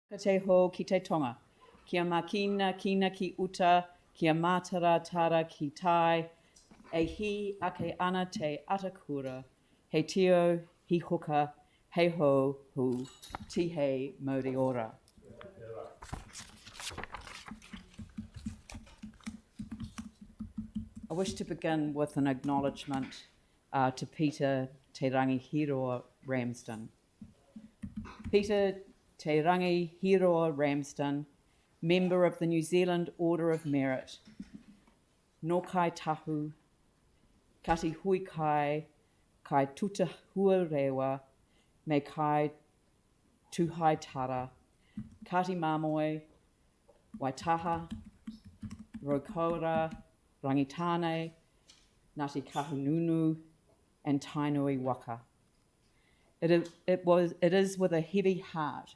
Ka te ho ki te tonga. Kia makina kina ki uta, kia mātara tara ki tai, e hi ake ana te atakura, he tio, hi hoka, he ho hu, ti he mauri ora. I wish to begin with an acknowledgement to Peter Te Rangi Hiroa Ramsden. Peter Te Rangi Hiroa Ramsden, member of the New Zealand Order of Merit, no kai tahu, kati hui kai tuta hua rewa, me kai tuhai tara, kati mamoe, waitaha, rokaura, rangitane, ngati kahununu, and tainui waka. It is with a heavy heart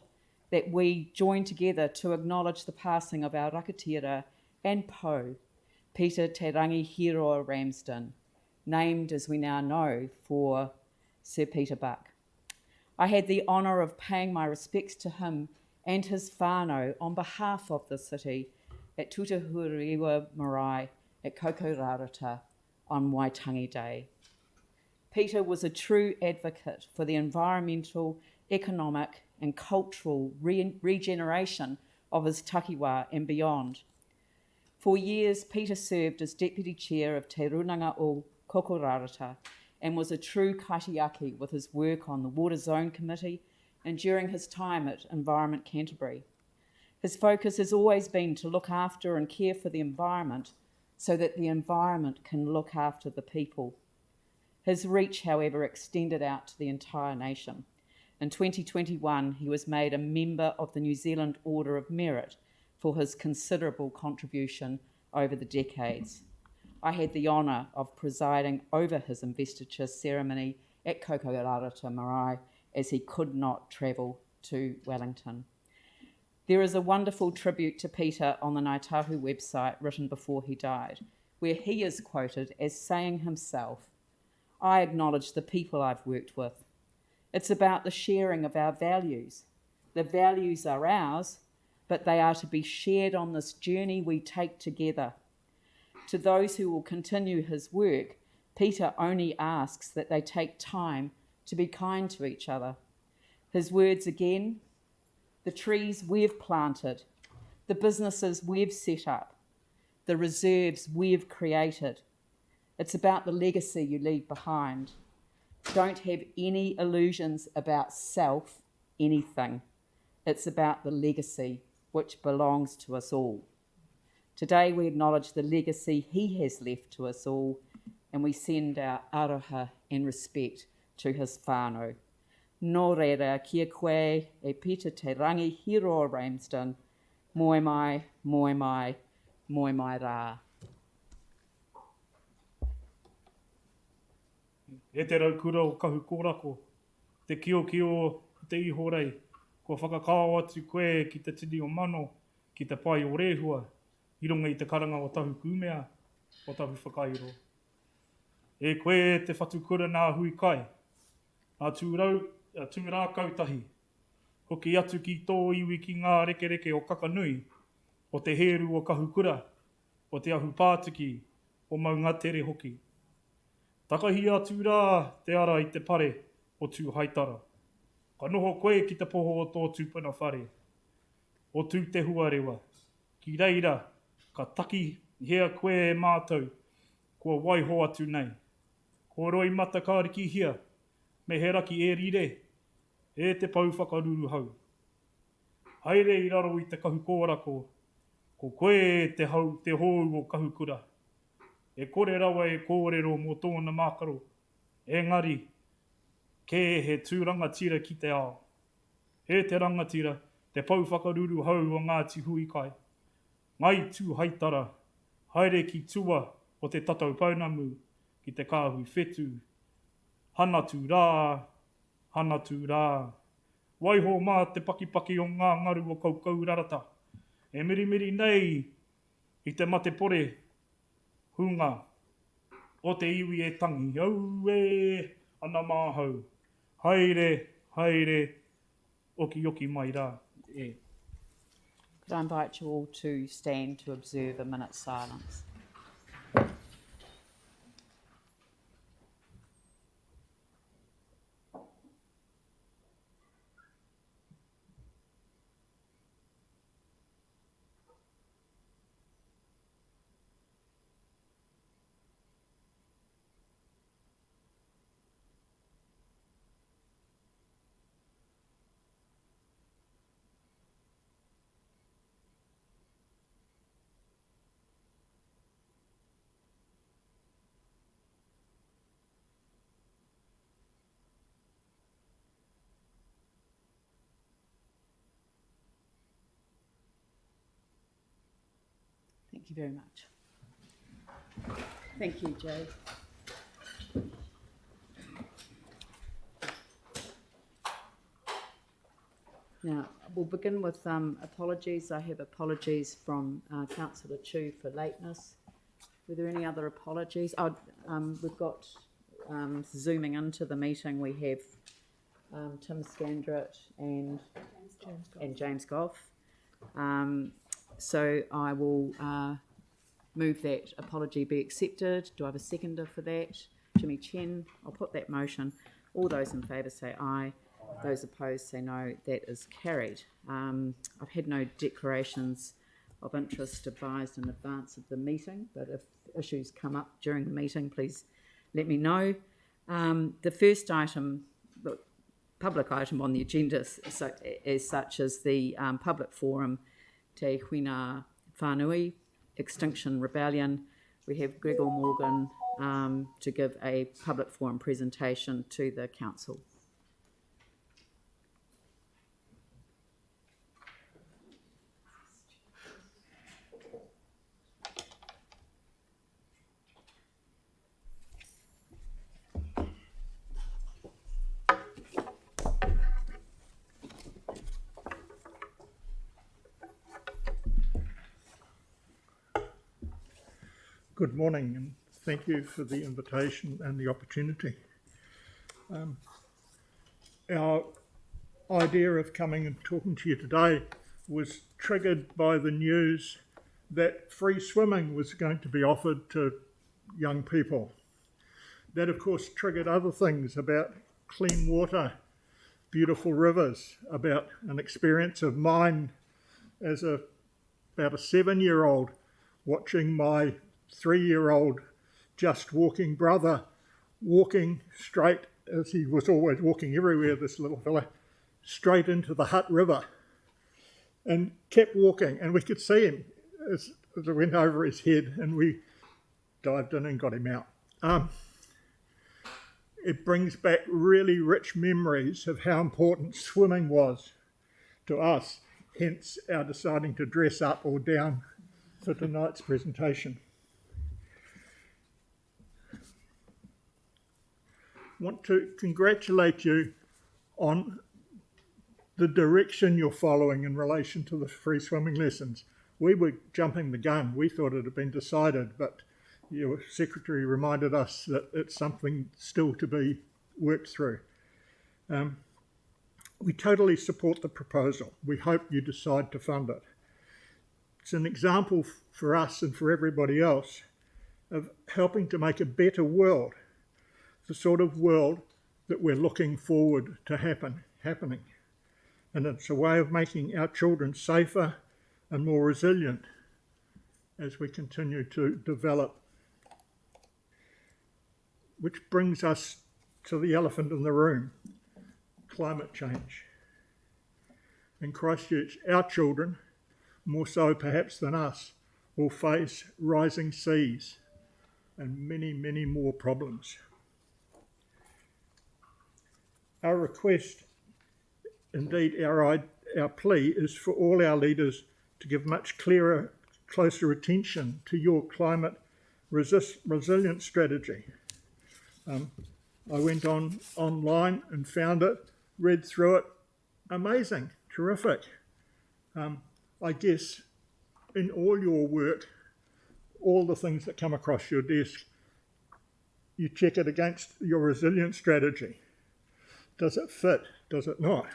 that we join together to acknowledge the passing of our rakatira and po, Peter Te Rangi Hiroa Ramsden, named, as we now know, for Sir Peter Buck. I had the honour of paying my respects to him and his whānau on behalf of the city at Tutahuriwa Marae at Kokorarata on Waitangi Day. Peter was a true advocate for the environmental, economic and cultural regeneration of his takiwā and beyond. For years, Peter served as Deputy Chair of Te Runanga o Kokorarata and was a true kaitiaki with his work on the Water Zone Committee and during his time at Environment Canterbury. His focus has always been to look after and care for the environment so that the environment can look after the people. His reach, however, extended out to the entire nation. In 2021, he was made a member of the New Zealand Order of Merit for his considerable contribution over the decades. I had the honour of presiding over his investiture ceremony at Kokorarata Marae as he could not travel to Wellington. There is a wonderful tribute to Peter on the Ngāi Tahu website written before he died, where he is quoted as saying himself, "I acknowledge the people I've worked with. It's about the sharing of our values. The values are ours, but they are to be shared on this journey we take together. To those who will continue his work, Peter only asks that they take time to be kind to each other." His words again, the trees we've planted, the businesses we've set up, the reserves we've created. It's about the legacy you leave behind. Don't have any illusions about self, anything. It's about the legacy which belongs to us all. Today we acknowledge the legacy he has left to us all, and we send our aroha and respect to his whānau. Nō reira kia koe e Peter Te Rangi Hiroa Ramsden, moe mai, moe mai, moe mai rā. E te raukura o kahu kōrako, te kio te iho rei, kua whakakao atu koe ki te tini o mano, ki te pai o rehua, i runga i te karanga o tahu kūmea, o tahu whakairo. E koe te whatukura nā hui kai, nā tūrā kautahi, hoki atu ki tō iwi ki ngā rekereke o kakanui, o te heru o kahukura, o te ahu pātiki, o maungatere hoki. Takahi atu rā te ara i te pare o tū haitara. Ka noho koe ki te poho o tō tūpuna whare. O tū te huarewa. Ki reira, ka taki hea koe e mātou, kua waiho atu nei. Ko roi mata kāriki hia, me he raki e rire, e te pau whakaruru hau. Haere i raro i te kahu kōrako, ko koe te hou o kahukura. E kore rawa e kōrero mō tōna mākaro. Engari, ke he tūrangatira ki te ao. He te rangatira, te pau whakaruru hau o Ngāti Hui Kai. Ngai tū haitara, haere ki tua o te tatau paunamu, ki te kāhui whetū. Hana tū rā, hana tū rā. Waiho mā te pakipaki o ngā ngaru o kaukau rarata. E mirimiri nei, i te mate pore, hunga, o te iwi e tangi, au e, ana māhau. Haere, haere, oki mai rā. E. Could I invite you all to stand to observe a minute's silence? Thank you very much. Thank you, Jay. Now, we'll begin with apologies. I have apologies from Councillor Chu for lateness. Were there any other apologies? We've got, zooming into the meeting, we have Tim Scandrett and James Goff. So I will move that apology be accepted. Do I have a seconder for that? Jimmy Chen. I'll put that motion. All those in favour say aye. Those opposed say no. That is carried. I've had no declarations of interest advised in advance of the meeting, but if issues come up during the meeting, please let me know. The first item, the public item on the agenda as such as the public forum Te Huina Whanui, Extinction Rebellion. We have Gregor Morgan to give a public forum presentation to the council. Good morning, and thank you for the invitation and the opportunity. Our idea of coming and talking to you today was triggered by the news that free swimming was going to be offered to young people. That, of course, triggered other things about clean water, beautiful rivers, about an experience of mine as about a 7-year-old watching my 3-year-old just walking brother walking straight, as he was always walking everywhere, this little fella, straight into the Hutt River, and kept walking, and we could see him as it went over his head, and we dived in and got him out. It brings back really rich memories of how important swimming was to us, hence our deciding to dress up or down for tonight's presentation. Want to congratulate you on the direction you're following in relation to the free swimming lessons. We were jumping the gun. We thought it had been decided, but your secretary reminded us that it's something still to be worked through. We totally support the proposal. We hope you decide to fund it. It's an example for us and for everybody else of helping to make a better world, the sort of world that we're looking forward to happening. And it's a way of making our children safer and more resilient as we continue to develop. Which brings us to the elephant in the room, climate change. In Christchurch, our children, more so perhaps than us, will face rising seas and many, many more problems. Our request, indeed our plea, is for all our leaders to give much clearer, closer attention to your climate resilience strategy. I went online and found it, read through it. Amazing, terrific. I guess in all your work, all the things that come across your desk, you check it against your resilience strategy. Does it fit? Does it not?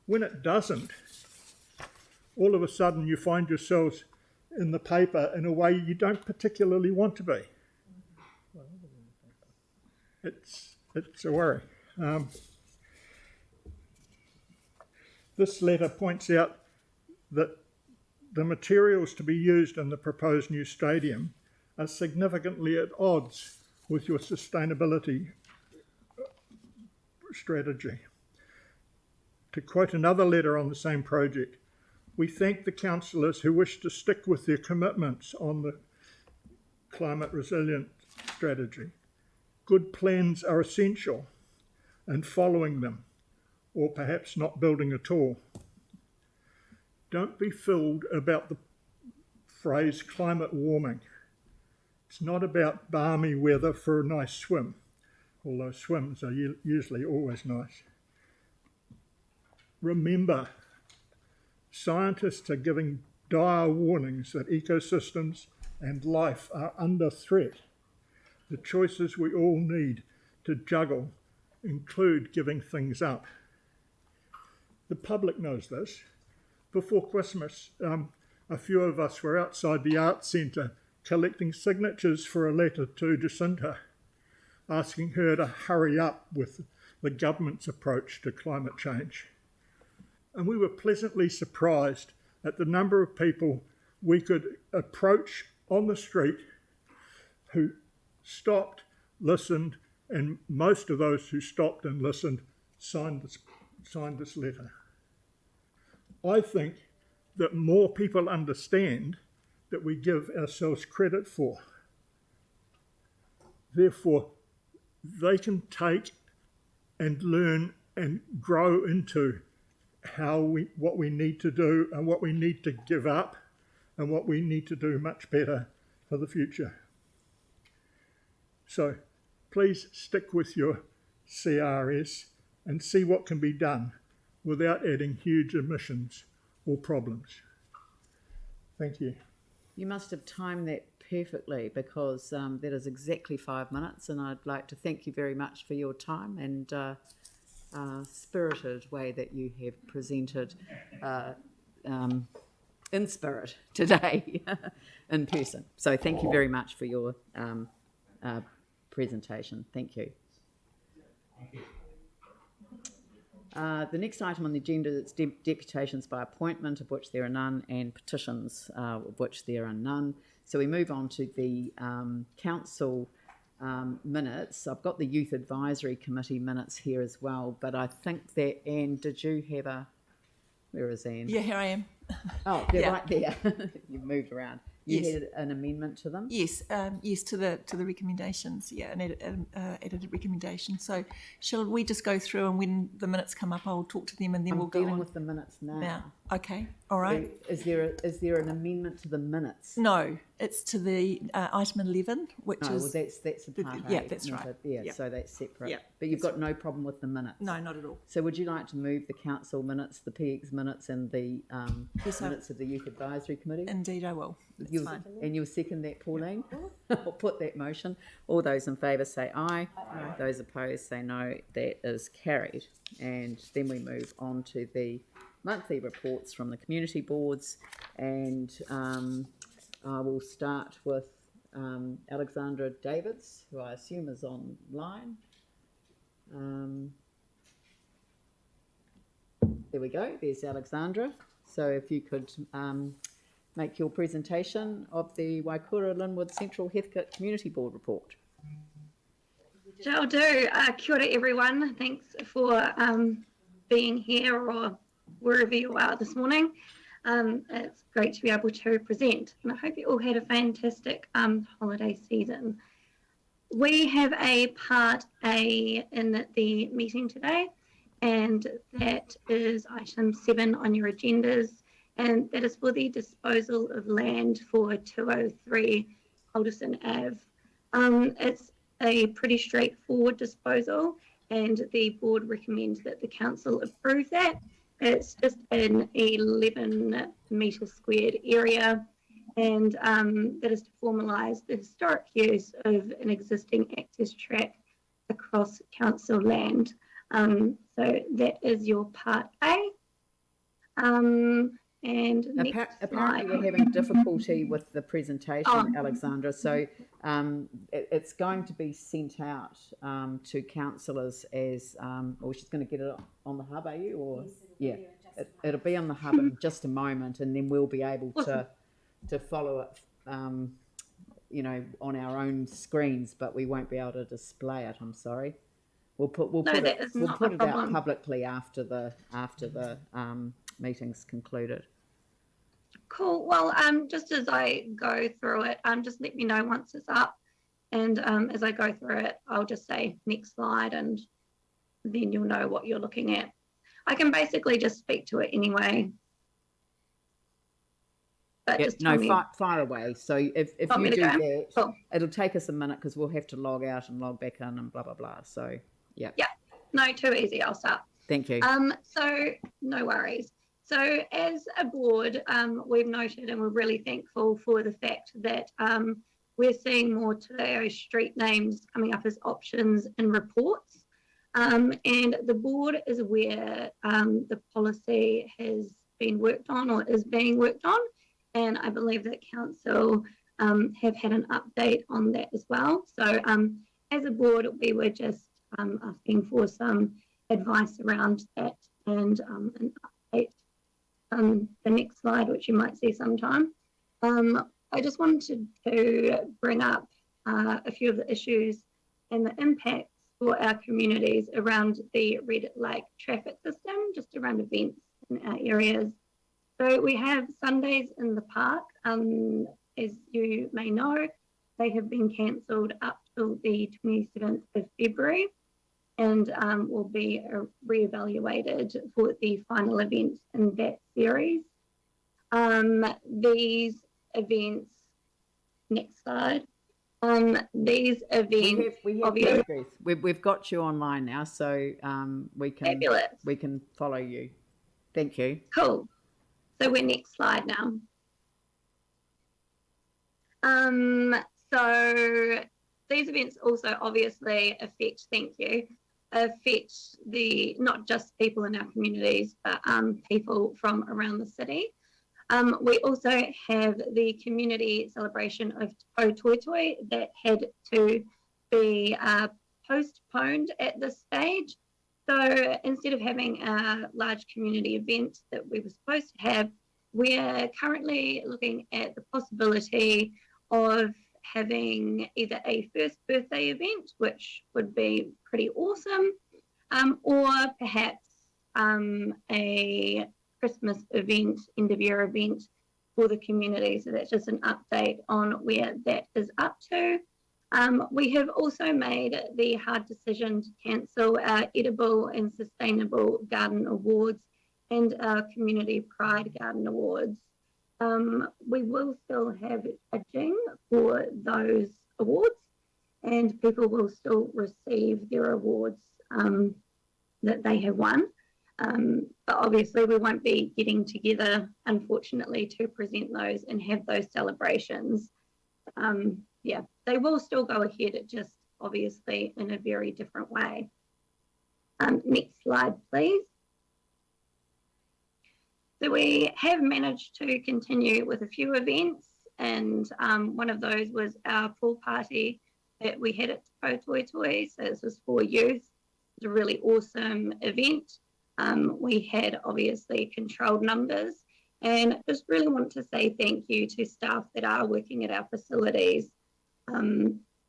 When it doesn't, all of a sudden you find yourselves in the paper in a way you don't particularly want to be. It's a worry. This letter points out that the materials to be used in the proposed new stadium are significantly at odds with your sustainability strategy. To quote another letter on the same project, we thank the councillors who wish to stick with their commitments on the climate resilient strategy. Good plans are essential, and following them, or perhaps not building at all. Don't be fooled about the phrase climate warming. It's not about balmy weather for a nice swim, although swims are usually always nice. Remember, scientists are giving dire warnings that ecosystems and life are under threat. The choices we all need to juggle include giving things up. The public knows this. Before Christmas, a few of us were outside the Arts Centre collecting signatures for a letter to Jacinta, asking her to hurry up with the government's approach to climate change. And we were pleasantly surprised at the number of people we could approach on the street who stopped, listened, and most of those who stopped and listened signed this letter. I think that more people understand that we give ourselves credit for. Therefore, they can take and learn and grow into what we need to do and what we need to give up and what we need to do much better for the future. So please stick with your CRS and see what can be done without adding huge emissions or problems. Thank you. You must have timed that perfectly, because that is exactly 5 minutes, and I'd like to thank you very much for your time and spirited way that you have presented in spirit today in person. So thank you very much for your presentation. Thank you. The next item on the agenda is deputations by appointment, of which there are none, and petitions, of which there are none. So we move on to the council minutes. I've got the Youth Advisory Committee minutes here as well, but I think that, Anne, did you have a... Where is Anne? Yeah, here I am. Oh, they're Yeah. right there. You've moved around. You Yes. had an amendment to them? Yes, yes, to the recommendations. Yeah, an edited recommendation. So, shall we just go through, and when the minutes come up, I'll talk to them, and then I'm we'll go dealing on with the minutes now. now. Okay, all right. So is there an amendment to the minutes? No, it's to the item 11, which No, is well, that's a part yeah, A, that's isn't right. it? Yeah, Yeah. so that's separate. Yeah, But you've got no problem with the minutes? no, not at all. So would you like to move the council minutes, the PX minutes, and the Yes, minutes of the Youth Advisory Committee? Indeed, I will. That's You'll- fine. And you'll second that, Pauline? I'll put that motion. All those in favour say aye. Aye. Those opposed say no. That is carried. And then we move on to the monthly reports from the community boards, and I will start with Alexandra Davids, who I assume is online. There we go. There's Alexandra. So if you could make your presentation of the Waikura Linwood Central Heathcote Community Board report. Shall do. Kia ora everyone. Thanks for being here or wherever you are this morning. It's great to be able to present, and I hope you all had a fantastic holiday season. We have a part A in the meeting today, and that is item 7 on your agendas, and that is for the disposal of land for 203 Alderson Ave. It's a pretty straightforward disposal, and the board recommends that the council approve that. It's just an 11 metre squared area, and that is to formalise the historic use of an existing access track across council land. So that is your part A. And And next Apparently, slide. we're having difficulty with the presentation, Oh. Alexandra. So it's going to be sent out to councillors as, or she's going to get it on the hub, are you? Or yes, it'll be on the hub in just a moment, and then we'll be able to follow it, you know, on our own screens, but we won't be able to display it. I'm sorry. We'll put it out publicly after the meeting's concluded. Cool. Well, just as I go through it, just let me know once it's up, and as I go through it, I'll just say next slide, and then you'll know what you're looking at. I can basically just speak to it anyway. But just fire away. So if you do that, cool. It'll take us a minute because we'll have to log out and log back in and blah blah blah. So yeah. Yeah. No, too easy. I'll start. Thank you. So no worries. So as a board, we've noted and we're really thankful for the fact that we're seeing more Te street names coming up as options in reports. And the board is aware the policy has been worked on or is being worked on. And I believe that council have had an update on that as well. So as a board, we were just asking for some advice around that and an update. The next slide, which you might see sometime. I just wanted to bring up a few of the issues and the impacts for our communities around the red light traffic system, just around events in our areas. So we have Sundays in the park, as you may know, they have been cancelled up till the 27th of February and will be re-evaluated for the final event in that series. These events, next slide, these events, we've got you online now, so we can follow you. Thank you. Cool. So we're next slide now. So these events also obviously affect the not just people in our communities, but people from around the city. We also have the community celebration of Tau Toitoi that had to be postponed at this stage. So instead of having a large community event that we were supposed to have, we're currently looking at the possibility of having either a first birthday event, which would be pretty awesome, or perhaps a Christmas event, end of year event for the community. So that's just an update on where that is up to. We have also made the hard decision to cancel our Edible and Sustainable Garden Awards and our Community Pride Garden Awards. We will still have judging for those awards and people will still receive their awards that they have won. But obviously we won't be getting together, unfortunately, to present those and have those celebrations. Yeah, they will still go ahead, just obviously in a very different way. Next slide, please. So we have managed to continue with a few events, and one of those was our pool party that we had at Tau Toitoi. So this was for youth. It was a really awesome event. We had obviously controlled numbers, and just really want to say thank you to staff that are working at our facilities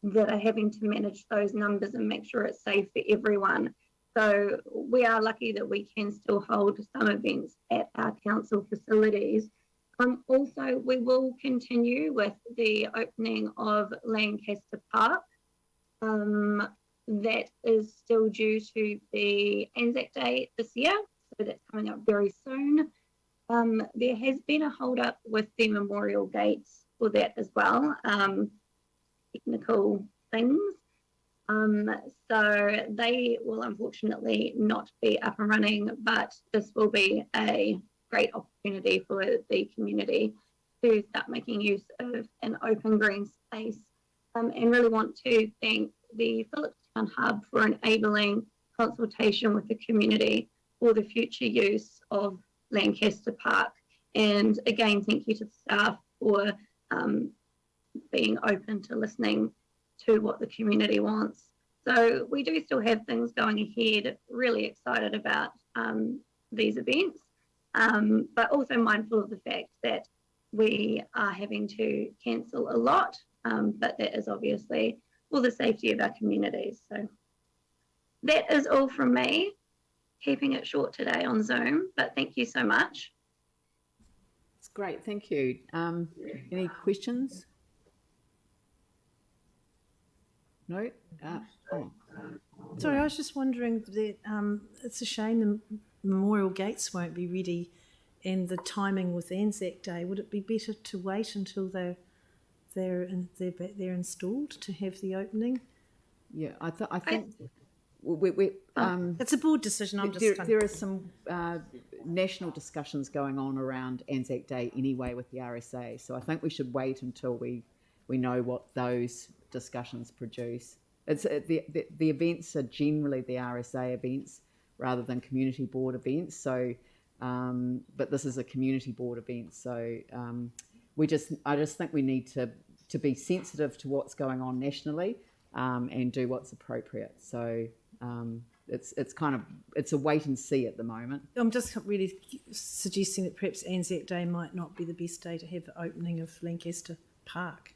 that are having to manage those numbers and make sure it's safe for everyone. So we are lucky that we can still hold some events at our council facilities. Also, we will continue with the opening of Lancaster Park. That is still due to be Anzac Day this year, so that's coming up very soon. There has been a hold up with the memorial gates for that as well, technical things. So they will unfortunately not be up and running, but this will be a great opportunity for the community to start making use of an open green space. And really want to thank the Phillipstown Hub for enabling consultation with the community for the future use of Lancaster Park And again, thank you to the staff for being open to listening to what the community wants. So we do still have things going ahead, really excited about these events, but also mindful of the fact that we are having to cancel a lot, but that is obviously for the safety of our communities. So that is all from me, keeping it short today on Zoom, but thank you so much. It's great, thank you. Any questions? No? Sorry, I was just wondering that it's a shame the memorial gates won't be ready and the timing with Anzac Day. Would it be better to wait until they're installed to have the opening? Yeah, I think It's a board decision. I'm just there are some national discussions going on around Anzac Day anyway with the RSA, so I think we should wait until we know what those discussions produce. It's the events are generally the RSA events rather than community board events. So, but this is a community board event. So, I just think we need to be sensitive to what's going on nationally and do what's appropriate. So, it's a wait and see at the moment. I'm just really suggesting that perhaps Anzac Day might not be the best day to have the opening of Lancaster Park.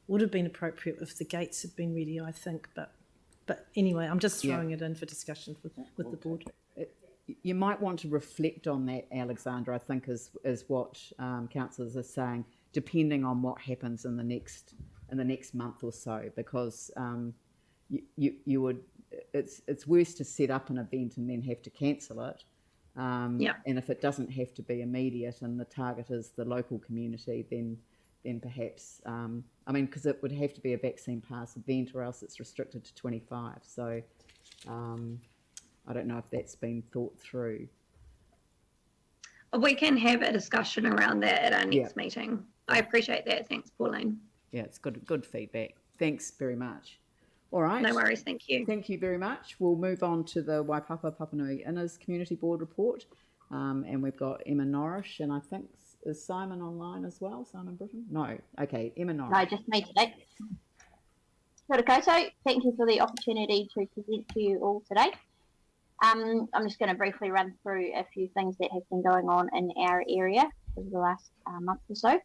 Would have been appropriate if the gates had been ready, I think, but anyway, I'm just throwing it in for discussion with the board. You might want to reflect on that, Alexandra, I think is what councillors are saying, depending on what happens in the next month or so, because you would it's worse to set up an event and then have to cancel it. And if it doesn't have to be immediate and the target is the local community, then perhaps, because it would have to be a vaccine pass event or else it's restricted to 25. So I don't know if that's been thought through. We can have a discussion around that at our next meeting. I appreciate that. Thanks, Pauline. Yeah, it's good feedback. Thanks very much. All right. No worries. Thank you. Thank you very much. We'll move on to the Waipapa Papanui Innes Community Board report. And we've got Emma Norrish, and I think, is Simon online as well? Simon Britton? No. Okay, Emma Norrish. No, just me today. Kia ora koutou. Thank you for the opportunity to present to you all today. I'm just going to briefly run through a few things that have been going on in our area over the last month or so.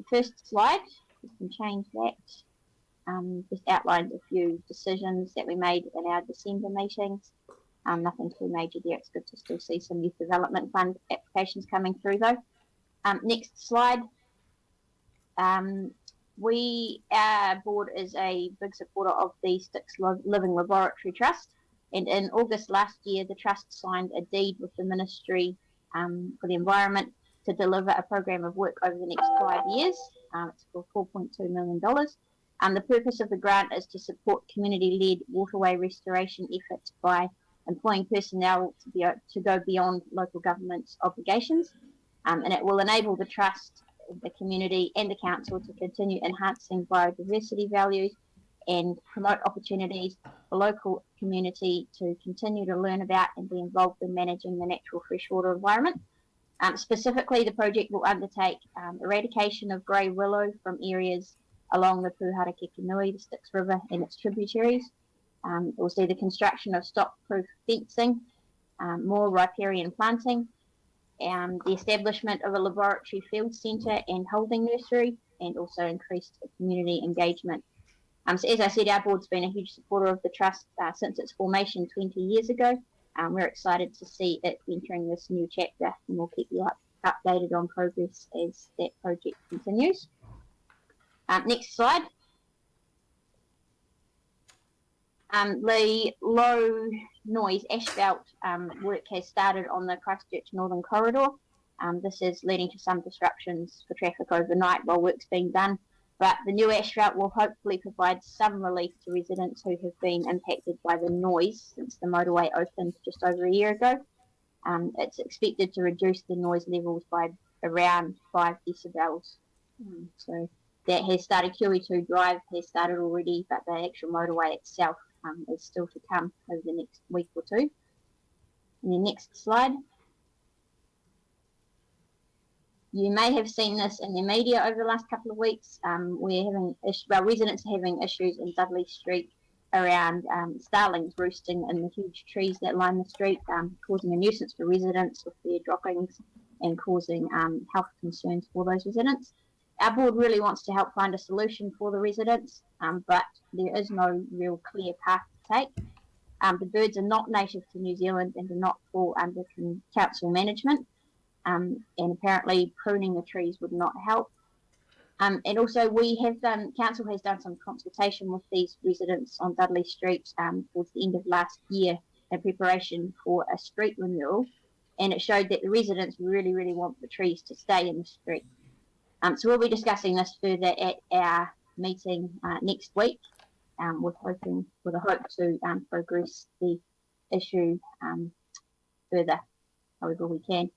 First slide, you can change that. Just outlines a few decisions that we made in our December meetings. Nothing too major there. It's good to still see some youth development fund applications coming through though. Next slide. Our board is a big supporter of the Sticks Living Laboratory Trust, and in August last year the trust signed a deed with the Ministry for the Environment to deliver a program of work over the next 5 years. It's for $4.2 million. The purpose of the grant is to support community-led waterway restoration efforts by employing personnel to go beyond local government's obligations, and it will enable the trust, the community and the council to continue enhancing biodiversity values and promote opportunities for local community to continue to learn about and be involved in managing the natural freshwater environment. Specifically, the project will undertake eradication of grey willow from areas along the Pūhara Kekenui, the Styx River and its tributaries. We'll see the construction of stop-proof fencing, more riparian planting, the establishment of a laboratory field centre and holding nursery, and also increased community engagement. So as I said, our board's been a huge supporter of the trust since its formation 20 years ago. We're excited to see it entering this new chapter, and we'll keep you updated on progress as that project continues. Next slide. The low noise asphalt work has started on the Christchurch Northern Corridor. This is leading to some disruptions for traffic overnight while work's being done, but the new asphalt will hopefully provide some relief to residents who have been impacted by the noise since the motorway opened just over a year ago. It's expected to reduce the noise levels by around 5 decibels. So that has started. QE2 Drive has started already, but the actual motorway itself is still to come over the next week or two. And the next slide. You may have seen this in the media over the last couple of weeks. Residents are having issues in Dudley Street around starlings roosting in the huge trees that line the street, causing a nuisance for residents with their droppings and causing health concerns for those residents. Our board really wants to help find a solution for the residents, but there is no real clear path to take. The birds are not native to New Zealand and do not fall under council management, and apparently pruning the trees would not help. And also council has done some consultation with these residents on Dudley Street towards the end of last year in preparation for a street renewal, and it showed that the residents really, really want the trees to stay in the street. So we'll be discussing this further at our meeting next week, with a hope to progress the issue further, however we can.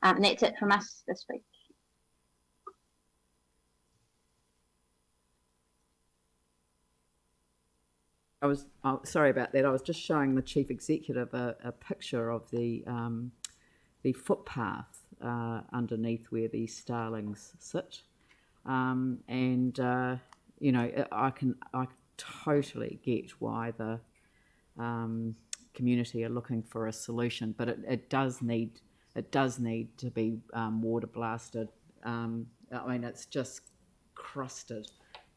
And that's it from us this week. Sorry about that. I was just showing the chief executive a picture of the footpath underneath where these starlings sit, and I totally get why the community are looking for a solution, but it does need to be water blasted. I mean, it's just crusted.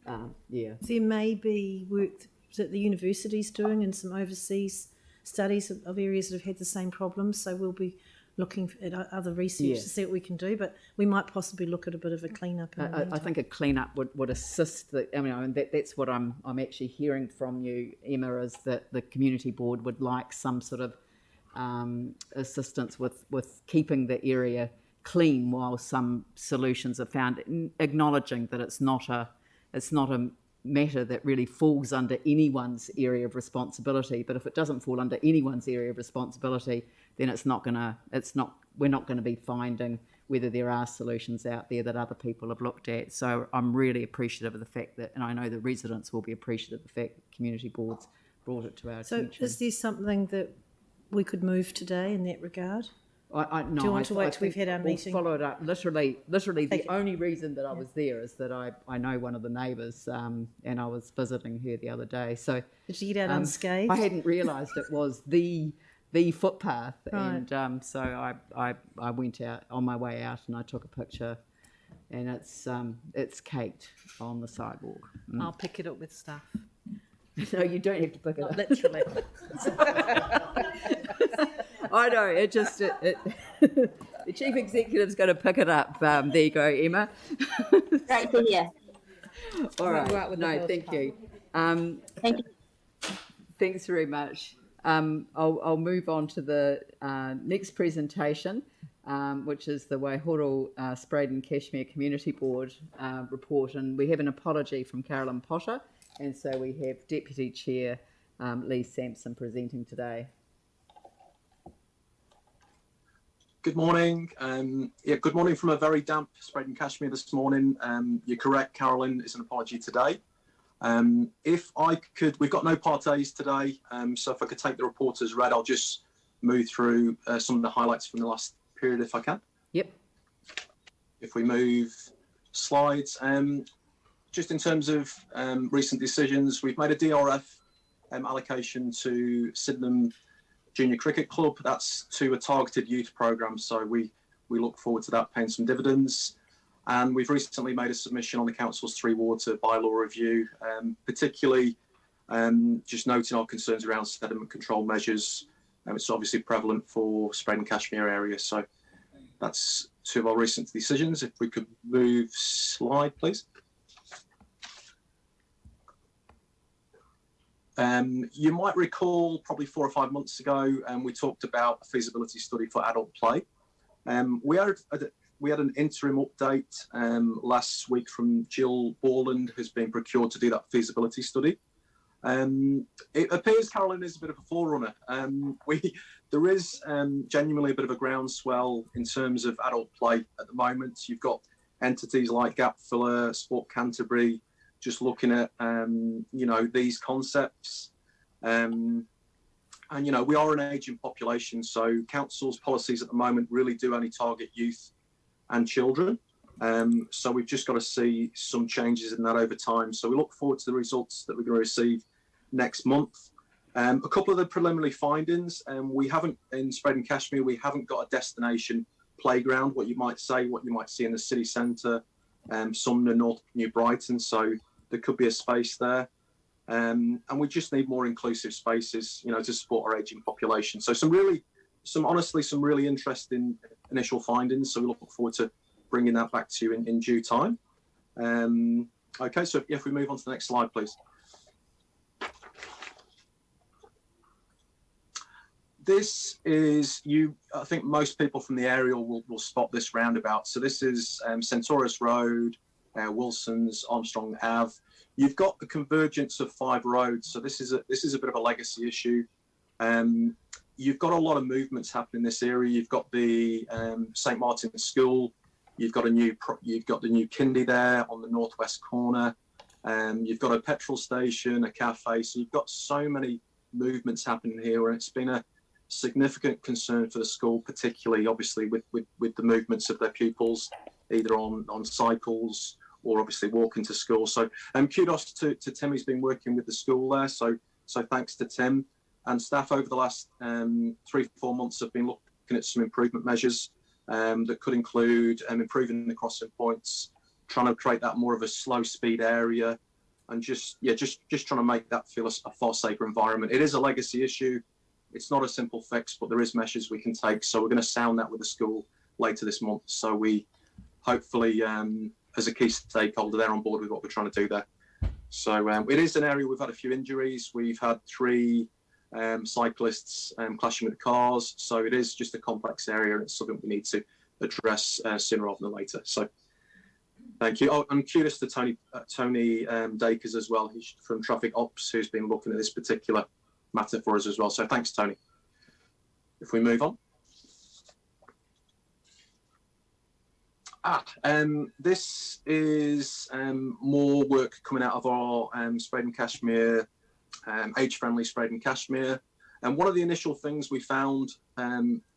There may be work that the university's doing and some overseas studies of areas that have had the same problems, so we'll be looking at other research to see what we can do, but we might possibly look at a bit of a clean-up. I think a clean-up would assist. That's what I'm actually hearing from you, Emma, is that the community board would like some sort of assistance with keeping the area clean while some solutions are found, acknowledging that it's not a matter that really falls under anyone's area of responsibility. But if it doesn't fall under anyone's area of responsibility, then we're not going to be finding whether there are solutions out there that other people have looked at. So I'm really appreciative of the fact that, and I know the residents will be appreciative of the fact that community boards brought it to our attention. So is there something that we could move today in that regard? No, do you want to wait till we've had our meeting? We'll follow it up. Literally, the only reason that I was there is that I know one of the neighbours, and I was visiting her the other day. So did you get out unscathed? I hadn't realised it was the footpath, right. And so I went out on my way out and I took a picture, and it's caked on the sidewalk. I'll pick it up with stuff. No, you don't have to pick it up. Literally. I know, the chief executive's going to pick it up. There you go, Emma. Great to hear. All right. No, thank you. Thank you. Thanks very much. I'll move on to the next presentation, which is the Waihoro Spraden Cashmere Community Board report. And we have an apology from Carolyn Potter. And so we have Deputy Chair Lee Sampson presenting today. Good morning. Good morning from a very damp Spraden Cashmere this morning. You're correct, Carolyn, it's an apology today. If I could, we've got no parties today, so if I could take the report as read, I'll just move through some of the highlights from the last period if I can. Yep. If we move slides, just in terms of recent decisions, we've made a DRF allocation to Sydenham Junior Cricket Club. That's to a targeted youth programme, so we look forward to that paying some dividends. And we've recently made a submission on the council's 3 water bylaw review, particularly just noting our concerns around sediment control measures. It's obviously prevalent for Spraden Cashmere area, so that's 2 of our recent decisions. If we could move slide, please. You might recall probably 4 or 5 months ago, we talked about a feasibility study for adult play. We had an interim update last week from Jill Borland, who's been procured to do that feasibility study. It appears Carolyn is a bit of a forerunner. There is genuinely a bit of a groundswell in terms of adult play at the moment. You've got entities like Gapfiller, Sport Canterbury, just looking at, these concepts. And, we are an ageing population, so council's policies at the moment really do only target youth and children. So we've just got to see some changes in that over time. So we look forward to the results that we're going to receive next month. A couple of the preliminary findings, we haven't, in Spread and Cashmere, we haven't got a destination playground, what you might see in the city centre, some in North New Brighton, so there could be a space there. And we just need more inclusive spaces, you know, to support our ageing population. So some really interesting initial findings. So we look forward to bringing that back to you in due time. Okay, so if we move on to the next slide, please. This is, I think most people from the area will spot this roundabout. So this is Centaurus Road, Wilson's, Armstrong Ave. You've got the convergence of 5 roads. So this is a bit of a legacy issue. You've got a lot of movements happening in this area. You've got the St. Martin's School. You've got the new kindy there on the northwest corner. You've got a petrol station, a cafe. So you've got so many movements happening here, and it's been a significant concern for the school, particularly obviously with the movements of their pupils, either on cycles or obviously walking to school. So kudos to Tim, who's been working with the school there. So thanks to Tim and staff over the last 3-4 months have been looking at some improvement measures that could include improving the crossing points, trying to create that more of a slow speed area, and just trying to make that feel a far safer environment. It is a legacy issue. It's not a simple fix, but there is measures we can take. So we're going to sound that with the school later this month. So we hopefully, as a key stakeholder, they're on board with what we're trying to do there. So it is an area we've had a few injuries. We've had 3 cyclists clashing with cars. So it is just a complex area, and it's something we need to address sooner rather than later. So thank you. Oh, and kudos to Tony Dakers as well. He's from Traffic Ops, who's been looking at this particular matter for us as well. So thanks, Tony. If we move on. This is more work coming out of our Spread and Cashmere, age-friendly Spread and Cashmere. And one of the initial things we found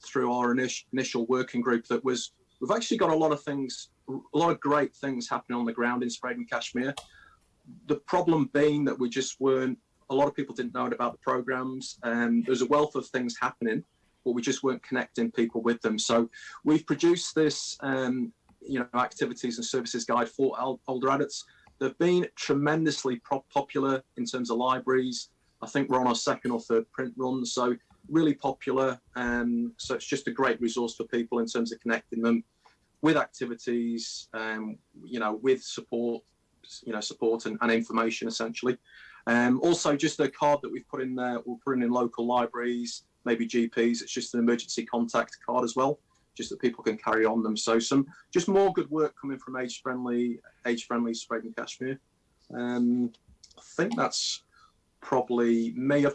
through our initial working group that was, we've actually got a lot of great things happening on the ground in Spread and Cashmere. The problem being that we just weren't, a lot of people didn't know about the programs. There's a wealth of things happening, but we just weren't connecting people with them. So we've produced this, activities and services guide for older adults. They've been tremendously popular in terms of libraries. I think we're on our 2nd or 3rd print run, so really popular. So it's just a great resource for people in terms of connecting them with activities, with support, and information essentially. Also, just a card that we've put in there, we'll put in local libraries, maybe GPs. It's just an emergency contact card as well, just that people can carry on them. So just more good work coming from age-friendly Spread and Cashmere. I think that's probably me.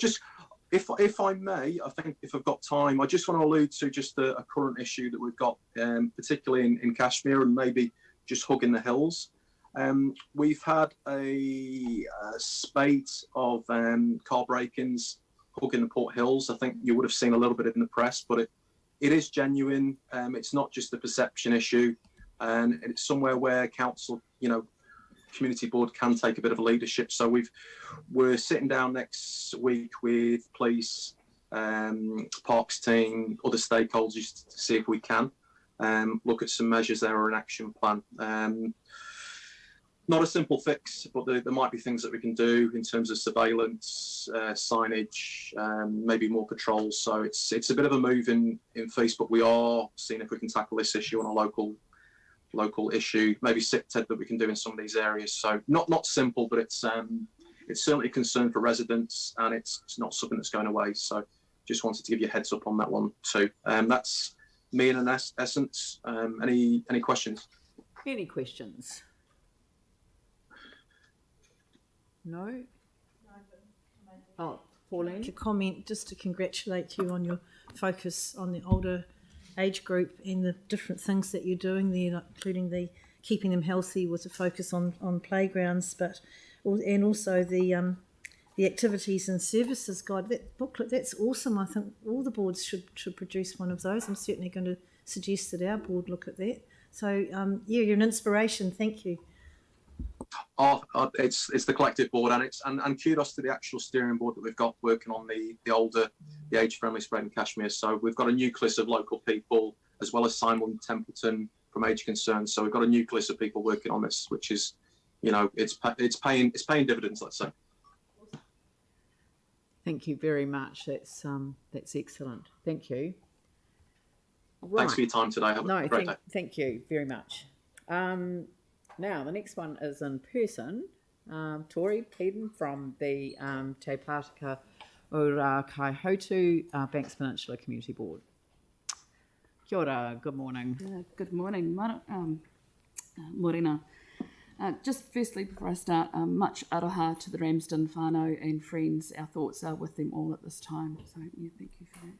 If I may, I think if I've got time, I just want to allude to just a current issue that we've got, particularly in Cashmere, and maybe just hugging the hills. We've had a spate of car break-ins hugging the Port Hills. I think you would have seen a little bit in the press, but it is genuine. It's not just a perception issue, and it's somewhere where council, community board can take a bit of a leadership. So we're sitting down next week with police, parks team, other stakeholders to see if we can look at some measures there or an action plan. Not a simple fix, but there might be things that we can do in terms of surveillance, signage, maybe more patrols. So it's a bit of a move in feast, but we are seeing if we can tackle this issue on a local issue, maybe SIPTED that we can do in some of these areas. So not simple, but it's certainly a concern for residents, and it's not something that's going away. So just wanted to give you a heads up on that one too. That's me in an essence. Any questions? Any questions? No? Oh, Pauline? A comment just to congratulate you on your focus on the older age group and the different things that you're doing there, including the keeping them healthy with a focus on playgrounds, and also the activities and services guide. That booklet, that's awesome. I think all the boards should produce one of those. I'm certainly going to suggest that our board look at that. So, yeah, you're an inspiration. Thank you. It's the collective board, and kudos to the actual steering board that we've got working on the age-friendly spread in Kashmir. So we've got a nucleus of local people, as well as Simon Templeton from Age Concerns. So we've got a nucleus of people working on this, which is, it's paying dividends, let's say. Thank you very much. That's excellent. Thank you. Thanks for your time today. Have a great day. Thank you very much. Now, the next one is in person. Tori Peden from the Te Pātika Ora Kaihotu Banks Peninsula Community Board. Kia ora, good morning. Good morning, Morena. Just firstly, before I start, much aroha to the Ramsden whānau and friends. Our thoughts are with them all at this time. So, yeah, thank you for that.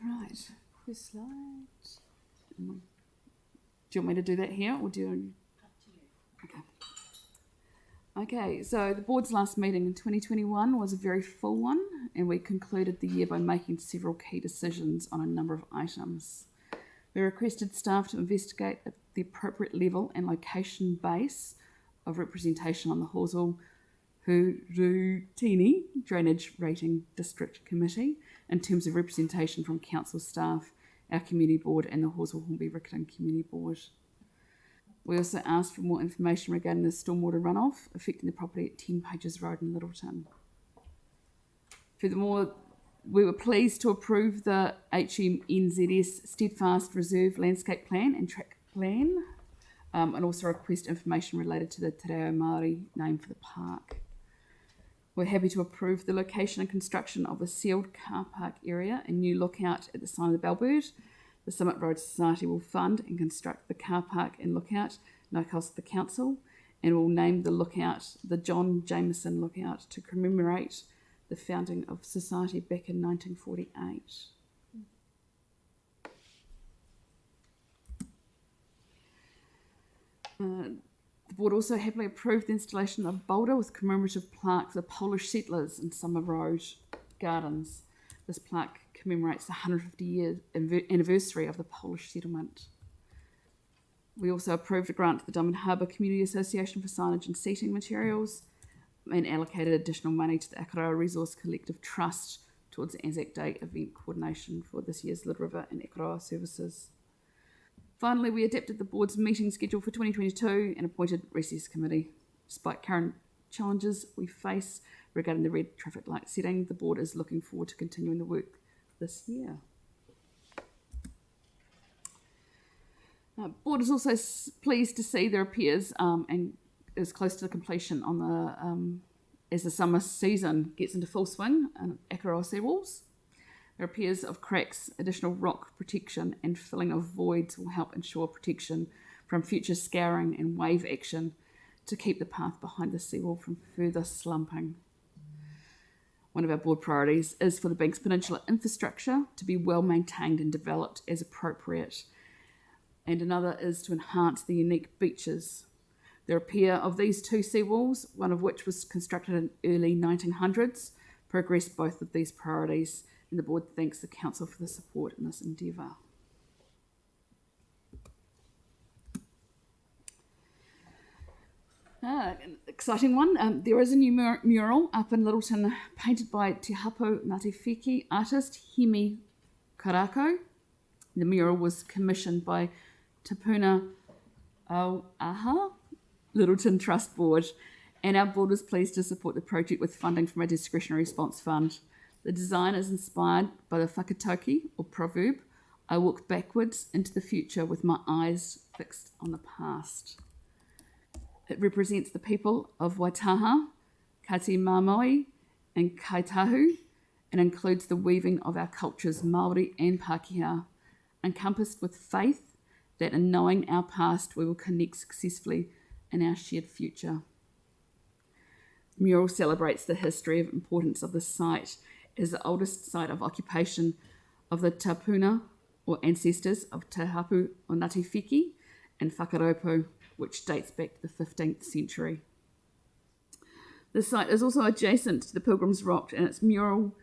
Right, first slide. Do you want me to do that here, or do you? Okay, so the board's last meeting in 2021 was a very full one, and we concluded the year by making several key decisions on a number of items. We requested staff to investigate at the appropriate level and location base of representation on the Horsell Hurutini Drainage Rating District Committee in terms of representation from council staff, our community board, and the Horsell Hornby Riccarton Community Board. We also asked for more information regarding the stormwater runoff affecting the property at 10 Pages Road in Littleton. Furthermore, we were pleased to approve the HMNZS Steadfast Reserve Landscape Plan and Track Plan, and also request information related to the Te Reo Māori name for the park. We're happy to approve the location and construction of a sealed car park area and new lookout at the sign of the Bellbird. The Summit Road Society will fund and construct the car park and lookout, no cost to the council, and will name the lookout the John Jameson Lookout to commemorate the founding of society back in 1948. The board also happily approved the installation of a boulder with commemorative plaque for the Polish settlers in Summer Road Gardens. This plaque commemorates the 150-year anniversary of the Polish settlement. We also approved a grant to the Diamond Harbour Community Association for signage and seating materials, and allocated additional money to the Akaroa Resource Collective Trust towards the Anzac Day event coordination for this year's Lid River and Akaroa services. Finally, we adapted the board's meeting schedule for 2022 and appointed recess committee. Despite current challenges we face regarding the red traffic light setting, the board is looking forward to continuing the work this year. Board is also pleased to see the repairs and is close to the completion on the as the summer season gets into full swing on Akaroa seawalls. The repairs of cracks, additional rock protection and filling of voids will help ensure protection from future scouring and wave action to keep the path behind the seawall from further slumping. One of our board priorities is for the Banks Peninsula infrastructure to be well maintained and developed as appropriate, and another is to enhance the unique beaches. The repair of these two seawalls, one of which was constructed in early 1900s, progressed both of these priorities, and the board thanks the council for the support in this endeavour. An exciting one. There is a new mural up in Littleton painted by Te Hapu Ngāti Wheki artist Hemi Karako. The mural was commissioned by Tapuna Auaha Littleton Trust Board, and our board was pleased to support the project with funding from a discretionary response fund. The design is inspired by the whakatauki, or proverb, I walk backwards into the future with my eyes fixed on the past. It represents the people of Waitaha, Kati Mamoi and Kaitahu, and includes the weaving of our cultures, Māori and Pākehā, encompassed with faith that in knowing our past we will connect successfully in our shared future. The mural celebrates the history and importance of the site as the oldest site of occupation of the Tapuna, or ancestors of Te Hapu o Ngāti Wheki and Whakaropo, which dates back to the 15th century. The site is also adjacent to the Pilgrim's Rock and its mural,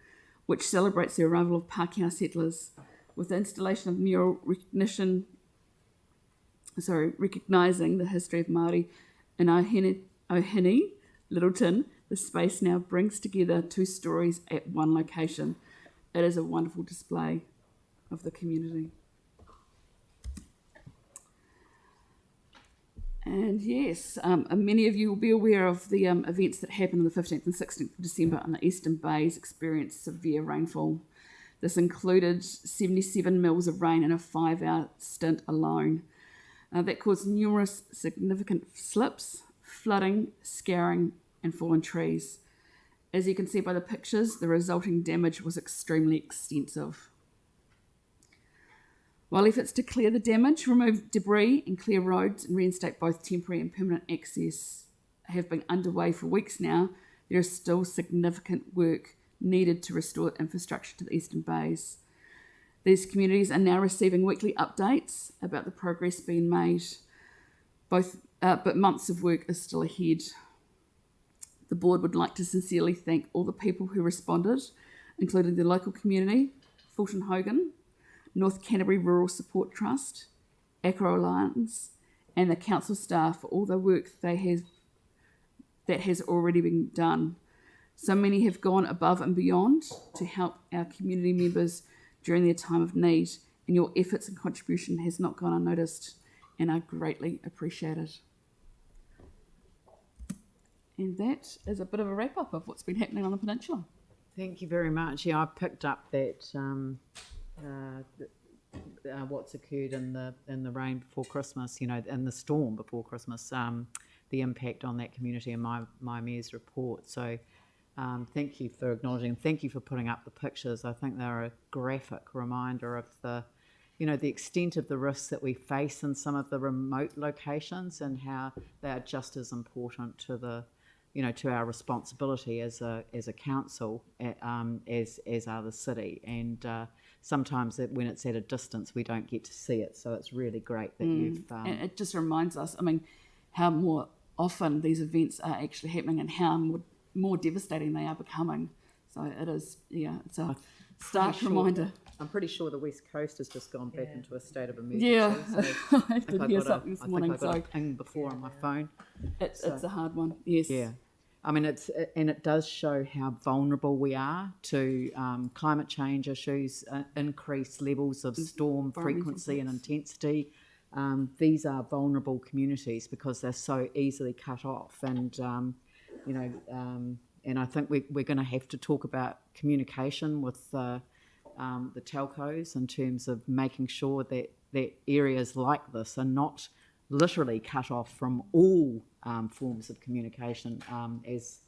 which celebrates the arrival of Pākehā settlers. With the installation of mural recognition recognising the history of Māori in Ohini, Littleton. The space now brings together two stories at one location. It is a wonderful display of the community. And yes, many of you will be aware of the events that happened on the 15th and 16th of December on the Eastern Bays experienced severe rainfall. This included 77 mils of rain in a 5-hour stint alone. That caused numerous significant slips, flooding, scarring, and fallen trees. As you can see by the pictures, the resulting damage was extremely extensive. While efforts to clear the damage, remove debris and clear roads and reinstate both temporary and permanent access have been underway for weeks now, there is still significant work needed to restore infrastructure to the Eastern Bays. These communities are now receiving weekly updates about the progress being made, but months of work is still ahead. The board would like to sincerely thank all the people who responded, including the local community, Fulton Hogan, North Canterbury Rural Support Trust, Acro Alliance, and the council staff for all the work that has already been done. So many have gone above and beyond to help our community members during their time of need, and your efforts and contribution has not gone unnoticed and are greatly appreciated. And that is a bit of a wrap-up of what's been happening on the peninsula. Thank you very much. Yeah, I picked up that what's occurred in the rain before Christmas, and the storm before Christmas, the impact on that community in my mayor's report. So thank you for acknowledging. Thank you for putting up the pictures. I think they're a graphic reminder of the extent of the risks that we face in some of the remote locations and how they are just as important to to our responsibility as a council as are the city. And sometimes when it's at a distance, we don't get to see it. So it's really great that you've... And it just reminds us, how more often these events are actually happening and how more devastating they are becoming. So it is, it's a stark reminder. I'm pretty sure the West Coast has just gone back into a state of emergency. Yeah, so I did hear something this morning. I got a ping before on my phone. It's a hard one, yes. Yeah. It does show how vulnerable we are to climate change issues, increased levels of storm frequency and intensity. These are vulnerable communities because they're so easily cut off, and and I think we're going to have to talk about communication with the telcos in terms of making sure that areas like this are not literally cut off from all forms of communication, as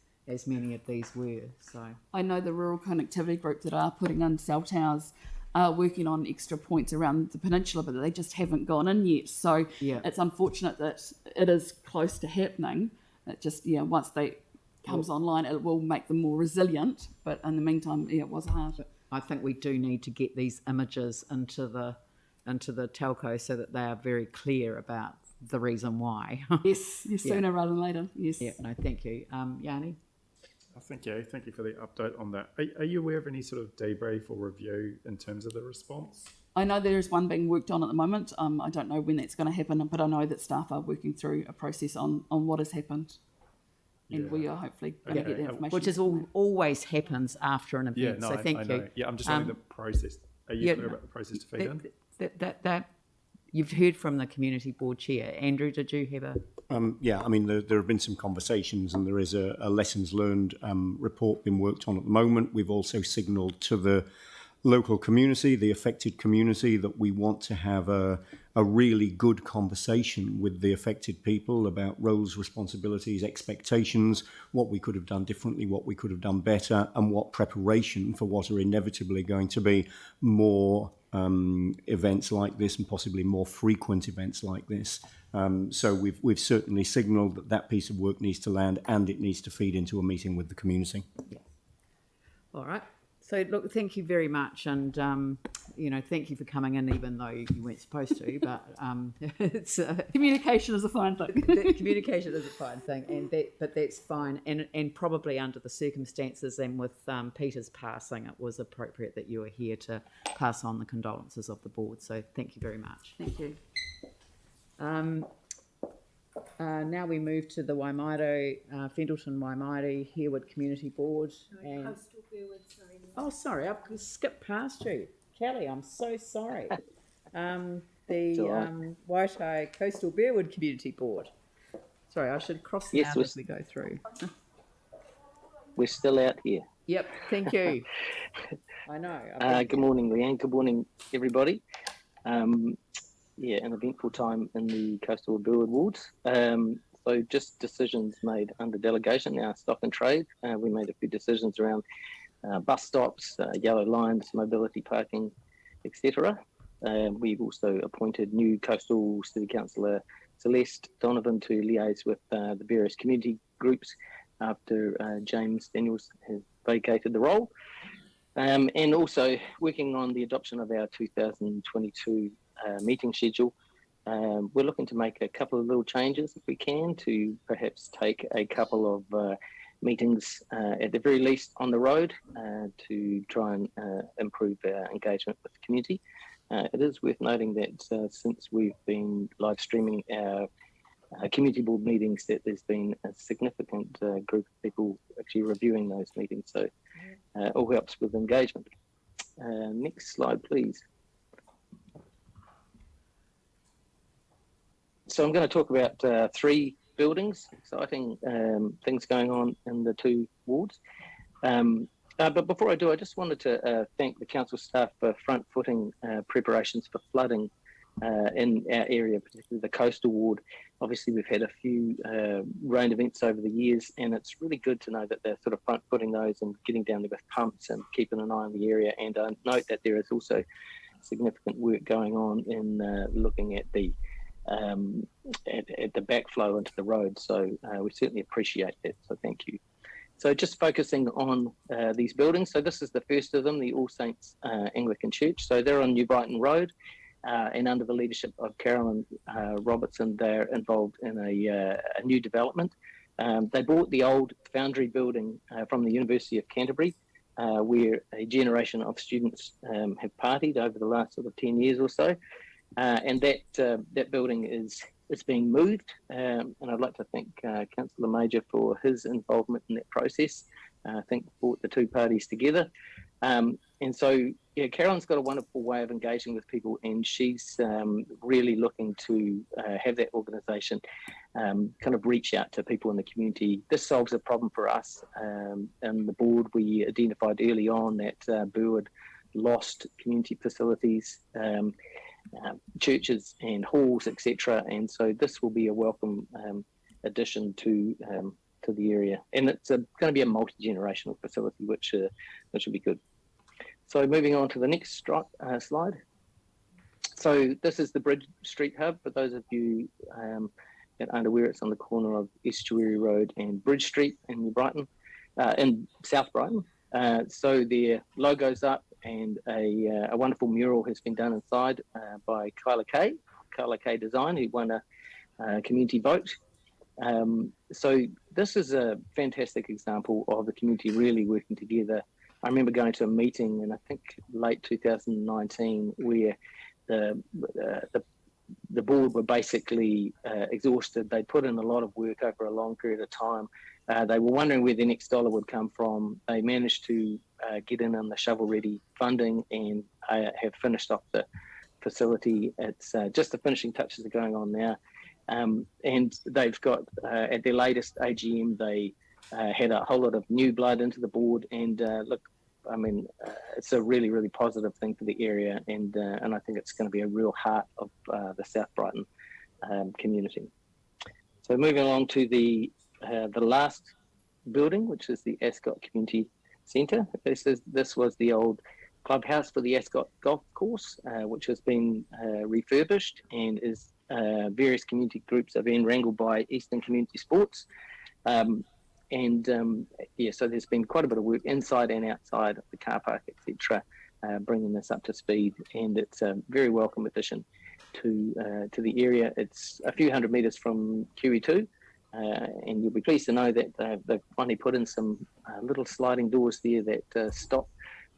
many of these were. So I know the rural connectivity group that are putting in cell towers are working on extra points around the peninsula, but they just haven't gone in yet. So it's unfortunate that it is close to happening. It just once they comes online, it will make them more resilient. But in the meantime, it was hard. I think we do need to get these images into the telco so that they are very clear about the reason why. Yes, sooner rather than later. Yes. Yeah. No, thank you, Yanni. Thank you for the update on that. Are you aware of any sort of debrief or review in terms of the response? I know there is one being worked on at the moment. I don't know when that's going to happen, but I know that staff are working through a process on what has happened. And we are hopefully going to get the information. Which is always happens after an event. So thank you. Yeah, I'm just saying the process. Are you clear about the process to feed in? That you've heard from the community board chair. Andrew, did you have a... there have been some conversations, and there is a lessons learned report being worked on at the moment. We've also signalled to the local community, the affected community, that we want to have a really good conversation with the affected people about roles, responsibilities, expectations, what we could have done differently, what we could have done better, and what preparation for what are inevitably going to be more events like this, and possibly more frequent events like this. So we've certainly signalled that piece of work needs to land, and it needs to feed into a meeting with the community. Yeah. All right. So look, thank you very much, and thank you for coming in, even though you weren't supposed to. But it's communication is a fine thing. Communication is a fine thing, but that's fine. And probably under the circumstances, and with Peter's passing, it was appropriate that you were here to pass on the condolences of the board. So thank you very much. Thank you. Now we move to the Waimaro, Fendleton Waimairi Harewood Community Board. And Coastal Bearwood, sorry. oh, sorry, I've skipped past you, Kelly. I'm so sorry. The Waitai Coastal Bearwood Community Board. Sorry, I should cross them out as we go through. We're still out here. Yep, thank you. I know. Good morning, Leanne. Good morning, everybody. An eventful time in the Coastal Bearwood wards. So just decisions made under delegation, our stock and trade. We made a few decisions around bus stops, yellow lines, mobility parking, etc. We've also appointed new Coastal City Councillor Celeste Donovan to liaise with the various community groups after James Daniels has vacated the role. And also working on the adoption of our 2022 meeting schedule. We're looking to make a couple of little changes if we can, to perhaps take a couple of meetings at the very least on the road to try and improve our engagement with the community. It is worth noting that since we've been live streaming our community board meetings, that there's been a significant group of people actually reviewing those meetings, so all helps with engagement. Next slide, please. So I'm going to talk about 3 buildings, exciting things going on in the 2 wards. But before I do, I just wanted to thank the council staff for front-footing preparations for flooding in our area, particularly the coastal ward. Obviously, we've had a few rain events over the years, and it's really good to know that they're sort of front-footing those and getting down there with pumps and keeping an eye on the area. And note that there is also significant work going on in looking at the backflow into the road. So we certainly appreciate that. So thank you. So just focusing on these buildings. So this is the first of them, the All Saints Anglican Church. So they're on New Brighton Road, and under the leadership of Carolyn Robertson, they're involved in a new development. They bought the old Foundry building from the University of Canterbury, where a generation of students have partied over the last sort of 10 years or so. And that building is being moved, and I'd like to thank Councillor Major for his involvement in that process. I think brought the 2 parties together. And so, yeah, Carolyn's got a wonderful way of engaging with people, and she's really looking to have that organisation kind of reach out to people in the community. This solves a problem for us. And the board, we identified early on that Bearwood lost community facilities, churches and halls, etc. And so this will be a welcome addition to the area, and it's going to be a multi-generational facility, which will be good. So moving on to the next slide. So this is the Bridge Street Hub. For those of you that aren't aware, it's on the corner of Estuary Road and Bridge Street in New Brighton, in South Brighton. So their logo's up, and a wonderful mural has been done inside by Kyla K Design, who won a community vote. So this is a fantastic example of the community really working together. I remember going to a meeting in, I think, late 2019, where the board were basically exhausted. They put in a lot of work over a long period of time. They were wondering where the next dollar would come from. They managed to get in on the shovel-ready funding and have finished off the facility. It's just the finishing touches are going on now. And they've got, at their latest AGM, they had a whole lot of new blood into the board. And look, I mean, it's a really, really positive thing for the area. And I think it's going to be a real heart of the South Brighton community. So moving along to the last building, which is the Ascot Community Centre. This was the old clubhouse for the Ascot golf course, which has been refurbished and is various community groups are being wrangled by Eastern Community Sports. So there's been quite a bit of work inside and outside of the car park, etc., bringing this up to speed, and it's a very welcome addition to the area. It's a few hundred metres from QE2, and you'll be pleased to know that they've finally put in some little sliding doors there that stop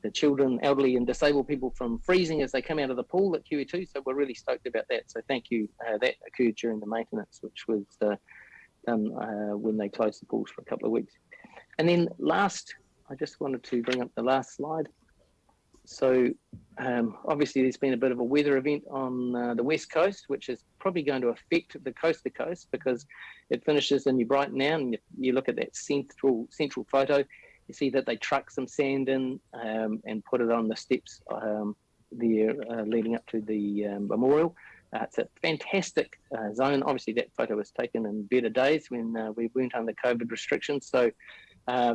the children, elderly and disabled people from freezing as they come out of the pool at QE2. So we're really stoked about that. So thank you. That occurred during the maintenance, which was done when they closed the pools for a couple of weeks. And then last, I just wanted to bring up the last slide. So obviously there's been a bit of a weather event on the West Coast, which is probably going to affect the coast to coast because it finishes in New Brighton now, and you look at that central photo, you see that they truck some sand in and put it on the steps there leading up to the memorial. It's a fantastic zone. Obviously that photo was taken in better days when we weren't under COVID restrictions. So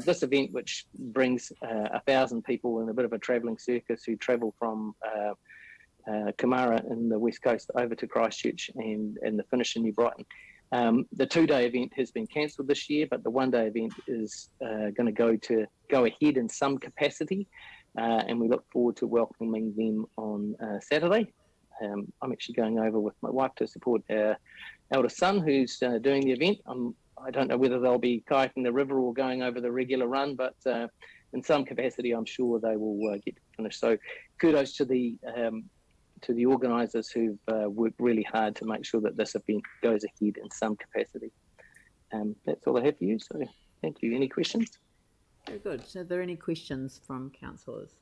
this event, which brings 1,000 people in a bit of a travelling circus who travel from Kamara in the West Coast over to Christchurch and the finish in New Brighton. The 2-day event has been cancelled this year, but the 1-day event is going to go ahead in some capacity, and we look forward to welcoming them on Saturday. I'm actually going over with my wife to support our eldest son who's doing the event. I don't know whether they'll be kayaking the river or going over the regular run, but in some capacity, I'm sure they will get to finish. So kudos to the organisers who've worked really hard to make sure that this event goes ahead in some capacity. That's all I have for you. So thank you. Any questions? Very good. So are there any questions from councillors?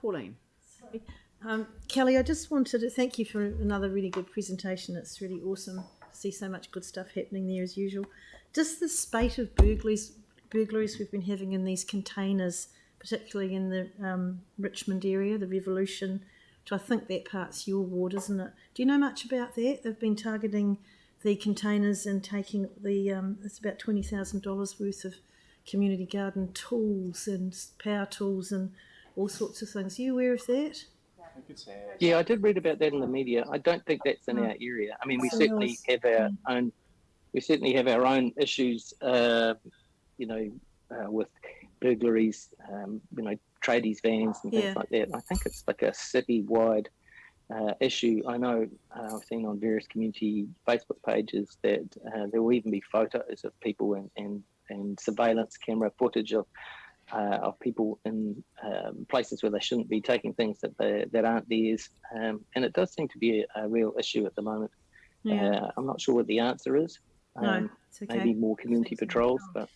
Pauline. Sorry. Kelly, I just wanted to thank you for another really good presentation. It's really awesome to see so much good stuff happening there as usual. Just the spate of burglaries we've been having in these containers, particularly in the Richmond area, the Revolution, which I think that part's your ward, isn't it? Do you know much about that? They've been targeting the containers and taking the, it's about $20,000 worth of community garden tools and power tools and all sorts of things. Are you aware of that? Yeah, I did read about that in the media. I don't think that's in our area. I mean, we certainly have our own. We certainly have our own issues, with burglaries, tradies vans and things like that. I think it's like a city-wide issue. I know I've seen on various community Facebook pages that there will even be photos of people and surveillance camera footage of people in places where they shouldn't be taking things that aren't theirs, and it does seem to be a real issue at the moment. Yeah. I'm not sure what the answer is. No, it's okay. Maybe more community patrols, but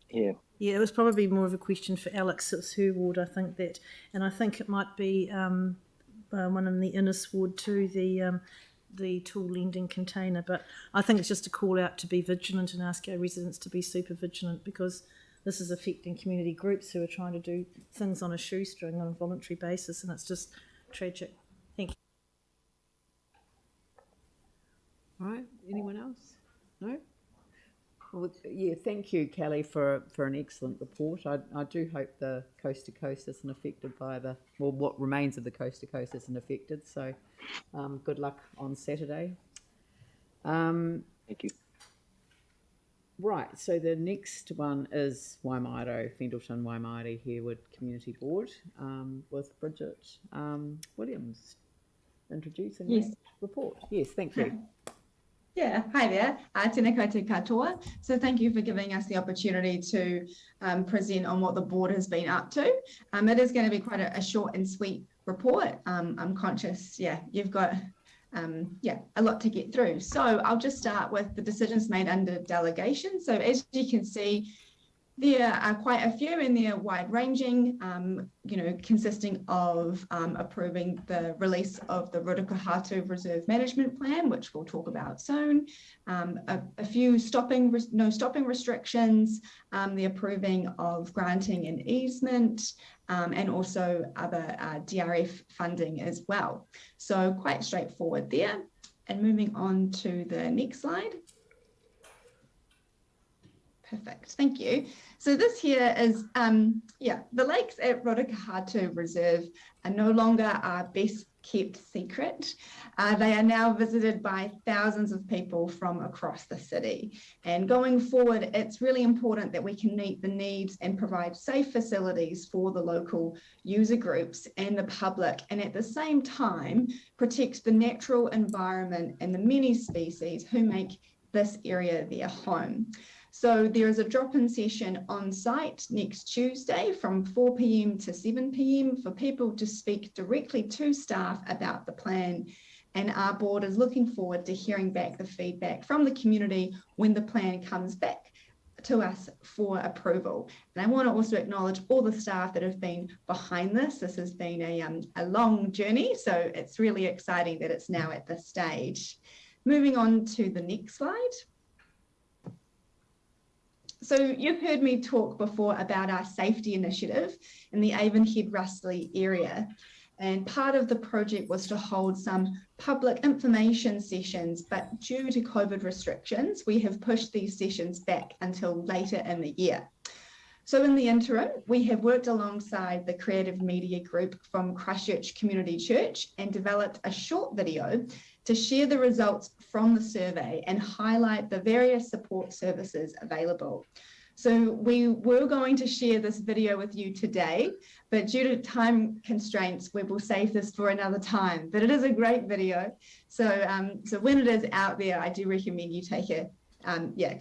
yeah. Yeah, it was probably more of a question for Alex. It's her ward, I think that, and I think it might be one in the Innes ward too, the tool lending container. But I think it's just a call out to be vigilant and ask our residents to be super vigilant, because this is affecting community groups who are trying to do things on a shoestring on a voluntary basis, and it's just tragic. Thank you. All right, anyone else? No? Well, yeah, thank you, Kelly, for an excellent report. I do hope the coast to coast isn't affected by what remains of the coast to coast isn't affected. So good luck on Saturday. Thank you. Right, so the next one is Waimaro, Fendleton Waimairi Harewood Community Board, with Bridget Williams introducing the report. Yes, thank you. Yeah, hi there. Tēnā koutou katoa. So thank you for giving us the opportunity to present on what the board has been up to. It is going to be quite a short and sweet report. I'm conscious, you've got a lot to get through. So I'll just start with the decisions made under delegation. So as you can see, there are quite a few, and they're wide-ranging, consisting of approving the release of the Rurukuhatu Reserve Management Plan, which we'll talk about soon, a few no stopping restrictions, the approving of granting an easement, and also other DRF funding as well. So quite straightforward there. And moving on to the next slide. Perfect, thank you. So this here is, the lakes at Rurukuhatu Reserve are no longer our best kept secret. They are now visited by thousands of people from across the city. And going forward, it's really important that we can meet the needs and provide safe facilities for the local user groups and the public, and at the same time, protect the natural environment and the many species who make this area their home. So there is a drop-in session on site next Tuesday from 4 p.m. to 7 p.m. for people to speak directly to staff about the plan. And our board is looking forward to hearing back the feedback from the community when the plan comes back to us for approval. And I want to also acknowledge all the staff that have been behind this. This has been a long journey, so it's really exciting that it's now at this stage. Moving on to the next slide. So you've heard me talk before about our safety initiative in the Avonhead Russley area. And part of the project was to hold some public information sessions, but due to COVID restrictions, we have pushed these sessions back until later in the year. So in the interim, we have worked alongside the creative media group from Christchurch Community Church and developed a short video to share the results from the survey and highlight the various support services available. So we were going to share this video with you today, but due to time constraints, we will save this for another time. But it is a great video. So when it is out there, I do recommend you take it.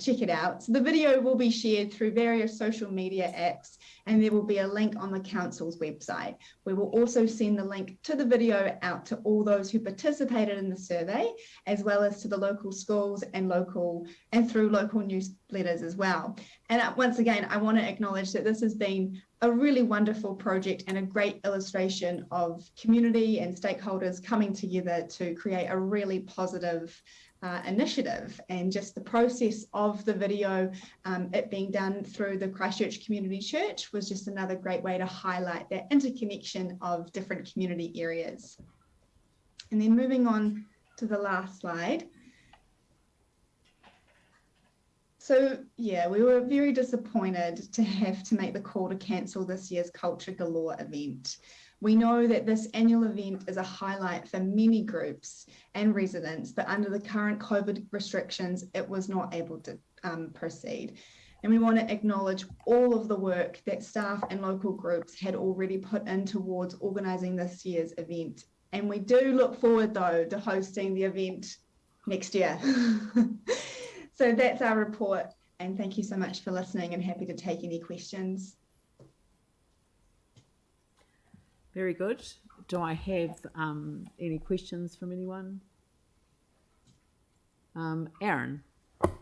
Check it out. So the video will be shared through various social media apps, and there will be a link on the council's website. We will also send the link to the video out to all those who participated in the survey, as well as to the local schools and through local newsletters as well. And once again, I want to acknowledge that this has been a really wonderful project and a great illustration of community and stakeholders coming together to create a really positive initiative. And just the process of the video, it being done through the Christchurch Community Church, was just another great way to highlight that interconnection of different community areas. And then moving on to the last slide. So yeah, we were very disappointed to have to make the call to cancel this year's Culture Galore event. We know that this annual event is a highlight for many groups and residents, but under the current COVID restrictions, it was not able to proceed. And we want to acknowledge all of the work that staff and local groups had already put in towards organising this year's event. And we do look forward, though, to hosting the event next year. So that's our report. And thank you so much for listening, and happy to take any questions. Very good. Do I have any questions from anyone? Aaron?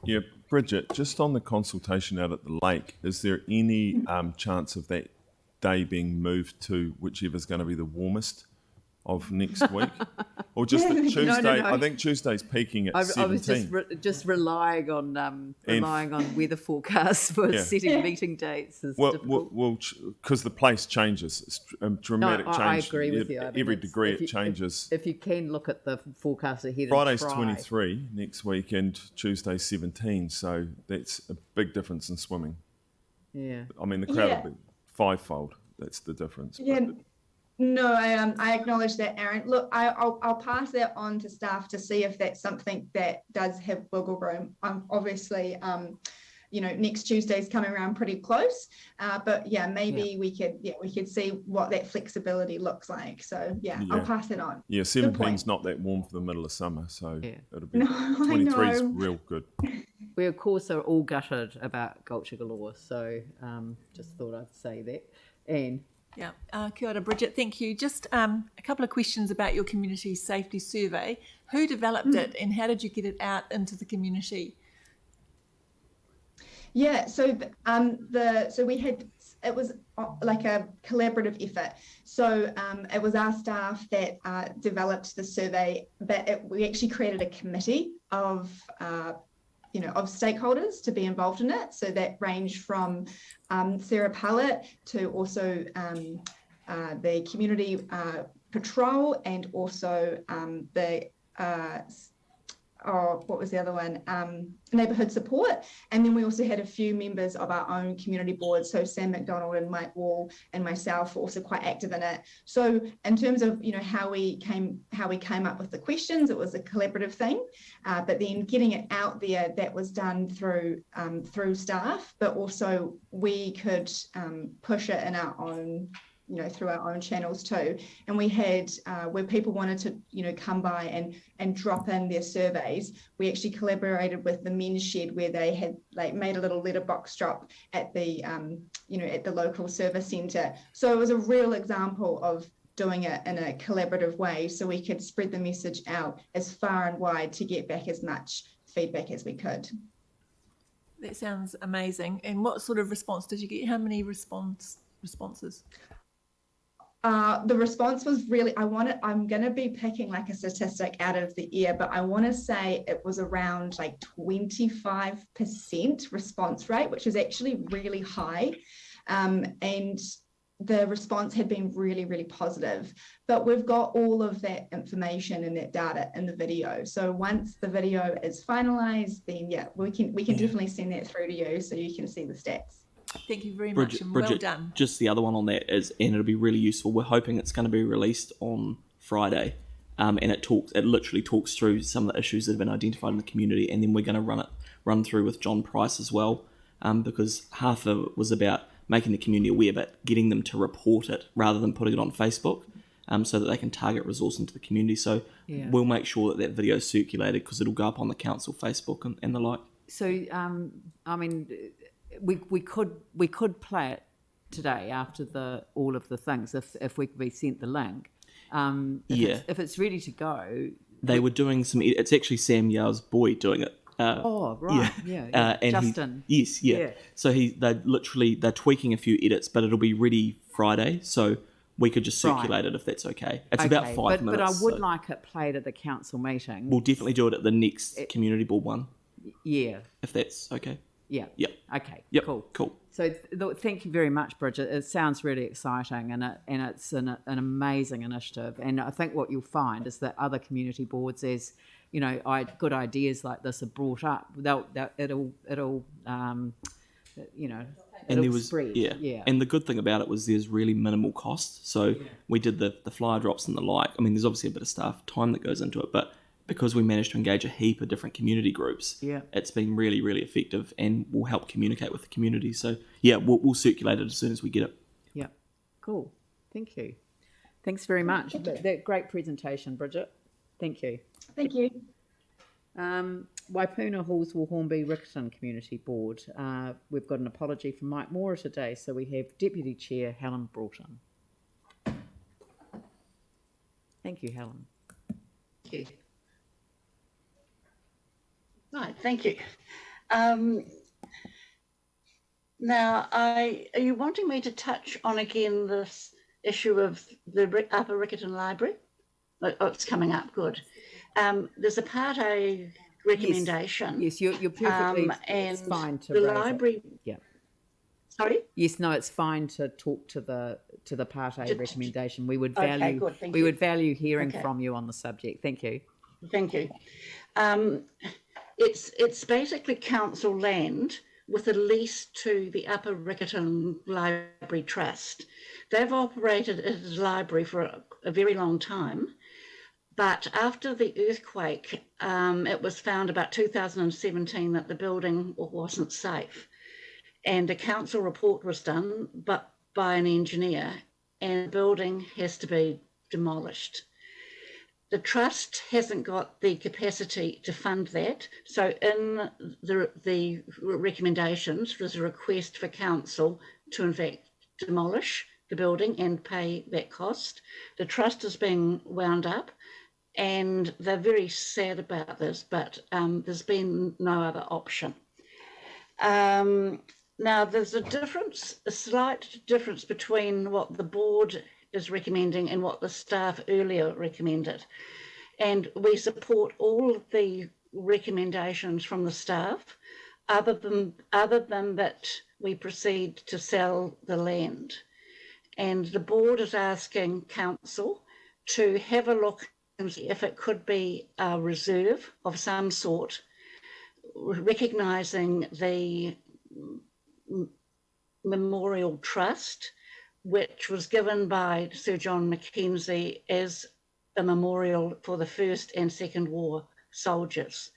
Yeah, Bridget, just on the consultation out at the lake, is there any chance of that day being moved to whichever's going to be the warmest of next week? Or just Tuesday? No. I think Tuesday's peaking at 17. I was just relying on weather forecasts for setting meeting dates. Well, because the place changes. It's a dramatic change. I agree with you. Every degree it changes. If you can look at the forecast ahead. Friday's 23 next week and Tuesday's 17. So that's a big difference in swimming. Yeah. I mean, the crowd will be fivefold. That's the difference. Yeah. No, I acknowledge that, Aaron. Look, I'll pass that on to staff to see if that's something that does have wiggle room. Obviously, next Tuesday's coming around pretty close, but yeah, maybe we could see what that flexibility looks like. So yeah. I'll pass it on. Yeah, 17's not that warm for the middle of summer, so it'll be 23's real good. We of course are all gutted about Culture Galore, so just thought I'd say that. Anne. Yeah, kia ora, Bridget, thank you. Just a couple of questions about your community safety survey. Who developed it and how did you get it out into the community? Yeah, so it was like a collaborative effort. So it was our staff that developed the survey, but we actually created a committee of stakeholders to be involved in it. So that ranged from Sarah Pallett to also the community patrol, and also what was the other one? Neighbourhood support. And then we also had a few members of our own community board. So Sam McDonald and Mike Wall and myself were also quite active in it. So in terms of how we came up with the questions, it was a collaborative thing. But then getting it out there, that was done through staff, but also we could push it in our own through our own channels too. And we had where people wanted to come by and drop in their surveys, we actually collaborated with the men's shed, where they had made a little letterbox drop at the at the local service centre. So it was a real example of doing it in a collaborative way, so we could spread the message out as far and wide to get back as much feedback as we could. That sounds amazing. And what sort of response did you get? How many responses? The response was really, I'm going to be picking a statistic out of the air, but I want to say it was around 25% response rate, which is actually really high. And the response had been really, really positive. But we've got all of that information and that data in the video. So once the video is finalised, then we can definitely send that through to you so you can see the stats. Thank you very much, and well done. Just the other one on that is, and it'll be really useful. We're hoping it's going to be released on Friday, and it literally talks through some of the issues that have been identified in the community, and then we're going to run through with John Price as well, because half of it was about making the community aware, but getting them to report it rather than putting it on Facebook, so that they can target resource into the community. So we'll make sure that video is circulated, because it'll go up on the council Facebook and the like. So, we could play it today after all of the things if we could be sent the link. If it's ready to go. They were doing some. It's actually Sam Yau's boy doing it. And Justin. So they're tweaking a few edits, but it'll be ready Friday, so we could just circulate it if that's okay. It's about 5 minutes. But I would like it played at the council meeting. We'll definitely do it at the next community board one. Yeah. If that's okay. Yeah. Yep. Okay. Yep. Cool. So thank you very much, Bridget. It sounds really exciting, and it's an amazing initiative. And I think what you'll find is that other community boards, as good ideas like this are brought up, it'll spread. And the good thing about it was there's really minimal cost. So we did the flyer drops and the like. I mean, there's obviously a bit of staff time that goes into it, but because we managed to engage a heap of different community groups, it's been really, really effective, and will help communicate with the community. So we'll circulate it as soon as we get it. Yeah, cool. Thank you. Thanks very much. That great presentation, Bridget. Thank you. Thank you. Waipuna Hallsville Hornby Riccarton Community Board. We've got an apology from Mike Moore today, so we have Deputy Chair Helen Broughton. Thank you, Helen. Thank you. Right, thank you. Now, are you wanting me to touch on again this issue of the Upper Riccarton Library? Oh, it's coming up, good. There's a Part A recommendation. Yes, you're perfectly it's fine to the raise library. It. Yeah. Sorry? Yes, no, it's fine to talk to the Part A recommendation. We would value would value hearing from you on the subject. Thank you. Thank you. It's basically council land with a lease to the Upper Riccarton Library Trust. They've operated as a library for a very long time, but after the earthquake, it was found about 2017 that the building wasn't safe, and a council report was done but by an engineer, and the building has to be demolished. The trust hasn't got the capacity to fund that. So in the recommendations, there's a request for council to in fact demolish the building and pay that cost. The trust is being wound up, and they're very sad about this, but there's been no other option. Now there's a slight difference between what the board is recommending and what the staff earlier recommended, and we support all of the recommendations from the staff, other than that we proceed to sell the land. And the board is asking council to have a look and see if it could be a reserve of some sort, recognising the Memorial Trust, which was given by Sir John Mackenzie as a memorial for the First and Second War soldiers.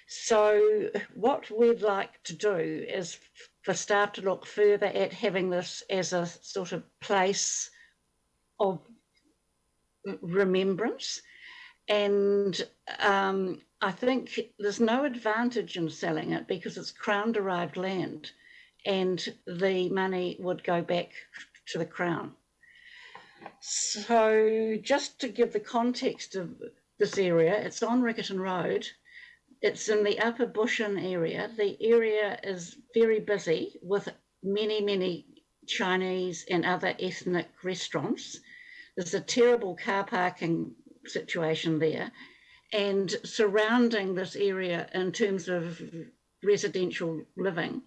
So what we'd like to do is for staff to look further at having this as a sort of place of remembrance. And I think there's no advantage in selling it because it's Crown-derived land and the money would go back to the Crown. So just to give the context of this area, it's on Riccarton Road. It's in the Upper Bushen area. The area is very busy with many, many Chinese and other ethnic restaurants. There's a terrible car parking situation there. And surrounding this area in terms of residential living,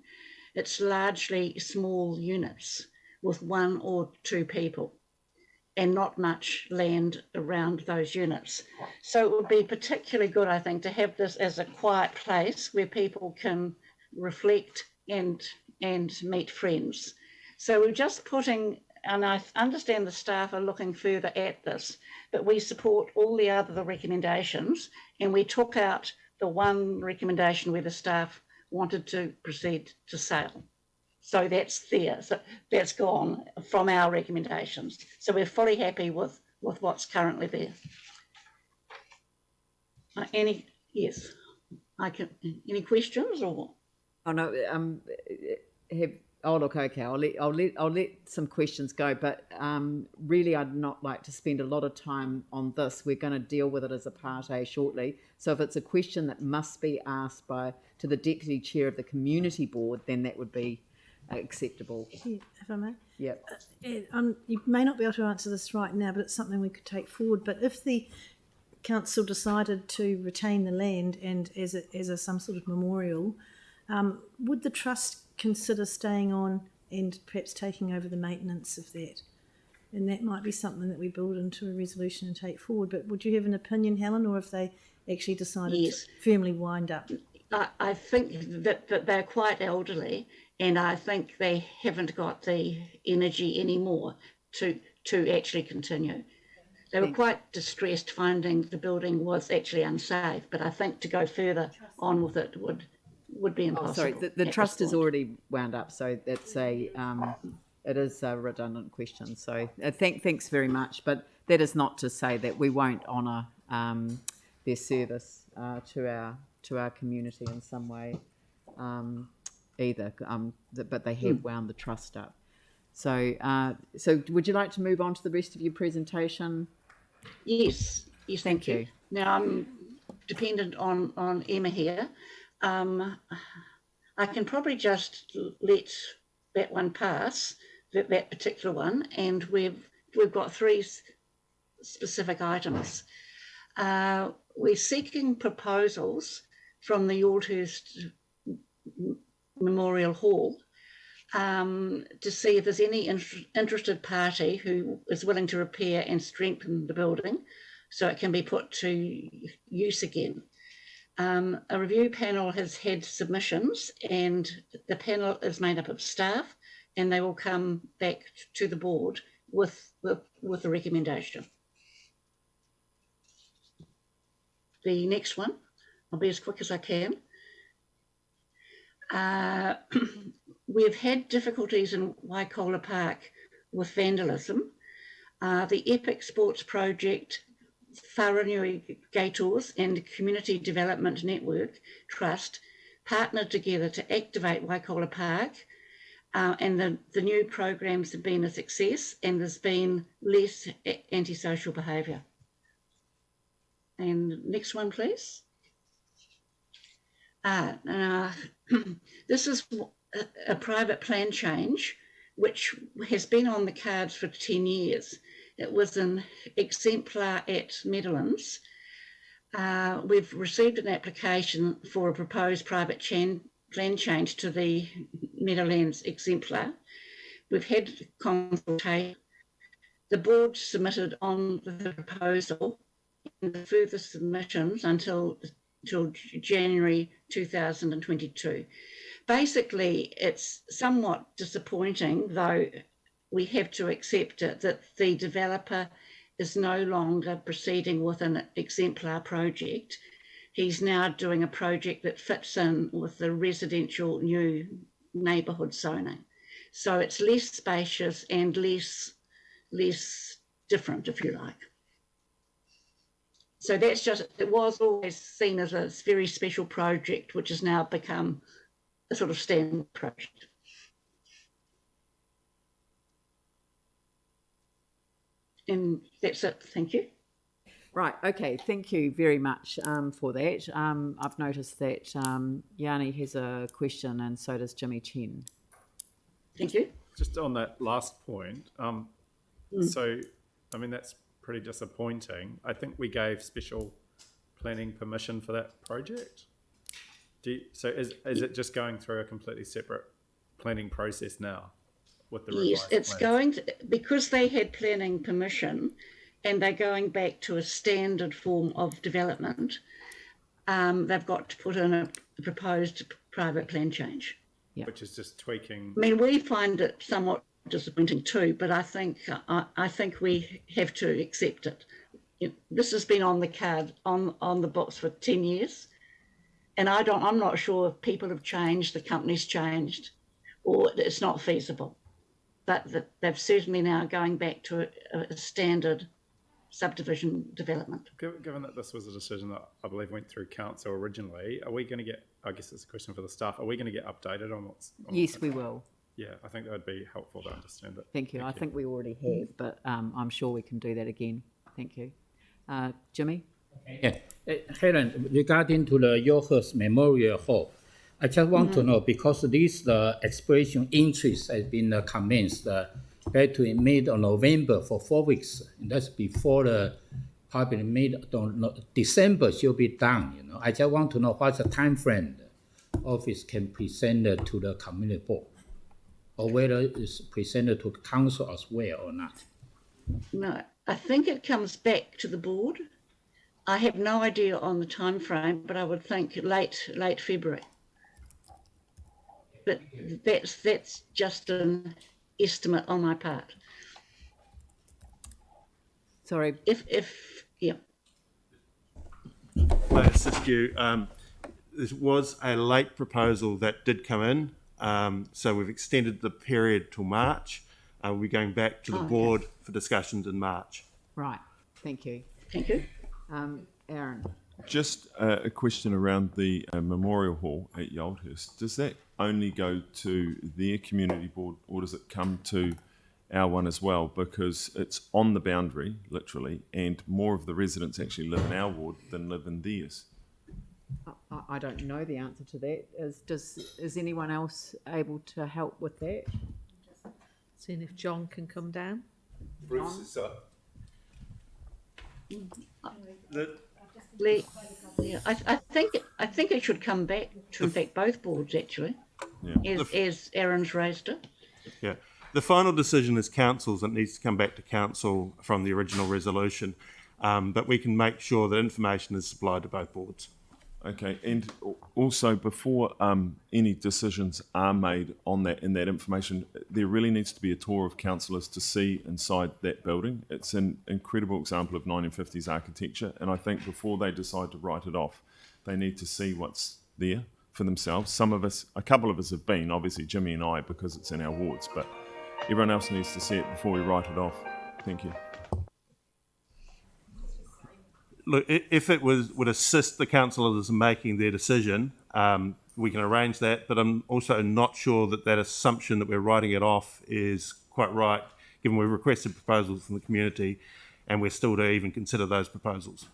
it's largely small units with 1 or 2 people and not much land around those units. So it would be particularly good, I think, to have this as a quiet place where people can reflect and meet friends. So we're just putting, and I understand the staff are looking further at this, but we support all the other recommendations, and we took out the one recommendation where the staff wanted to proceed to sale. So that's there, so that's gone from our recommendations. So we're fully happy with what's currently there. Any questions or? Oh no, look, okay, I'll let some questions go, but really I'd not like to spend a lot of time on this. We're going to deal with it as a part A shortly. So if it's a question that must be asked to the Deputy Chair of the Community Board, then that would be acceptable. Yeah, if I may. Yeah. You may not be able to answer this right now, but it's something we could take forward. But if the council decided to retain the land and as some sort of memorial, would the trust consider staying on and perhaps taking over the maintenance of that? And that might be something that we build into a resolution and take forward. But would you have an opinion, Helen, or if they actually decided to firmly wind up? I think that they're quite elderly, and I think they haven't got the energy anymore to actually continue. They were quite distressed finding the building was actually unsafe, but I think to go further on with it would be impossible. Oh, sorry, the trust is already wound up, so that's it is a redundant question. So thanks very much, but that is not to say that we won't honour their service to our community in some way either. But they have wound the trust up. So would you like to move on to the rest of your presentation? Yes, thank you. Now I'm dependent on Emma here. I can probably just let that one pass, that particular one, and we've got 3 specific items. We're seeking proposals from the Aldhurst Memorial Hall to see if there's any interested party who is willing to repair and strengthen the building so it can be put to use again. A review panel has had submissions, and the panel is made up of staff, and they will come back to the board with a recommendation. The next one, I'll be as quick as I can. We've had difficulties in Waikola Park with vandalism. The Epic Sports Project, Wharenui Gators and Community Development Network Trust partnered together to activate Waikola Park, and the new programs have been a success, and there's been less antisocial behaviour. And next one, please. This is a private plan change which has been on the cards for 10 years. It was an exemplar at Meadowlands. We've received an application for a proposed private plan change to the Meadowlands exemplar. We've had consultation. The board submitted on the proposal and the further submissions until January 2022. Basically, it's somewhat disappointing, though we have to accept it, that the developer is no longer proceeding with an exemplar project. He's now doing a project that fits in with the residential new neighbourhood zoning. So it's less spacious and less different, if you like. So that's just, it was always seen as a very special project, which has now become a sort of standard project. And that's it, thank you. Right, okay, thank you very much for that. I've noticed that Yanni has a question and so does Jimmy Chen. Thank you. Just on that last point, so, I mean, that's pretty disappointing. I think we gave special planning permission for that project. So is it just going through a completely separate planning process now with the Yes, revised it's plans? going to, because they had planning permission and they're going back to a standard form of development, they've got to put in a proposed private plan change. Yeah. Which is just tweaking. I mean, we find it somewhat disappointing too, but I think we have to accept it. This has been on the card, on the books for 10 years, and I'm not sure if people have changed, the company's changed, or it's not feasible. But they've certainly now going back to a standard subdivision development. Given that this was a decision that I believe went through council originally, are we going to get, I guess it's a question for the staff, are we going to get updated on what's... Yes, we will. Yeah, I think that would be helpful to understand it. Thank you. I think we already have, but I'm sure we can do that again. Thank you. Jimmy? Yeah. Helen, regarding to the Yohurst Memorial Hall, I just want to know, because this expression interest has been commenced back to mid of November for 4 weeks. And that's before the probably December should be done. You know, I just want to know what's the time frame the office can present to the community board, or whether it's presented to the council as well or not. No, I think it comes back to the board. I have no idea on the time frame, but I would think late February. But that's just an estimate on my part. Sorry. Yeah. I assist you. There was a late proposal that did come in, so we've extended the period till March. We're going back to the board for discussions in March. Right. Thank you. Thank you. Aaron. Just a question around the Memorial Hall at Yoldhurst. Does that only go to their community board, or does it come to our one as well? Because it's on the boundary, literally, and more of the residents actually live in our ward than live in theirs. I don't know the answer to that. Is anyone else able to help with that? Seeing if John can come down. Bruce is up. Yeah, I think it should come back to in fact both boards actually, as Aaron's raised it. Yeah, the final decision is council's, and it needs to come back to council from the original resolution, but we can make sure that information is supplied to both boards. Okay, and also before any decisions are made on that in that information, there really needs to be a tour of councillors to see inside that building. It's an incredible example of 1950s architecture, and I think before they decide to write it off, they need to see what's there for themselves. Some of us, a couple of us have been, obviously Jimmy and I, because it's in our wards, but everyone else needs to see it before we write it off. Thank you. Look, if it would assist the councillors in making their decision, we can arrange that, but I'm also not sure that assumption that we're writing it off is quite right, given we've requested proposals from the community and we're still to even consider those proposals.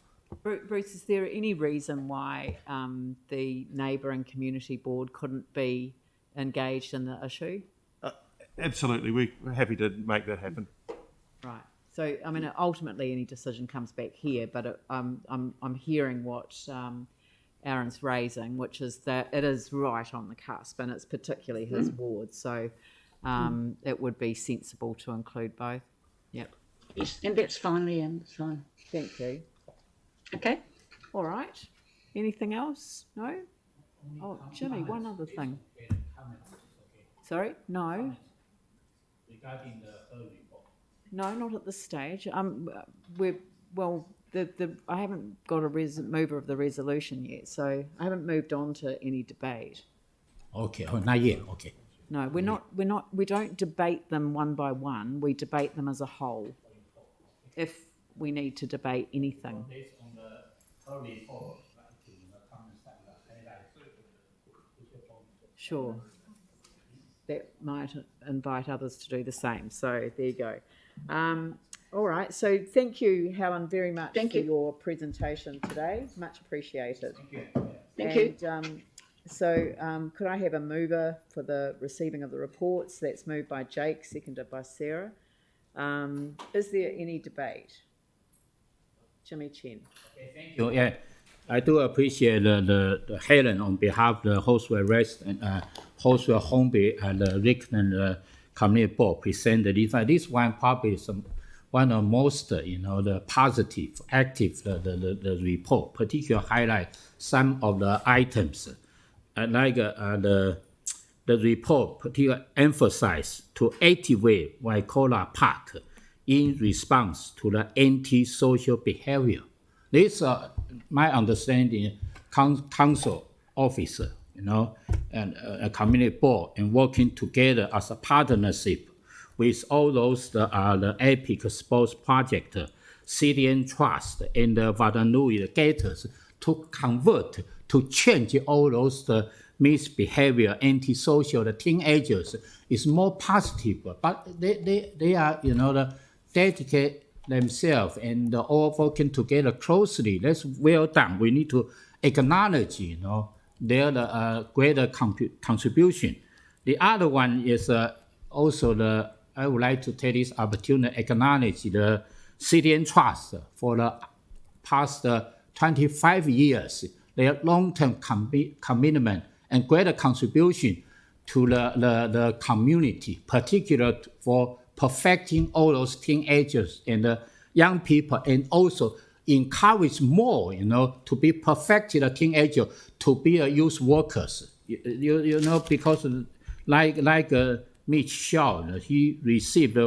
Bruce, is there any reason why the neighbouring community board couldn't be engaged in the issue? Absolutely, we're happy to make that happen. Right. So, I mean, ultimately, any decision comes back here, but I'm hearing what Aaron's raising, which is that it is right on the cusp, and it's particularly his ward. So, it would be sensible to include both. Yep. Yes, and that's fine, Leanne. That's fine. Thank you. Okay. All right. Anything else? No. Oh, Jimmy, one other thing. Sorry. No. Regarding the early. No, not at this stage. I haven't got a mover of the resolution yet, so I haven't moved on to any debate. Okay, not yet. Okay. No, we're not. We don't debate them one by one. We debate them as a whole. If we need to debate anything. Sure. That might invite others to do the same. So there you go. All right. So thank you, Helen, very much for your presentation today. Much appreciated. Thank you. So could I have a mover for the receiving of the reports? That's moved by Jake, seconded by Sarah. Is there any debate? Jimmy Chen. Thank you. Yeah, I do appreciate the Helen on behalf of the Hoswell Rest and Hoswell Homeby and the Richmond Community Board presented this. This one probably is one of the most, the positive, active the report, particularly highlight some of the items. Like the report particularly emphasize to activate Waikola Park in response to the anti-social behavior. This, my understanding, council officer, and a community board, and working together as a partnership with all those the epic sports project, CDN Trust, and the Varanui Gators to convert, to change all those misbehavior, antisocial, the teenagers is more positive, but they are, dedicate themselves and all working together closely. That's well done. We need to acknowledge, their greater contribution. The other one is also I would like to take this opportunity to acknowledge the CDN Trust for the past 25 years, their long-term commitment and greater contribution to the community, particularly for perfecting all those teenagers and the young people, and also encourage more, to be perfected teenager to be a youth workers. Because like Mitch Shaw, he received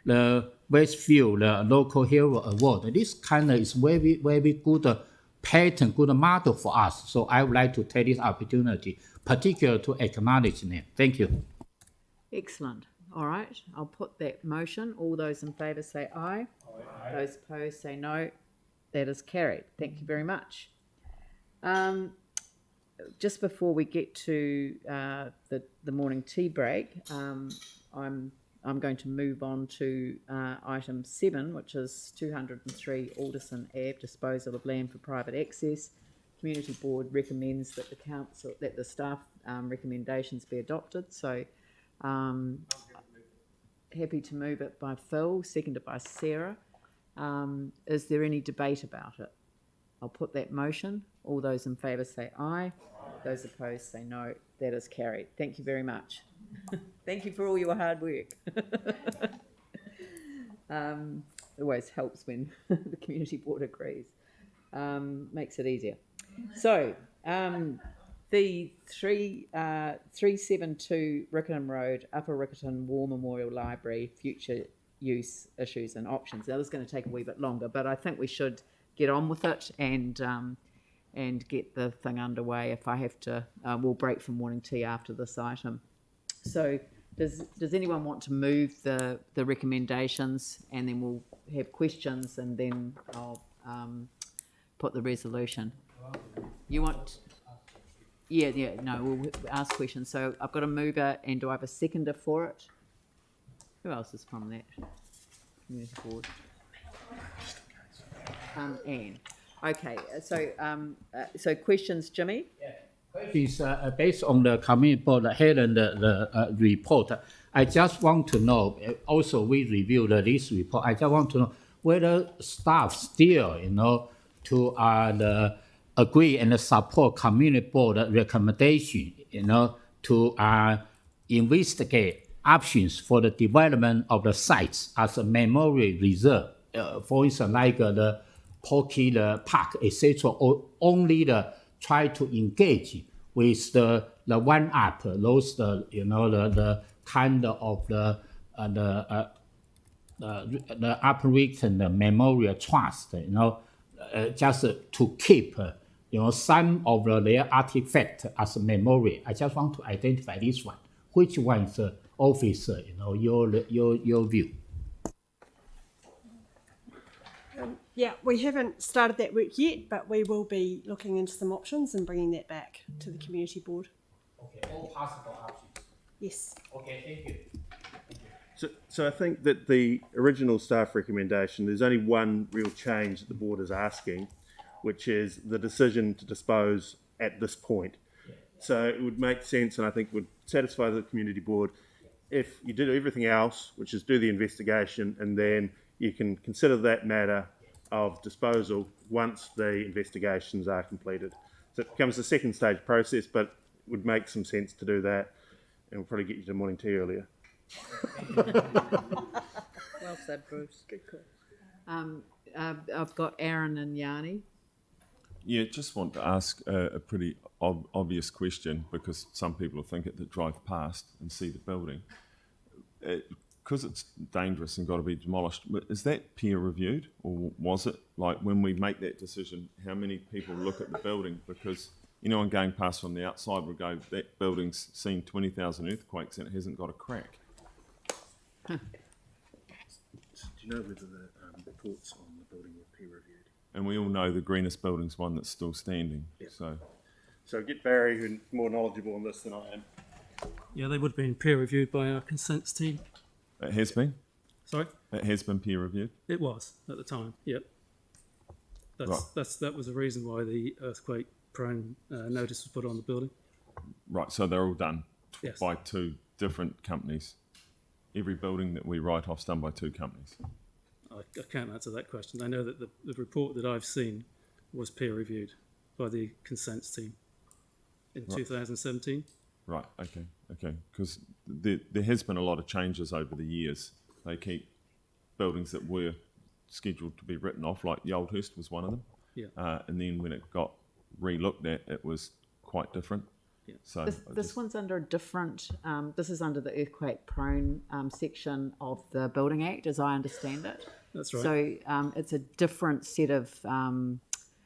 the Westfield Local Hero Award. This kind of is very, very good pattern, good model for us. So I would like to take this opportunity, particularly to acknowledge them. Thank you. Excellent. All right, I'll put that motion. All those in favour say aye. Aye. Those opposed say no. That is carried. Thank you very much. Just before we get to the morning tea break, I'm going to move on to item 7, which is 203 Alderson Ave, disposal of land for private access. Community Board recommends that the staff recommendations be adopted. So. Happy to move it by Phil, seconded by Sarah. Is there any debate about it? I'll put that motion. All those in favour say aye. Those opposed say no. That is carried. Thank you very much. Thank you for all your hard work. It always helps when the Community Board agrees. Makes it easier. So, the 372 Riccarton Road, Upper Riccarton War Memorial Library, future use issues and options. That is going to take a wee bit longer, but I think we should get on with it and get the thing underway. If I have to, we'll break for morning tea after this item. So does anyone want to move the recommendations, and then we'll have questions, and then I'll put the resolution. You want... Yeah, no, we'll ask questions. So I've got a mover, and do I have a seconder for it? Who else is from that Community Board? Anne. Okay, so questions, Jimmy? It's based on the Community Board Helen the report. I just want to know, also we reviewed this report, I just want to know whether staff still, to agree and support Community Board recommendation, to investigate options for the development of the sites as a memorial reserve. For instance, like the Porky Park, etc. Or only try to engage with the one up, those the kind of the Apparition Memorial Trust, just to keep. Some of their artifacts as a memory. I just want to identify this one. which one's officer, your view? Yeah, we haven't started that work yet, but we will be looking into some options and bringing that back to the community board. Okay, all possible options. Yes. Okay, thank you. So I think that the original staff recommendation, there's only one real change that the board is asking, which is the decision to dispose at this point. So it would make sense, and I think would satisfy the community board, if you did everything else, which is do the investigation, and then you can consider that matter of disposal once the investigations are completed. So it becomes a second stage process, but it would make some sense to do that, and we'll probably get you to morning tea earlier. Well said, Bruce. Good call. I've got Aaron and Yanni. Yeah, just want to ask a pretty obvious question, because some people will think it that drive past and see the building. Because it's dangerous and got to be demolished, is that peer reviewed, or was it? Like, when we make that decision, how many people look at the building? Because anyone going past from the outside would go, that building's seen 20,000 earthquakes and it hasn't got a crack. Do you know whether the reports on the building were peer reviewed? And we all know the greenest building's one that's still standing. Yeah. So get Barry, who's more knowledgeable on this than I am. Yeah, they would have been peer reviewed by our consents team. it has been? Sorry? It has been peer reviewed? It was at the time, yep. That was the reason why the earthquake prone notice was put on the building. Right, so they're all done Yes. by two different companies. Every building that we write off's done by two companies. I can't answer that question. I know that the report that I've seen was peer reviewed by the consents team in 2017. Right, okay. Because there has been a lot of changes over the years. They keep buildings that were scheduled to be written off, like the Oldhurst was one of them. Yeah. And then when it got re-looked at, it was quite different. Yeah. So this one's under a different, this is under the earthquake prone section of the Building Act, as I understand it. That's right. So it's a different set of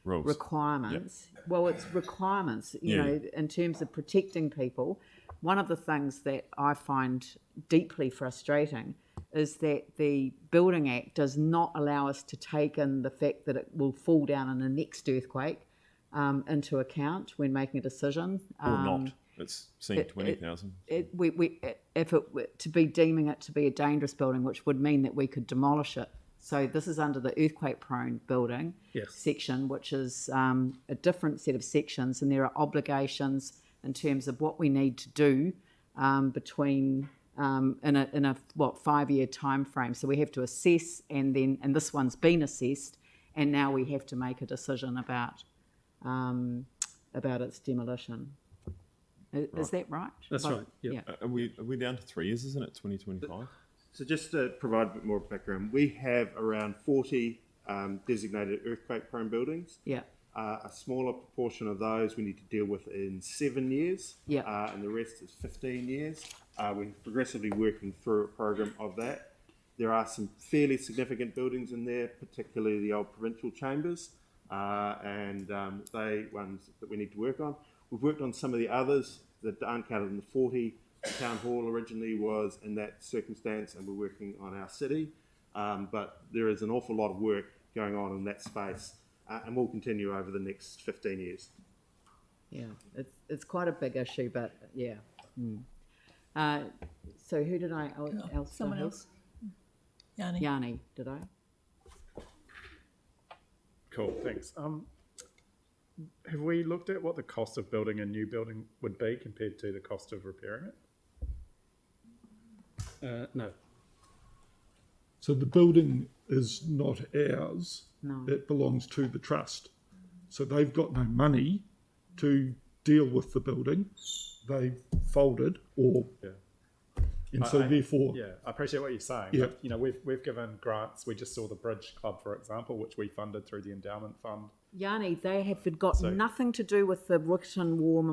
rules, requirements. Yep. Well, it's requirements, you know, in terms of protecting people. One of the things that I find deeply frustrating is that the Building Act does not allow us to take in the fact that it will fall down in the next earthquake into account when making a decision. Or not. It's seen 20,000. If it were to be deeming it to be a dangerous building, which would mean that we could demolish it. So this is under the earthquake-prone building section, which is a different set of sections, and there are obligations in terms of what we need to do between in a 5-year time frame. So we have to assess, and this one's been assessed, and now we have to make a decision about its demolition. Is that right? That's right. Yeah. Are we down to 3 years? Isn't it 2025? So just to provide a bit more background, we have around 40 designated earthquake-prone buildings. Yeah. A smaller proportion of those we need to deal with in 7 years. Yeah. And the rest is 15 years. We're progressively working through a program of that. There are some fairly significant buildings in there, particularly the old provincial chambers, and they ones that we need to work on. We've worked on some of the others that aren't counted in the 40. The town hall originally was in that circumstance, and we're working on our city. But there is an awful lot of work going on in that space, and will continue over the next 15 years. Yeah, it's quite a big issue, but yeah. So who did I else? Someone else. Yanni. Yanni, did I? Cool, thanks. Have we looked at what the cost of building a new building would be compared to the cost of repairing it? No. So the building is not ours. No. It belongs to the trust. So they've got no money to deal with the building. They've folded or... Yeah. And so therefore... Yeah, I appreciate what you're saying. Yeah. But, you know, we've given grants. We just saw the Bridge Club, for example, which we funded through the endowment fund. Yanni, they have got nothing to do with the Rickerton War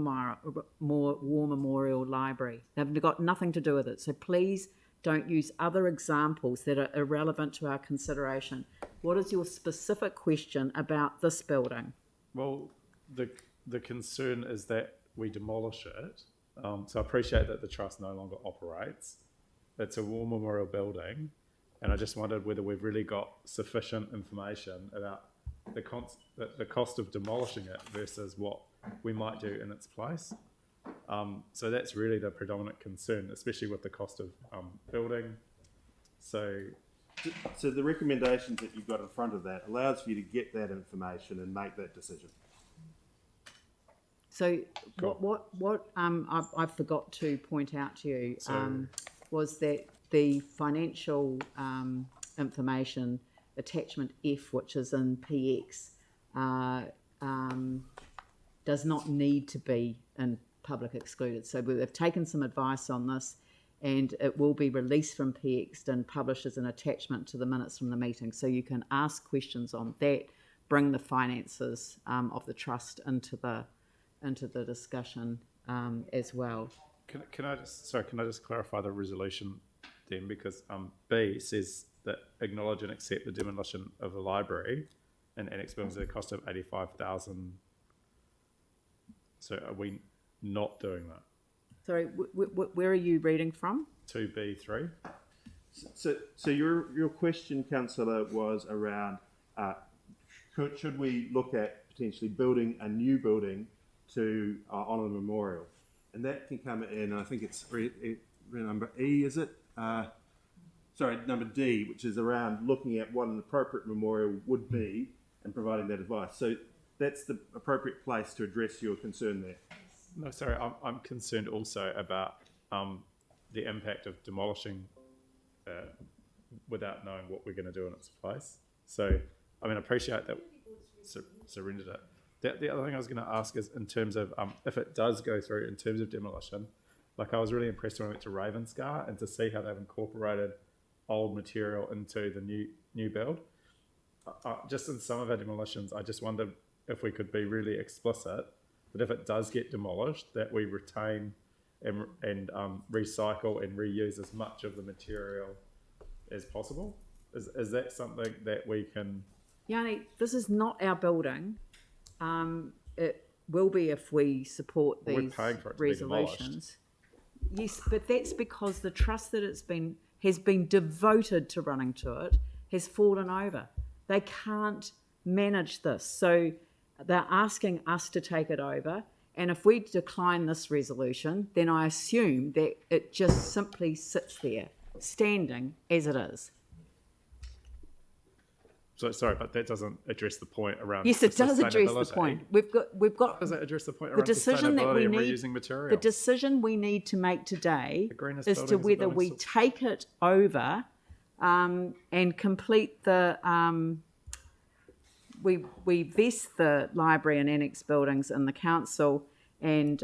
Memorial Library. They've got nothing to do with it. So please don't use other examples that are irrelevant to our consideration. What is your specific question about this building? Well, the concern is that we demolish it So I appreciate that the trust no longer operates. It's a war memorial building, and I just wondered whether we've really got sufficient information about the cost of demolishing it versus what we might do in its place. So that's really the predominant concern, especially with the cost of building. So the recommendations that you've got in front of that allows for you to get that information and make that decision. So Cool. what I forgot to point out to you was that the financial information attachment F, which is in PX, does not need to be in public excluded. So we've taken some advice on this, and it will be released from PX and published as an attachment to the minutes from the meeting. So you can ask questions on that, bring the finances of the trust into the discussion as well. Can I just clarify the resolution then, because B says that acknowledge and accept the demolition of the library and annex buildings at a cost of 85,000. So are we not doing that? Sorry, where are you reading from? 2B3. So your question, Councillor, was around should we look at potentially building a new building to honour the memorial, and that can come in. I think it's number E, is it? Number D, which is around looking at what an appropriate memorial would be and providing that advice. So that's the appropriate place to address your concern there. No, sorry, I'm concerned also about the impact of demolishing without knowing what we're going to do in its place. So, I mean, I appreciate that surrendered it. The other thing I was going to ask is in terms of if it does go through in terms of demolition, like I was really impressed when I went to Ravenscar and to see how they've incorporated old material into the new build. Just in some of our demolitions, I just wondered if we could be really explicit that if it does get demolished, that we retain and recycle and reuse as much of the material as possible. Is that something that we can? Yanni, this is not our building. It will be if we support these we're paying for it to resolutions. Yes, but that's because the trust that has been devoted to running to it has fallen over. They can't manage this, so they're asking us to take it over. And if we decline this resolution, then I assume that it just simply sits there, standing as it is. So sorry, but that doesn't address the point around. Yes, it does address the point. We've got. How does that address the point The around decision that we sustainability and need, reusing material? the decision we need to make today greenest is to buildings are whether buildings we take it over and complete the. We vest the library and annex buildings in the council and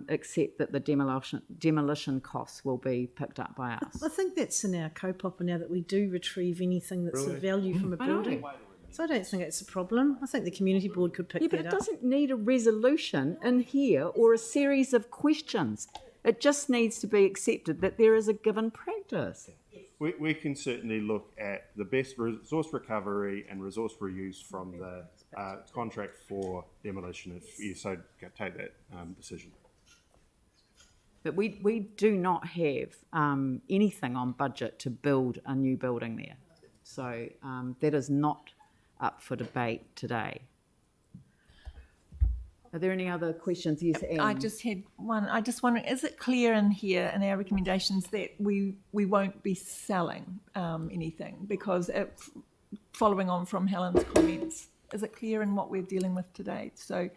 accept that the demolition costs will be picked up by us. I think that's in our kaupapa now that we do retrieve anything that's of value from a I know. building. So I don't think it's a problem. I think the community board could pick Yeah, but that it up. doesn't need a resolution in here or a series of questions. It just needs to be accepted that there is a given practice. We can certainly look at the best resource recovery and resource reuse from the contract for demolition if you so take that decision. But we do not have anything on budget to build a new building there. So that is not up for debate today. Are there any other questions? Yes, Anne. I just had one. I just wonder, is it clear in here in our recommendations that we won't be selling anything? Because following on from Helen's comments, is it clear in what we're dealing with today? So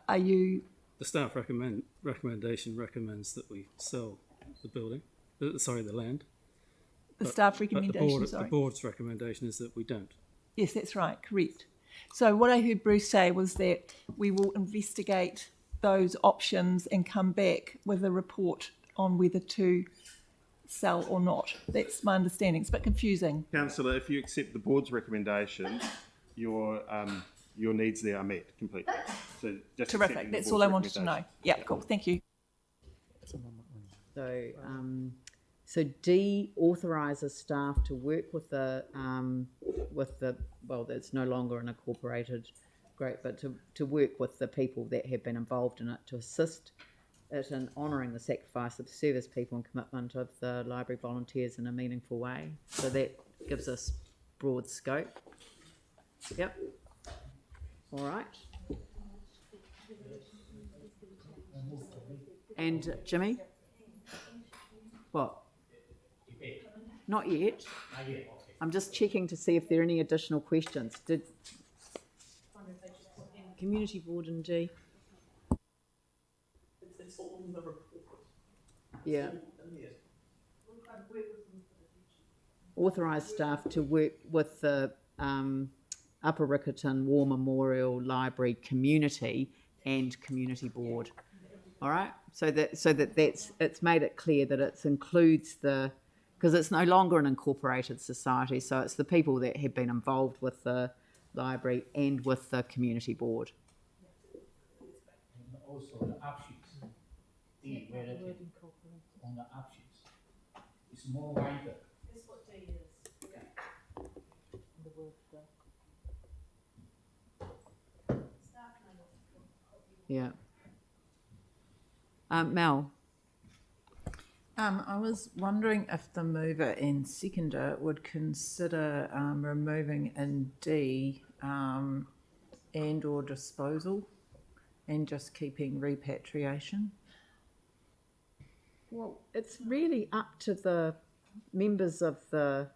are you... The staff recommendation recommends that we sell the building, the land. The staff recommendation, the board's recommendation is that we don't. Yes, that's right, correct. So what I heard Bruce say was that we will investigate those options and come back with a report on whether to sell or not. That's my understanding. It's a bit confusing. Councillor, if you accept the board's recommendations, your needs there are met completely. So just terrific. That's all I wanted to know. Yeah, cool. Thank you. So D authorises staff to work with the well, that's no longer an incorporated, great, but to work with the people that have been involved in it to assist it in honouring the sacrifice of service people and commitment of the library volunteers in a meaningful way. So that gives us broad scope. Yep. All right. And Jimmy? What? Not yet. I'm just checking to see if there are any additional questions. Community board and D. It's all in the report. Yeah. Authorise staff to work with the Upper Riccarton War Memorial Library community and community board. All right, so that's it's made it clear that it includes because it's no longer an incorporated society, so it's the people that have been involved with the library and with the community board. And also the options. D relative on the options. It's more wider. That's what D is. Yeah. Mel. I was wondering if the mover and seconder would consider removing in D and or disposal and just keeping repatriation. Well, it's really up to the members of the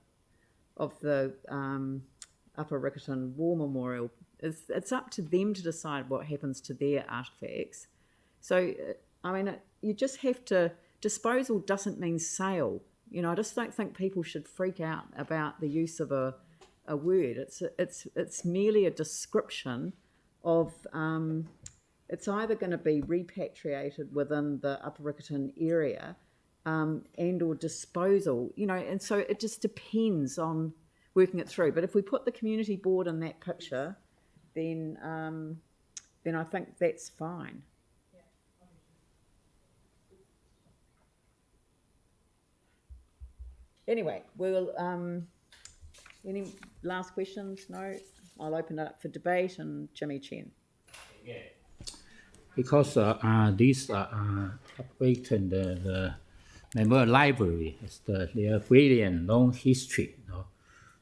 Upper Riccarton War Memorial. It's up to them to decide what happens to their artefacts. So, I mean, you just have to. Disposal doesn't mean sale. You know, I just don't think people should freak out about the use of a word. It's merely a description of. It's either going to be repatriated within the Upper Riccarton area, and or disposal. You know, and so it just depends on working it through. But if we put the community board in that picture, then I think that's fine. Anyway, we'll. Any last questions? No. I'll open it up for debate, and Jimmy Chen. Yeah. Because this Upgrading the Memorial Library has their brilliant long history. You know?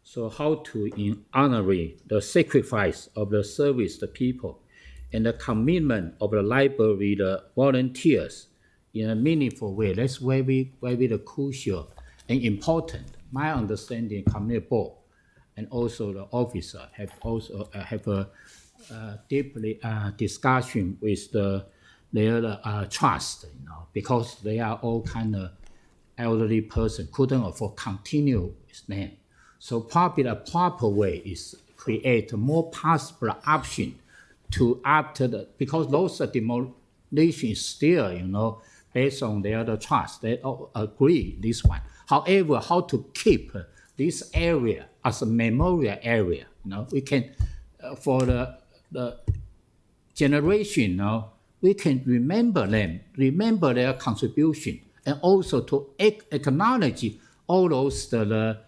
So how to honor the sacrifice of the service the people and the commitment of the library the volunteers in a meaningful way. That's very crucial and important. My understanding, community board and also the officer have also have a deeply discussion with their trust, you know, because they are all kind of elderly person, couldn't afford continue with them. So probably the proper way is create more possible option to after because those demolition is still, you know, based on their trust. They all agree this one. However, how to keep this area as a memorial area, you know, we can for the generation, you know, we can remember them, remember their contribution, and also to acknowledge all those the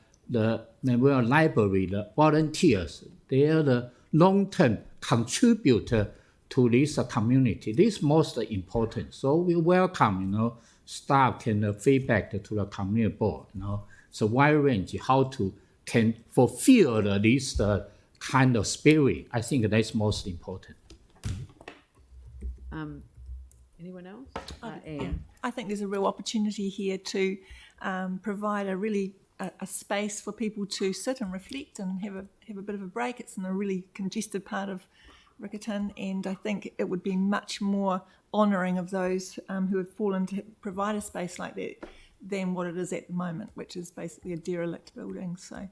memorial library, the volunteers, they are the long-term contributor to this community. This is most important. So we welcome, you know, staff can feedback to the community board, you know, so wide range how to can fulfill this kind of spirit. I think that's most important. Anyone else? I think there's a real opportunity here to provide a space for people to sit and reflect and have a bit of a break. It's in a really congested part of Riccarton, and I think it would be much more honouring of those who have fallen to provide a space like that than what it is at the moment, which is basically a derelict building. So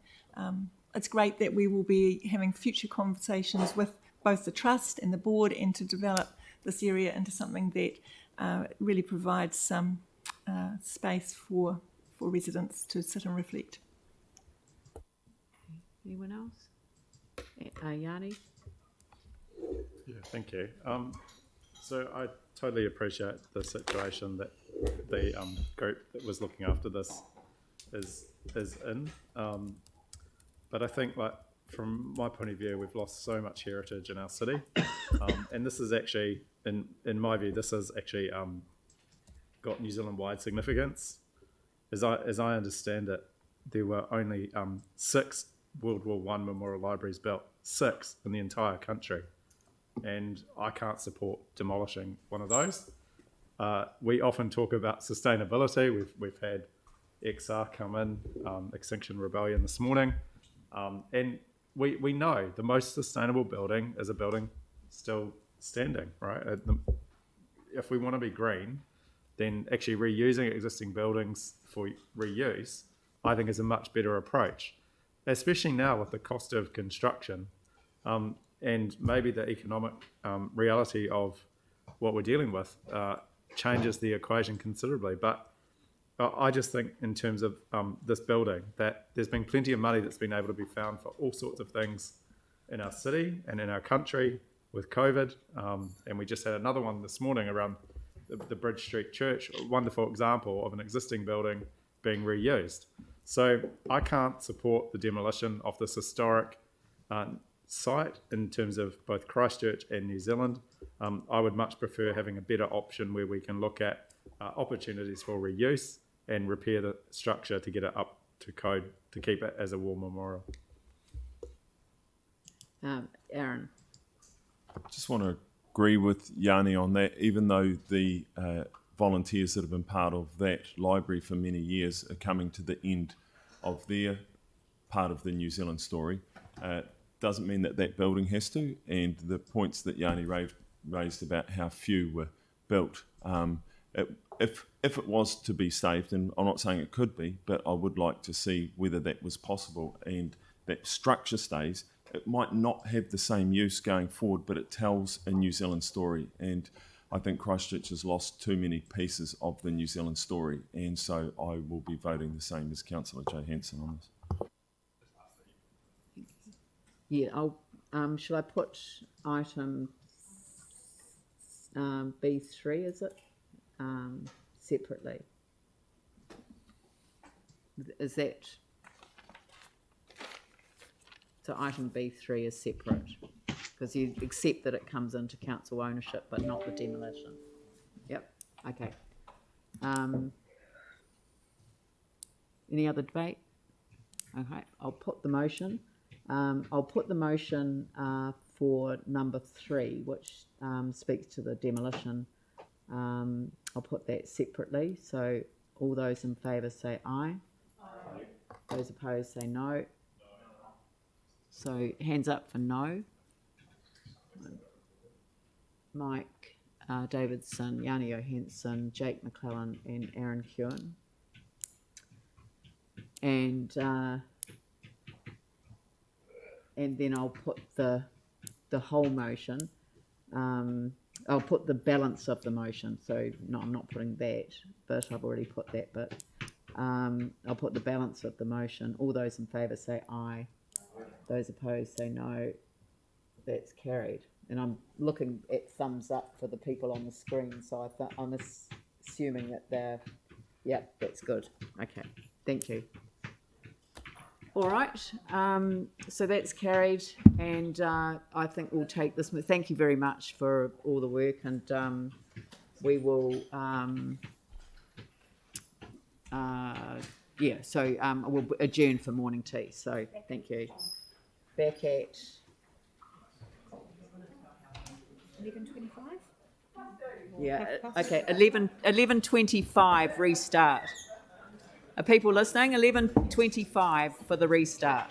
it's great that we will be having future conversations with both the trust and the board and to develop this area into something that really provides some space for residents to sit and reflect. Anyone else? Yanni? Yeah, thank you. So I totally appreciate the situation that the group that was looking after this is in. But I think, like, from my point of view, we've lost so much heritage in our city, and this is actually, in my view, this is actually got New Zealand-wide significance. As I understand it, there were only 6 World War I memorial libraries built, 6 in the entire country, and I can't support demolishing one of those. We often talk about sustainability. We've had XR come in, Extinction Rebellion this morning, and we know the most sustainable building is a building still standing, right? If we want to be green, then actually reusing existing buildings for reuse, I think, is a much better approach, especially now with the cost of construction and maybe the economic reality of what we're dealing with changes the equation considerably. But I just think in terms of this building that there's been plenty of money that's been able to be found for all sorts of things in our city and in our country with COVID. And we just had another one this morning around the Bridge Street Church, a wonderful example of an existing building being reused. So I can't support the demolition of this historic site in terms of both Christchurch and New Zealand. I would much prefer having a better option where we can look at opportunities for reuse and repair the structure to get it up to code to keep it as a war memorial. Aaron. Just want to agree with Yanni on that, even though the volunteers that have been part of that library for many years are coming to the end of their part of the New Zealand story. Doesn't mean that that building has to, and the points that Yanni raised about how few were built. If it was to be saved, and I'm not saying it could be, but I would like to see whether that was possible and that structure stays. It might not have the same use going forward, but it tells a New Zealand story, and I think Christchurch has lost too many pieces of the New Zealand story, and so I will be voting the same as Councillor Johansson on this. Yeah, shall I put item B3, is it, separately? Is that, so item B3 is separate, because you accept that it comes into council ownership, but not the demolition. Yep, okay. Any other debate? Okay, I'll put the motion. I'll put the motion for number 3, which speaks to the demolition. I'll put that separately. So all those in favour say aye. Aye. Those opposed say no. So hands up for no. Mike Davidson, Yanni Johansson, Jake McClellan and Aaron Kewen. And then I'll put the whole motion. I'll put the balance of the motion. So no, I'm not putting that, but I've already put that bit. I'll put the balance of the motion. All those in favour say aye. Those opposed say no. That's carried. And I'm looking at thumbs up for the people on the screen. So I'm assuming that they're, yep, that's good. Okay, thank you. All right, so that's carried, and I think we'll take this. Thank you very much for all the work, and we will, we'll adjourn for morning tea. So thank you. Back at 11:25. Yeah. Okay. 11:25 restart. Are people listening? 11:25 for the restart.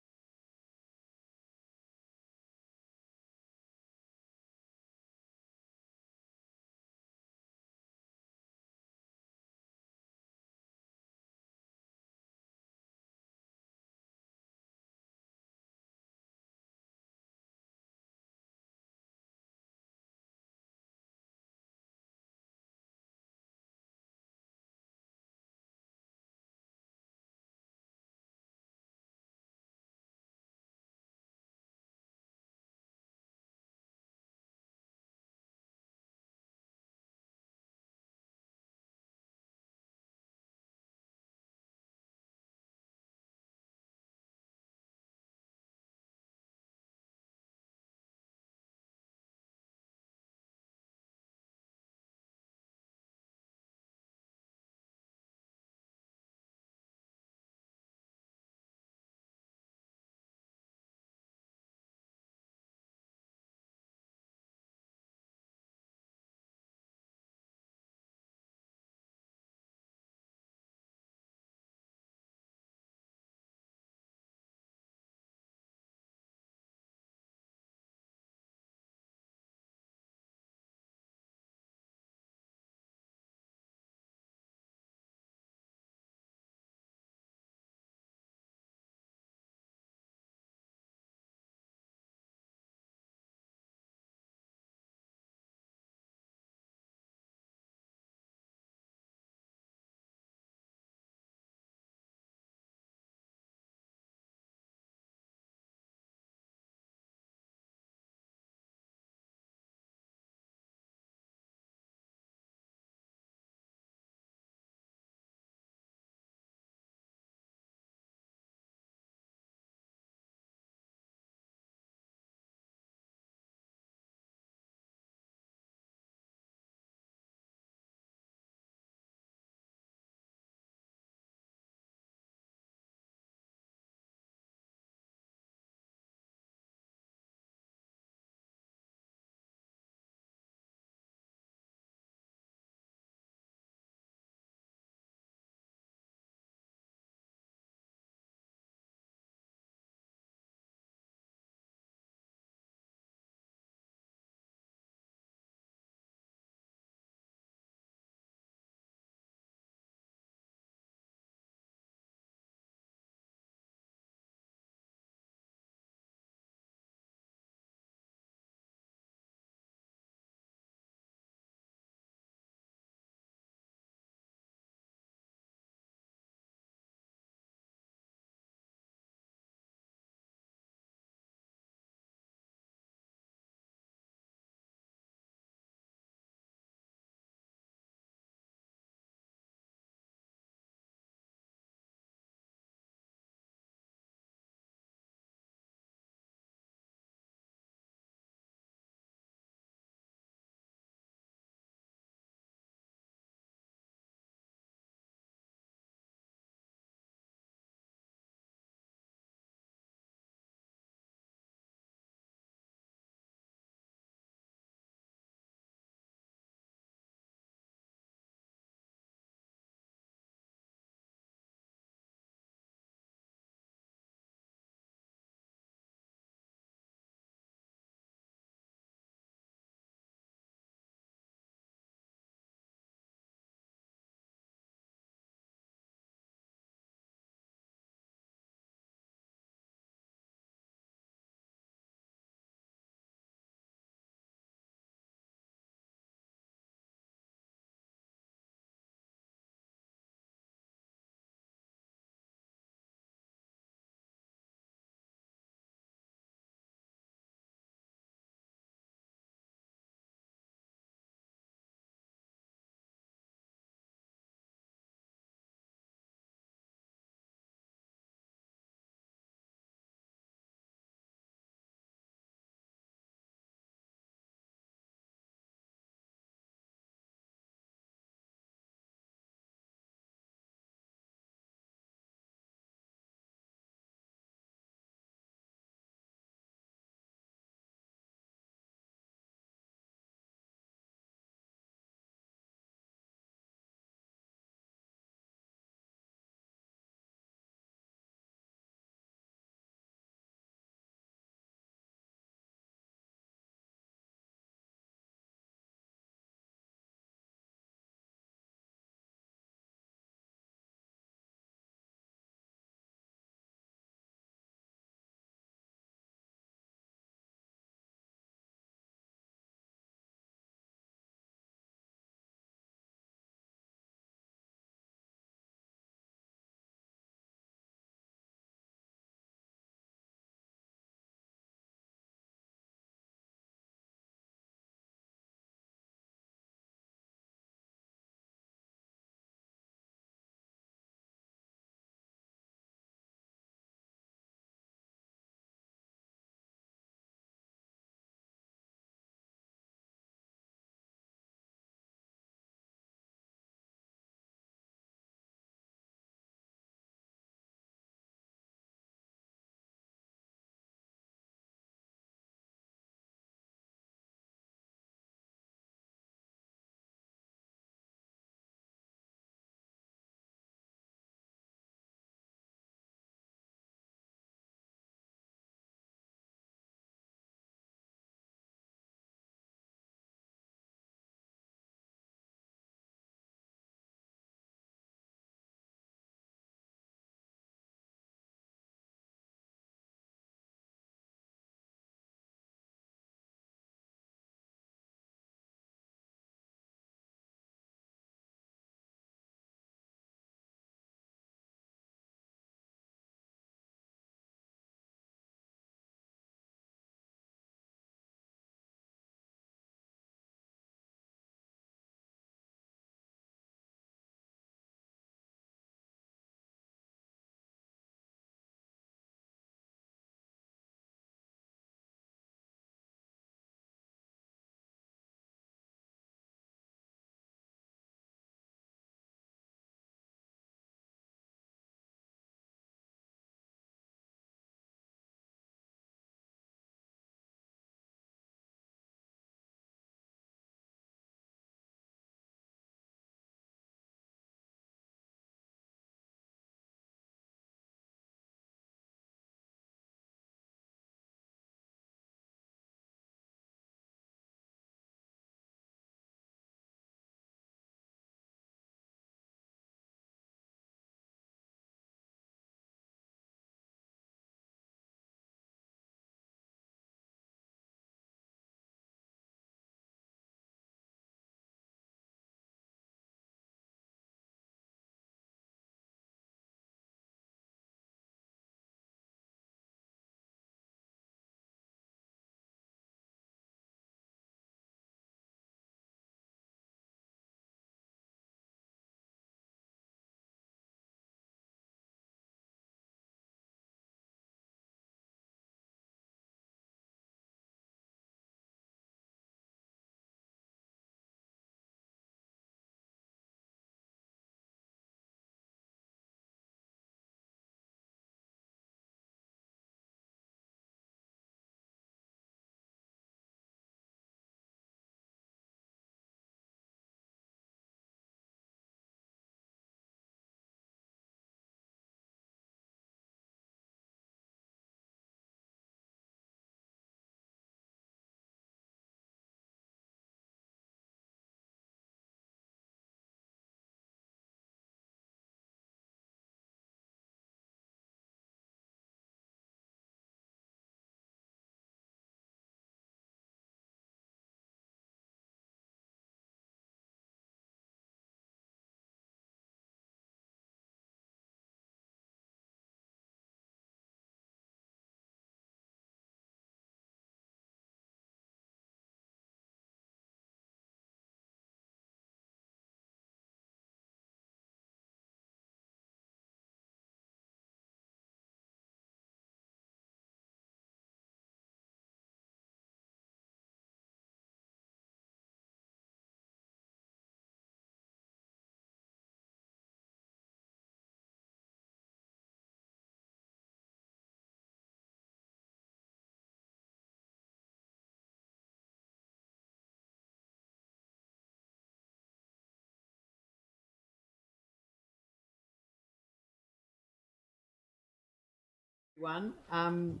everyone. I'm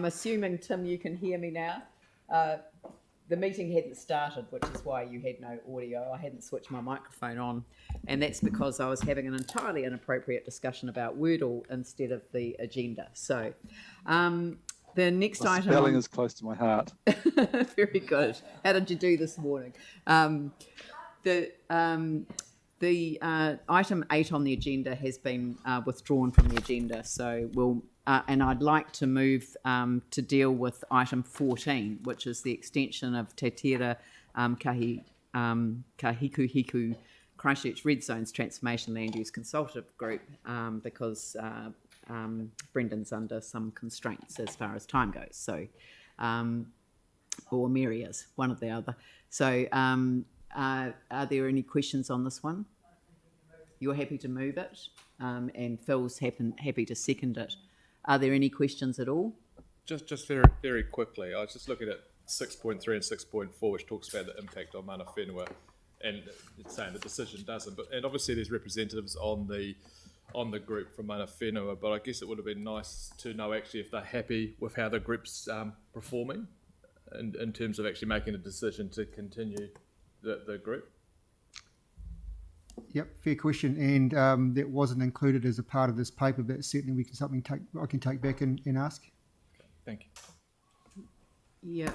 assuming, Tim, you can hear me now. The meeting hadn't started, which is why you had no audio. I hadn't switched my microphone on, and that's because I was having an entirely inappropriate discussion about Wordle instead of the agenda. So the next item... Spelling is close to my heart. Very good. How did you do this morning? The item 8 on the agenda has been withdrawn from the agenda, so we'll and I'd like to move to deal with item 14, which is the extension of Te Tira Kahikuhiku Christchurch Red Zones Transformation Land Use Consultative Group, because Brendan's under some constraints as far as time goes. So, or Mary is, one or the other. So, are there any questions on this one? You're happy to move it, and Phil's happy to second it. Are there any questions at all? Just very quickly, I was just looking at 6.3 and 6.4, which talks about the impact on mana whenua, and it's saying the decision doesn't. And obviously there's representatives on the group from mana whenua, but I guess it would have been nice to know actually if they're happy with how the group's performing, in terms of actually making a decision to continue the group. Yep, fair question, and that wasn't included as a part of this paper, but certainly I can take back and ask. Thank you. Yeah,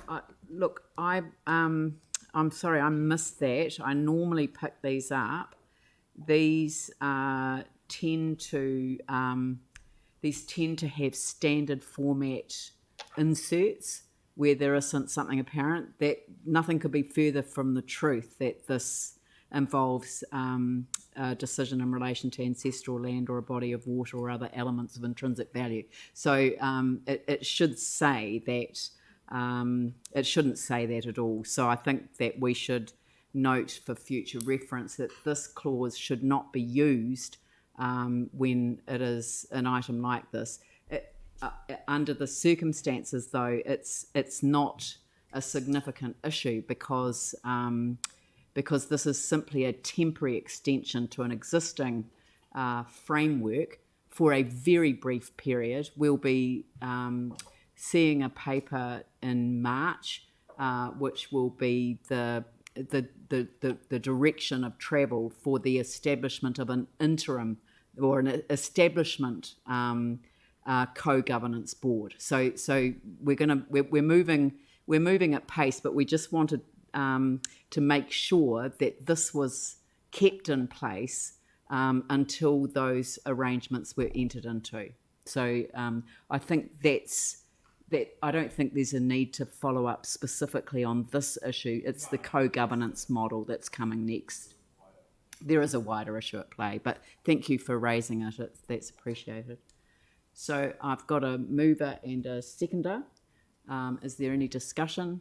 I'm sorry, I missed that. I normally pick these up. These tend to have standard format inserts where there isn't something apparent. That nothing could be further from the truth that this involves a decision in relation to ancestral land or a body of water or other elements of intrinsic value. So it should say that. It shouldn't say that at all. So I think that we should note for future reference that this clause should not be used when it is an item like this. Under the circumstances, though, it's not a significant issue because this is simply a temporary extension to an existing framework for a very brief period. We'll be seeing a paper in March, which will be the direction of travel for the establishment of an interim or an establishment co-governance board. So we're moving at pace, but we just wanted to make sure that this was kept in place until those arrangements were entered into. So I think that I don't think there's a need to follow up specifically on this issue. It's the co-governance model that's coming next. There is a wider issue at play, but thank you for raising it. That's appreciated. So I've got a mover and a seconder. Is there any discussion?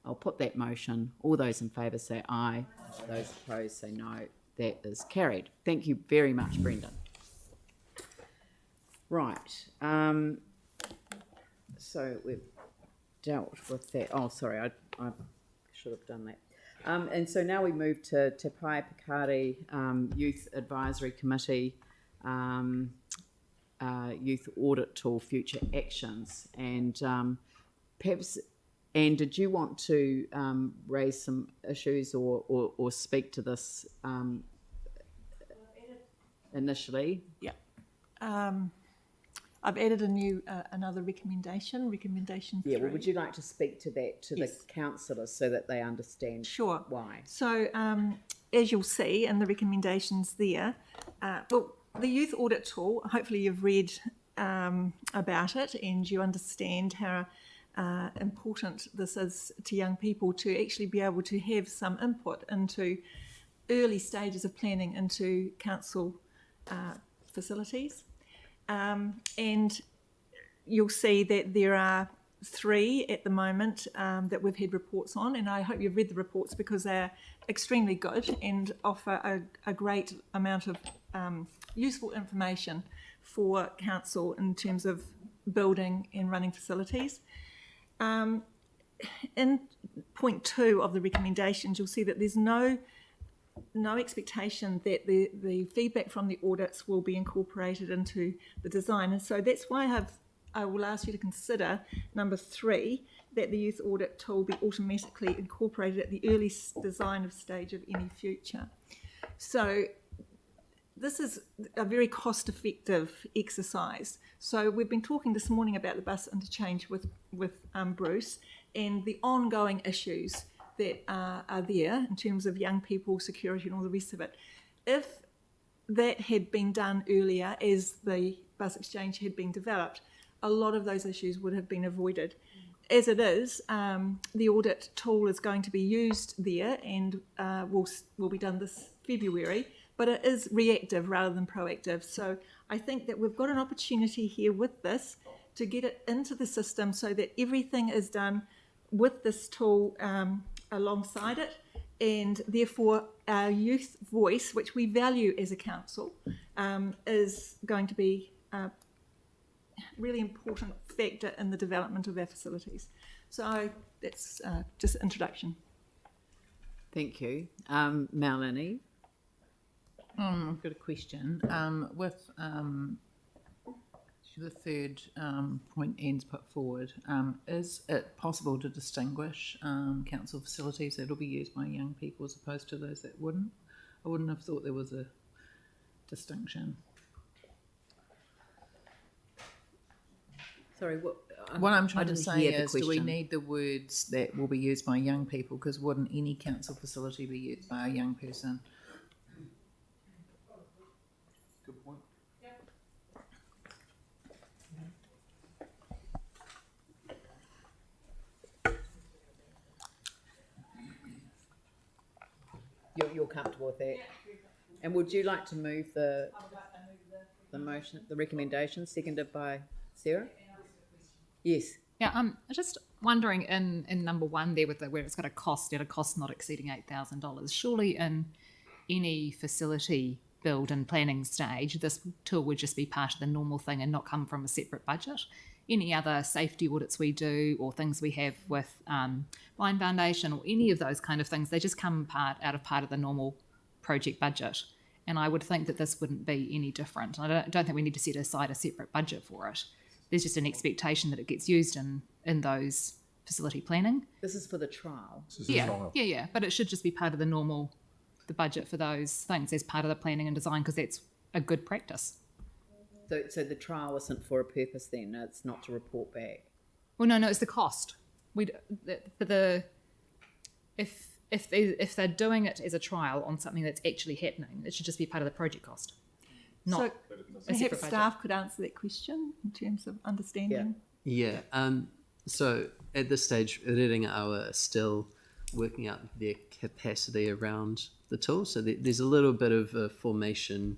I'll put that motion. All those in favour say aye. Those opposed say no. That is carried. Thank you very much, Brendan. Right. So we've dealt with that. Oh, sorry, I should have done that. And so now we move to Te Pai Pikari Youth Advisory Committee, Youth Audit Tool, Future Actions. And perhaps, Anne, did you want to raise some issues or speak to this initially? Yeah. I've added another recommendation 3. Yeah, well, would you like to speak to that to the councillors so that they understand why? So, as you'll see in the recommendations there, well, the youth audit tool, hopefully you've read about it and you understand how important this is to young people to actually be able to have some input into early stages of planning into council facilities. And you'll see that there are 3 at the moment that we've had reports on, and I hope you've read the reports because they're extremely good and offer a great amount of useful information for council in terms of building and running facilities. In point 2 of the recommendations, you'll see that there's no no expectation that the feedback from the audits will be incorporated into the design. And so that's why I will ask you to consider number 3, that the youth audit tool be automatically incorporated at the early design of stage of any future. So this is a very cost-effective exercise. So we've been talking this morning about the bus interchange with Bruce and the ongoing issues that are there in terms of young people, security and all the rest of it. If that had been done earlier as the bus exchange had been developed, a lot of those issues would have been avoided. As it is, the audit tool is going to be used there and will be done this February, but it is reactive rather than proactive. So I think that we've got an opportunity here with this to get it into the system so that everything is done with this tool alongside it, and therefore our youth voice, which we value as a council, is going to be a really important factor in the development of our facilities. So that's just an introduction. Thank you. Melanie? I've got a question. With the third point Anne's put forward, is it possible to distinguish council facilities that will be used by young people as opposed to those that wouldn't? I wouldn't have thought there was a distinction. Sorry, what I'm trying to say is, do we need the words that will be used by young people? Because wouldn't any council facility be used by a young person? Good point. You're comfortable with that? And would you like to move the motion, the recommendation, seconded by Sarah? Yes. Yeah, I'm just wondering in number 1 there with where it's got a cost not exceeding $8,000. Surely in any facility build and planning stage, this tool would just be part of the normal thing and not come from a separate budget. Any other safety audits we do or things we have with Blind Foundation or any of those kind of things, they just come out of the normal project budget. And I would think that this wouldn't be any different. I don't think we need to set aside a separate budget for it. There's just an expectation that it gets used in those facility planning. This is for the trial. Yeah. But it should just be part of the budget for those things as part of the planning and design, because that's a good practice. So the trial isn't for a purpose then? It's not to report back? Well, no, it's the cost. If they're doing it as a trial on something that's actually happening, it should just be part of the project cost. Not So perhaps staff could answer that question in terms of understanding. Yeah. So at this stage, Reading are still working out their capacity around the tool. So there's a little bit of a formation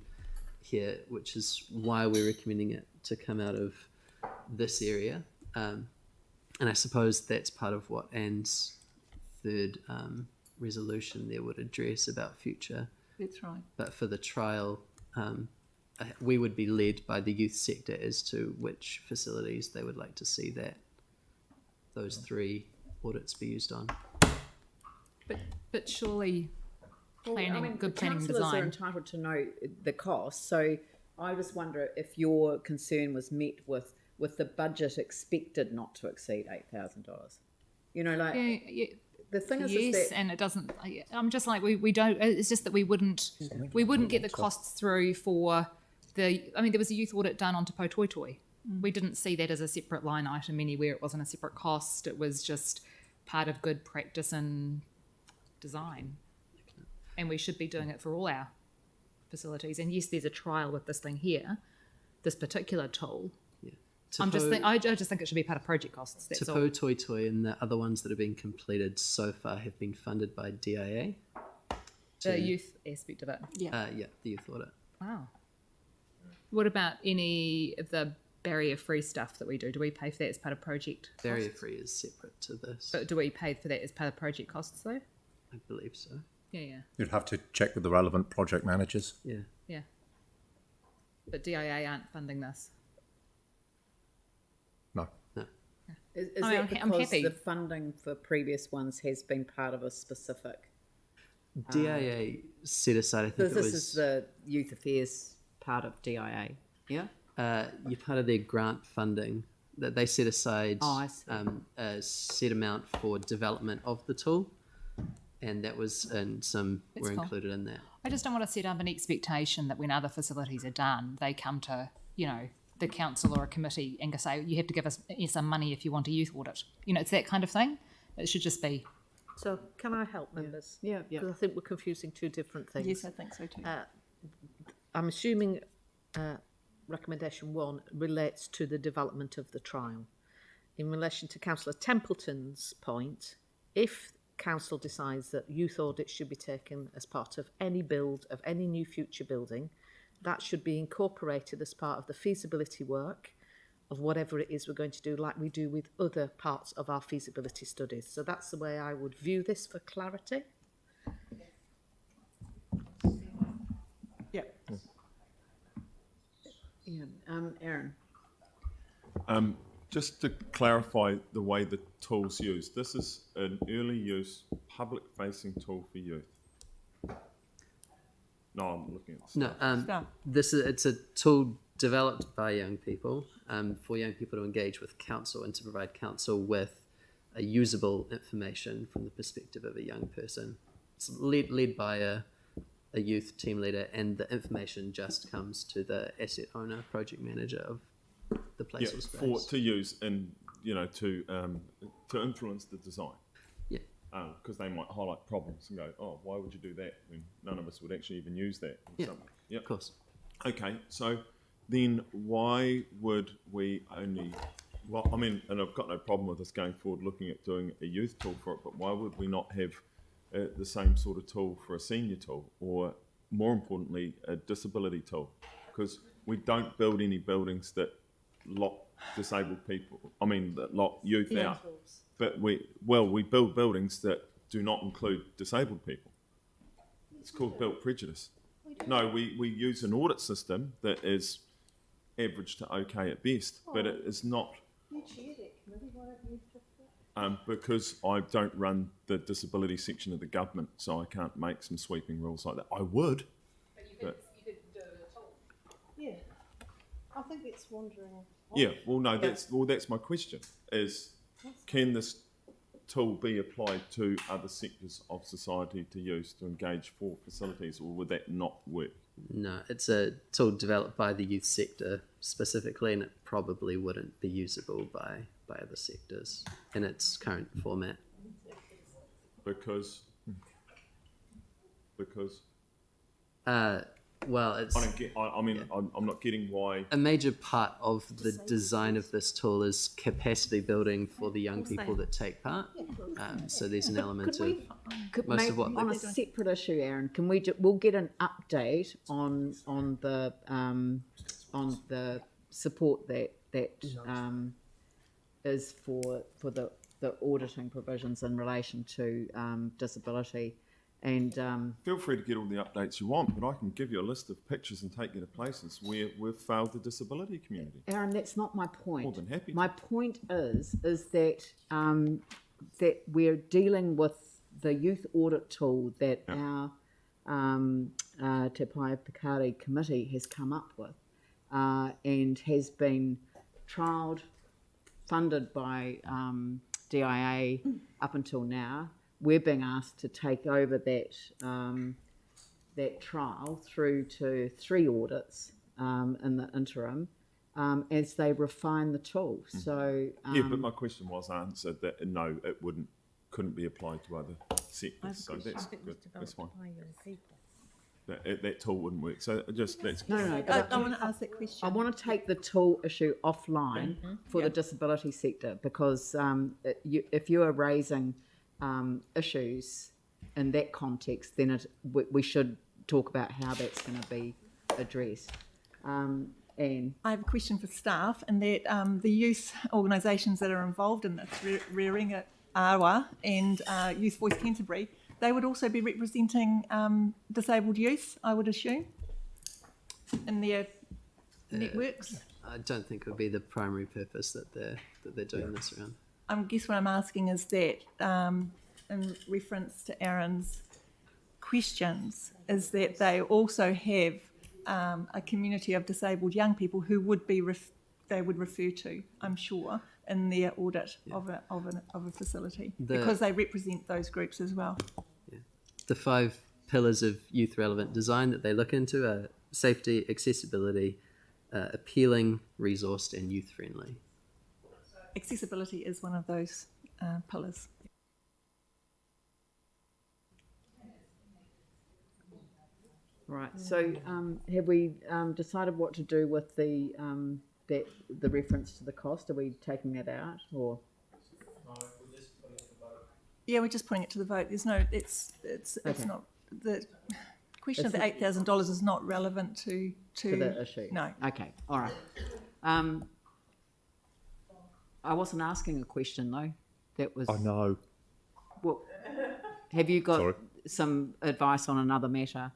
here, which is why we're recommending it to come out of this area. And I suppose that's part of what Anne's third resolution there would address about future. That's right. But for the trial, we would be led by the youth sector as to which facilities they would like to see those 3 audits be used on. But surely planning, good planning and councillors design. are entitled to know the cost. So I just wonder if your concern was met with the budget expected not to exceed $8,000. You know, like the thing is that, and it doesn't. I'm just like we don't. It's just that we wouldn't get the costs through for the. I mean, there was a youth audit done on Te Pou Toi Toi. We didn't see that as a separate line item anywhere. It wasn't a separate cost. It was just part of good practice and design. And we should be doing it for all our facilities. And yes, there's a trial with this thing here, this particular tool. I just think it should be part of project costs. That's Te Pou Toi Toi and the other ones that have been completed so far have been funded by DIA. The youth aspect of it. The youth audit. Wow. What about any of the barrier-free stuff that we do? Do we pay for that as part of project costs? Barrier-free is separate to this. But do we pay for that as part of project costs though? I believe so. Yeah. You'd have to check with the relevant project managers. Yeah. But DIA aren't funding this. No. Is I mean, that I'm because happy. the funding for previous ones has been part of a specific DIA set aside, I think Because it this was... is the youth affairs part of DIA, yeah? You're part of their grant funding that they set aside I see. a set amount for development of the tool, and that was and some That's were cool. included in that. I just don't want to set up an expectation that when other facilities are done, they come to, the council or a committee and say, you have to give us some money if you want a youth audit. It's that kind of thing. It should just be. So can I help members? Yeah. Because I think we're confusing two different things. Yes, I think so too. I'm assuming recommendation 1 relates to the development of the trial. In relation to Councillor Templeton's point, if council decides that youth audits should be taken as part of any build of any new future building, that should be incorporated as part of the feasibility work of whatever it is we're going to do, like we do with other parts of our feasibility studies. So that's the way I would view this for clarity. Yep. Yeah, Aaron. Just to clarify the way the tool's used, this is an early use, public-facing tool for youth. No, I'm looking at No, it's a tool developed by young people for young people to engage with council and to provide council with a usable information from the perspective of a young person. It's led by a youth team leader, and the information just comes to the asset owner, project manager of the place or space. To use and to influence the design. Yeah. Because they might highlight problems and go, oh, why would you do that when none of us would actually even use that? Yeah, of course. Okay, so then why would we only? Well, I mean, and I've got no problem with us going forward looking at doing a youth tool for it, but why would we not have the same sort of tool for a senior tool, or more importantly, a disability tool? Because we don't build any buildings that lock disabled people. I mean, that lock youth out. But we build buildings that do not include disabled people. It's called built prejudice. No, we use an audit system that is average to okay at best, but it is not. You chair that committee, why don't you just Because I don't run the disability section of the government, so I can't make some sweeping rules like that. I would. But you could do it at all. Yeah. I think it's wandering. yeah, well, no, that's my question, is can this tool be applied to other sectors of society to use to engage for facilities, or would that not work? No, it's a tool developed by the youth sector specifically, and it probably wouldn't be usable by other sectors in its current format. Because well, it's. I don't get. I mean, yeah. I'm not getting why. A major part of the design of this tool is capacity building for the young people that take part. So there's an element of most of what on a separate issue, Aaron. Can we'll get an update on the support that is for the auditing provisions in relation to disability. And feel free to get all the updates you want, but I can give you a list of pictures and take you to places where we've failed the disability community. Aaron, that's not my point. More than happy. My point is that that we're dealing with the youth audit tool that our Te Pai Pikari committee has come up with and has been trialled, funded by DIA up until now. We're being asked to take over that trial through to 3 audits in the interim as they refine the tool. So but my question was answered that no, it couldn't be applied to other sectors. So that's good. That's fine. That tool wouldn't work. So that's no. I want to ask that question. I want to take the tool issue offline for the disability sector, because if you are raising issues in that context, then we should talk about how that's going to be addressed. Anne? I have a question for staff, and that the youth organisations that are involved in this, Rearing Awa and Youth Voice Canterbury, they would also be representing disabled youth, I would assume, in their networks. I don't think it would be the primary purpose that they're doing this around. I guess what I'm asking is that, in reference to Aaron's questions is that they also have a community of disabled young people who would be they would refer to, I'm sure, in their audit of a facility, because they represent those groups as well. Yeah. The 5 pillars of youth relevant design that they look into are safety, accessibility, appealing, resourced, and youth friendly. Accessibility is one of those pillars. Right. So, have we decided what to do with the reference to the cost? Are we taking that out, or? Yeah, we're just putting it to the vote. There's no. It's not the question of the $8,000 is not relevant to the issue. No. Okay. All right. I wasn't asking a question though. That was. I know. Well, have you got some advice on another matter?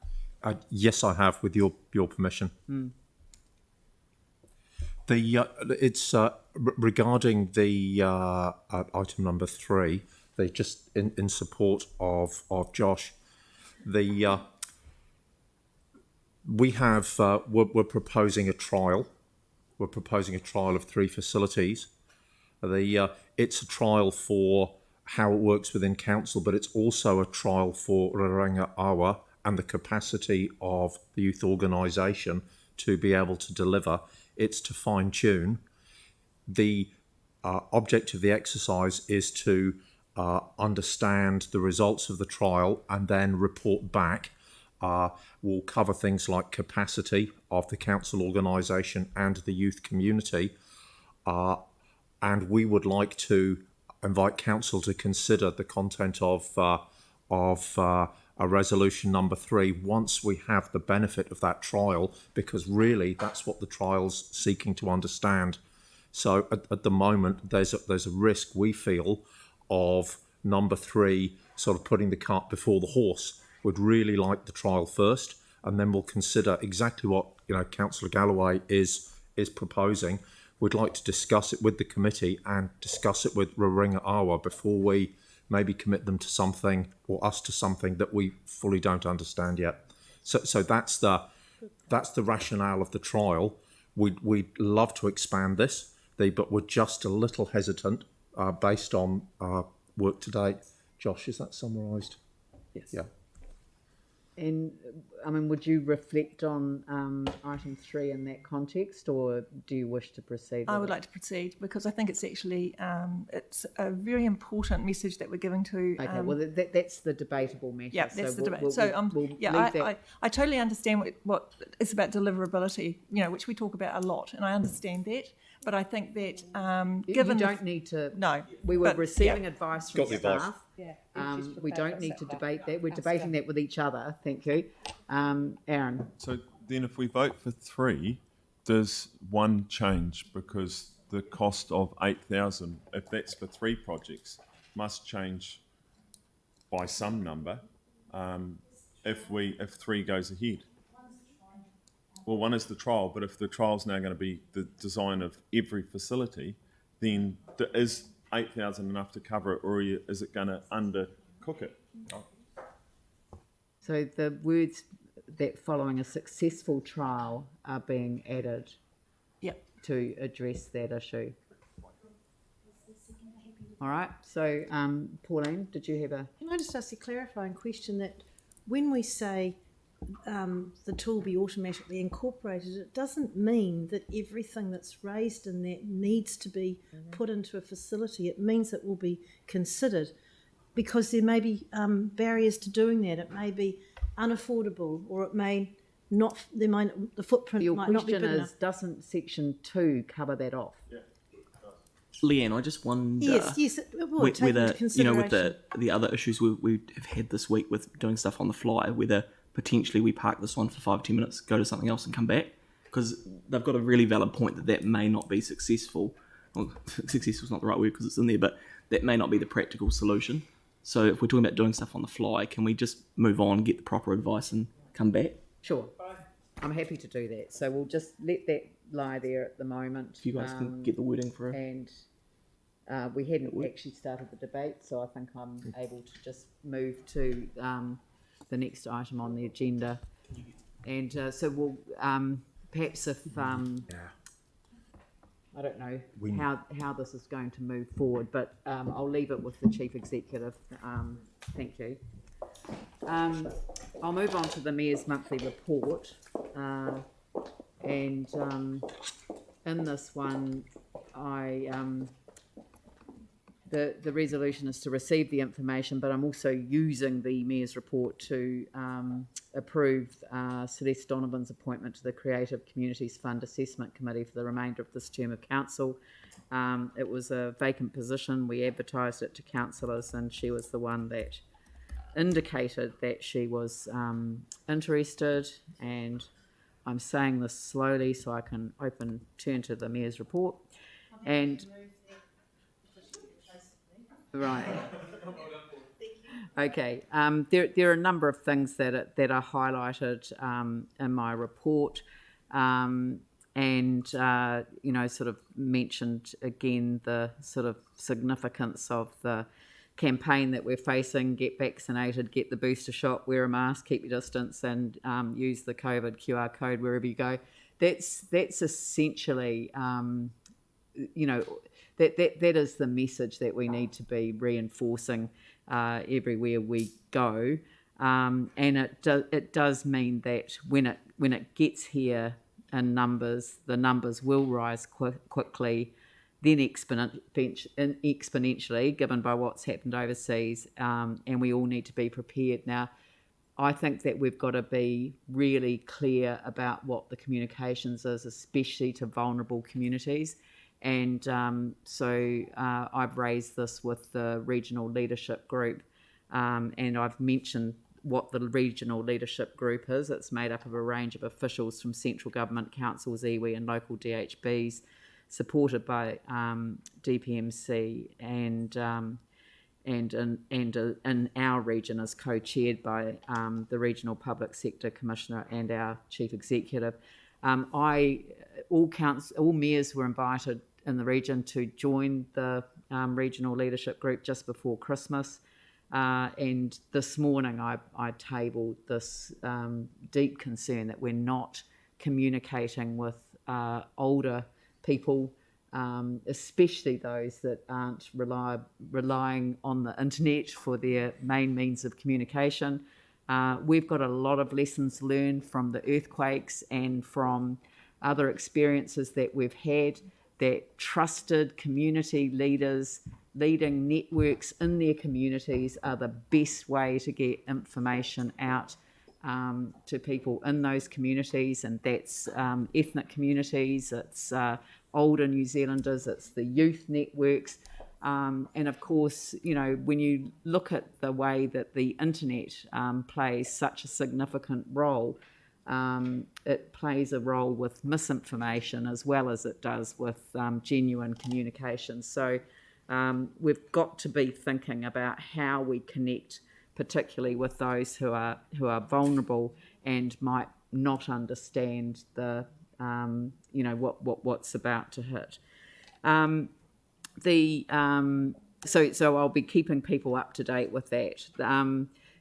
Yes, I have, with your permission. It's regarding the item number 3. They just in support of Josh. We're proposing a trial. We're proposing a trial of 3 facilities. It's a trial for how it works within council, but it's also a trial for Rerenga Awa and the capacity of the youth organisation to be able to deliver. It's to fine tune. The object of the exercise is to understand the results of the trial and then report back. We'll cover things like capacity of the council organisation and the youth community. And we would like to invite council to consider the content of a resolution number 3 once we have the benefit of that trial, because really that's what the trial's seeking to understand. So at the moment there's a risk, we feel, of number 3 sort of putting the cart before the horse. We'd really like the trial first, and then we'll consider exactly what Councillor Galloway is proposing. We'd like to discuss it with the committee and discuss it with Rerenga Awa before we maybe commit them to something, or us to something that we fully don't understand yet. So that's the rationale of the trial. We'd love to expand this, but we're just a little hesitant based on work to date. Josh, is that summarised? Yes. Yeah. And I mean, would you reflect on item 3 in that context, or do you wish to proceed? I would like to proceed because I think it's actually it's a very important message that we're giving to. Okay, well that's the debatable matter. Yeah, that's the debate. I totally understand what it's about deliverability, which we talk about a lot, and I understand that. But I think that given you don't need to. No, we were receiving advice from Got staff. Yeah. We don't need to debate that. We're debating that with each other. Thank you, Aaron. So then, if we vote for 3, does 1 change, because the cost of 8,000, if that's for 3 projects, must change by some number if 3 goes ahead. Well, 1 is the trial, but if the trial's now going to be the design of every facility, then is 8,000 enough to cover it, or is it going to undercook it? So the words that following a successful trial are being added to address that issue. All right. So, Pauline, did you have a... Can I just ask a clarifying question, that when we say the tool be automatically incorporated, it doesn't mean that everything that's raised in that needs to be put into a facility. It means it will be considered, because there may be barriers to doing that. It may be unaffordable, or it may not. The footprint might not be big enough. Your question is, doesn't section 2 cover that off? Yeah. Leanne, I just wonder. Yes, it will take into consideration. With the other issues we have had this week with doing stuff on the fly, whether potentially we park this one for 5 or 10 minutes, go to something else and come back, because they've got a really valid point that may not be successful. Well, successful is not the right word because it's in there, but that may not be the practical solution. So if we're talking about doing stuff on the fly, can we just move on, get the proper advice and come back? Sure. I'm happy to do that. So we'll just let that lie there at the moment. If you guys can get the wording for it. And we hadn't actually started the debate, so I think I'm able to just move to the next item on the agenda. And so we'll perhaps if I don't know how this is going to move forward, but I'll leave it with the Chief Executive. Thank you. I'll move on to the Mayor's monthly report, and in this one, the resolution is to receive the information, but I'm also using the Mayor's report to approve Celeste Donovan's appointment to the Creative Communities Fund Assessment Committee for the remainder of this term of council. It was a vacant position. We advertised it to councillors, and she was the one that indicated that she was interested. And I'm saying this slowly so I can turn to the Mayor's report. And right. Okay. There are a number of things that are highlighted in my report, and sort of mentioned again the sort of significance of the campaign that we're facing: get vaccinated, get the booster shot, wear a mask, keep your distance, and use the COVID QR code wherever you go. That's essentially, that is the message that we need to be reinforcing everywhere we go, and it does mean that when it gets here in numbers, the numbers will rise quickly, then exponentially, given by what's happened overseas, and we all need to be prepared. Now, I think that we've got to be really clear about what the communications is, especially to vulnerable communities. And so I've raised this with the regional leadership group, and I've mentioned what the regional leadership group is. It's made up of a range of officials from central government, councils, iwi and local DHBs, supported by DPMC, and in our region is co-chaired by the Regional Public Sector Commissioner and our Chief Executive. All mayors were invited in the region to join the regional leadership group just before Christmas, and this morning I tabled this deep concern that we're not communicating with older people, especially those that aren't relying on the internet for their main means of communication. We've got a lot of lessons learned from the earthquakes and from other experiences that we've had, that trusted community leaders leading networks in their communities are the best way to get information out to people in those communities, and that's ethnic communities, it's older New Zealanders, it's the youth networks, and of course, when you look at the way that the internet plays such a significant role, it plays a role with misinformation as well as it does with genuine communication. So we've got to be thinking about how we connect, particularly with those who are vulnerable and might not understand the what's about to hit. So I'll be keeping people up to date with that.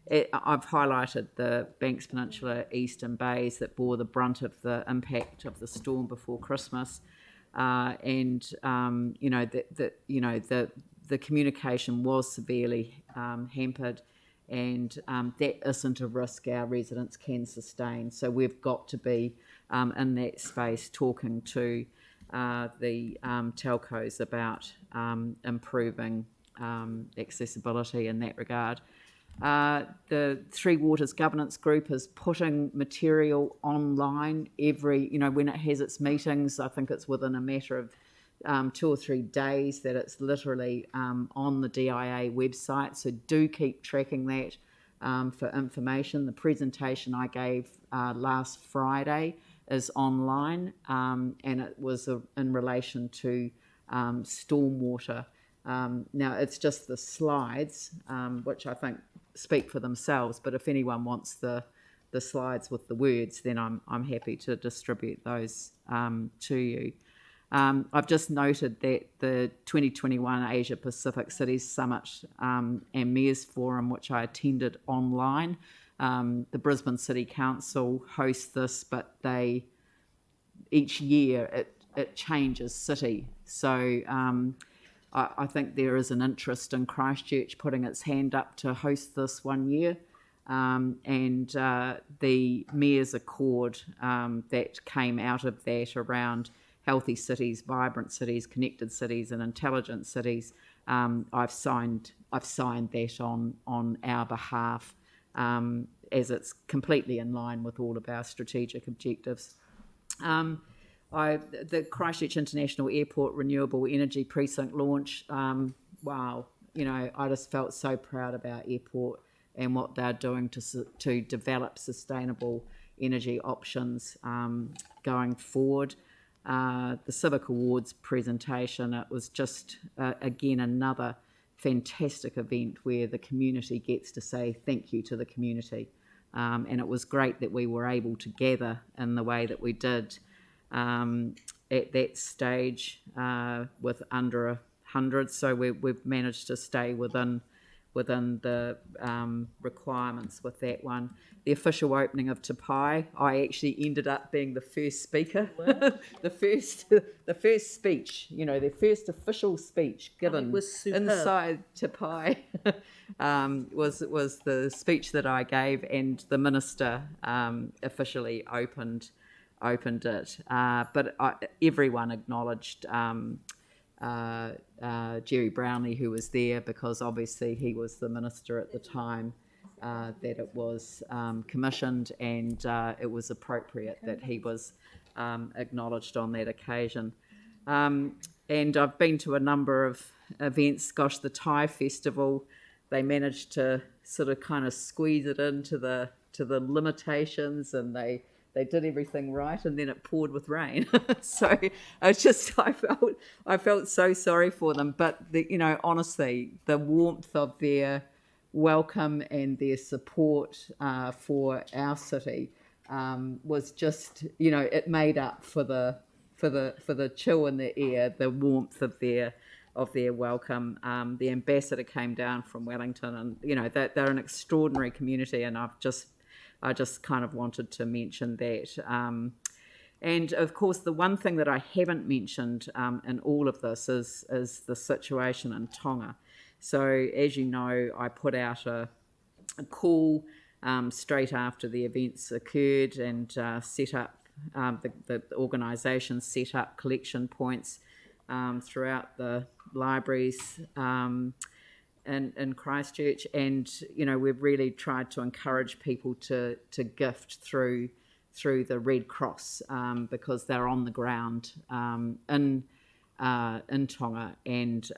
I've highlighted the Banks Peninsula, Eastern Bays that bore the brunt of the impact of the storm before Christmas, and the communication was severely hampered, and that isn't a risk our residents can sustain. So we've got to be in that space talking to the telcos about improving accessibility in that regard. The Three Waters Governance Group is putting material online when it has its meetings. I think it's within a matter of 2 or 3 days that it's literally on the DIA website. So do keep tracking that for information. The presentation I gave last Friday is online, and it was in relation to stormwater. Now, it's just the slides, which I think speak for themselves, but if anyone wants the slides with the words, then I'm happy to distribute those to you. I've just noted that the 2021 Asia Pacific Cities Summit and Mayors Forum, which I attended online, The Brisbane City Council hosts this, but each year it changes city. So I think there is an interest in Christchurch putting its hand up to host this one year. And the Mayor's Accord that came out of that around healthy cities, vibrant cities, connected cities and intelligent cities, I've signed that on our behalf, as it's completely in line with all of our strategic objectives. The Christchurch International Airport Renewable Energy Precinct launch, wow, I just felt so proud of our airport and what they're doing to develop sustainable energy options going forward. The Civic Awards presentation, it was just, again, another fantastic event where the community gets to say thank you to the community. And it was great that we were able to gather in the way that we did at that stage with under 100. So we've managed to stay within the requirements with that one. The official opening of Te Pai, I actually ended up being the first speaker, the first speech, the first official speech given inside Te Pai was the speech that I gave, and the minister officially opened it. But everyone acknowledged Jerry Brownlee, who was there, because obviously he was the minister at the time that it was commissioned, and it was appropriate that he was acknowledged on that occasion. And I've been to a number of events. Gosh, the Thai Festival, they managed to sort of kind of squeeze it into the limitations, and they did everything right, and then it poured with rain. So I felt so sorry for them. But honestly, the warmth of their welcome and their support for our city was just, it made up for the chill in the air, the warmth of their welcome. The ambassador came down from Wellington, and they're an extraordinary community, and I just kind of wanted to mention that. And of course, the one thing that I haven't mentioned in all of this is the situation in Tonga. So as you know, I put out a call straight after the events occurred, and set up, the organisation set up collection points throughout the libraries in Christchurch, and we've really tried to encourage people to gift through the Red Cross, because they're on the ground in Tonga, and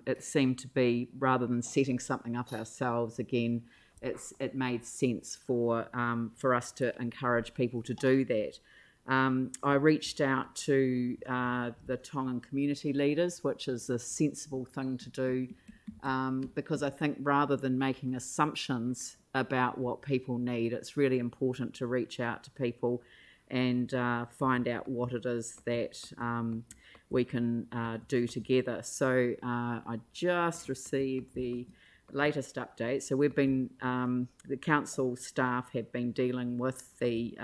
it seemed to be, rather than setting something up ourselves again, it made sense for us to encourage people to do that. I reached out to the Tongan community leaders, which is a sensible thing to do, because I think rather than making assumptions about what people need, it's really important to reach out to people and find out what it is that we can do together. So I just received the latest update. So we've been, the council staff have been dealing with the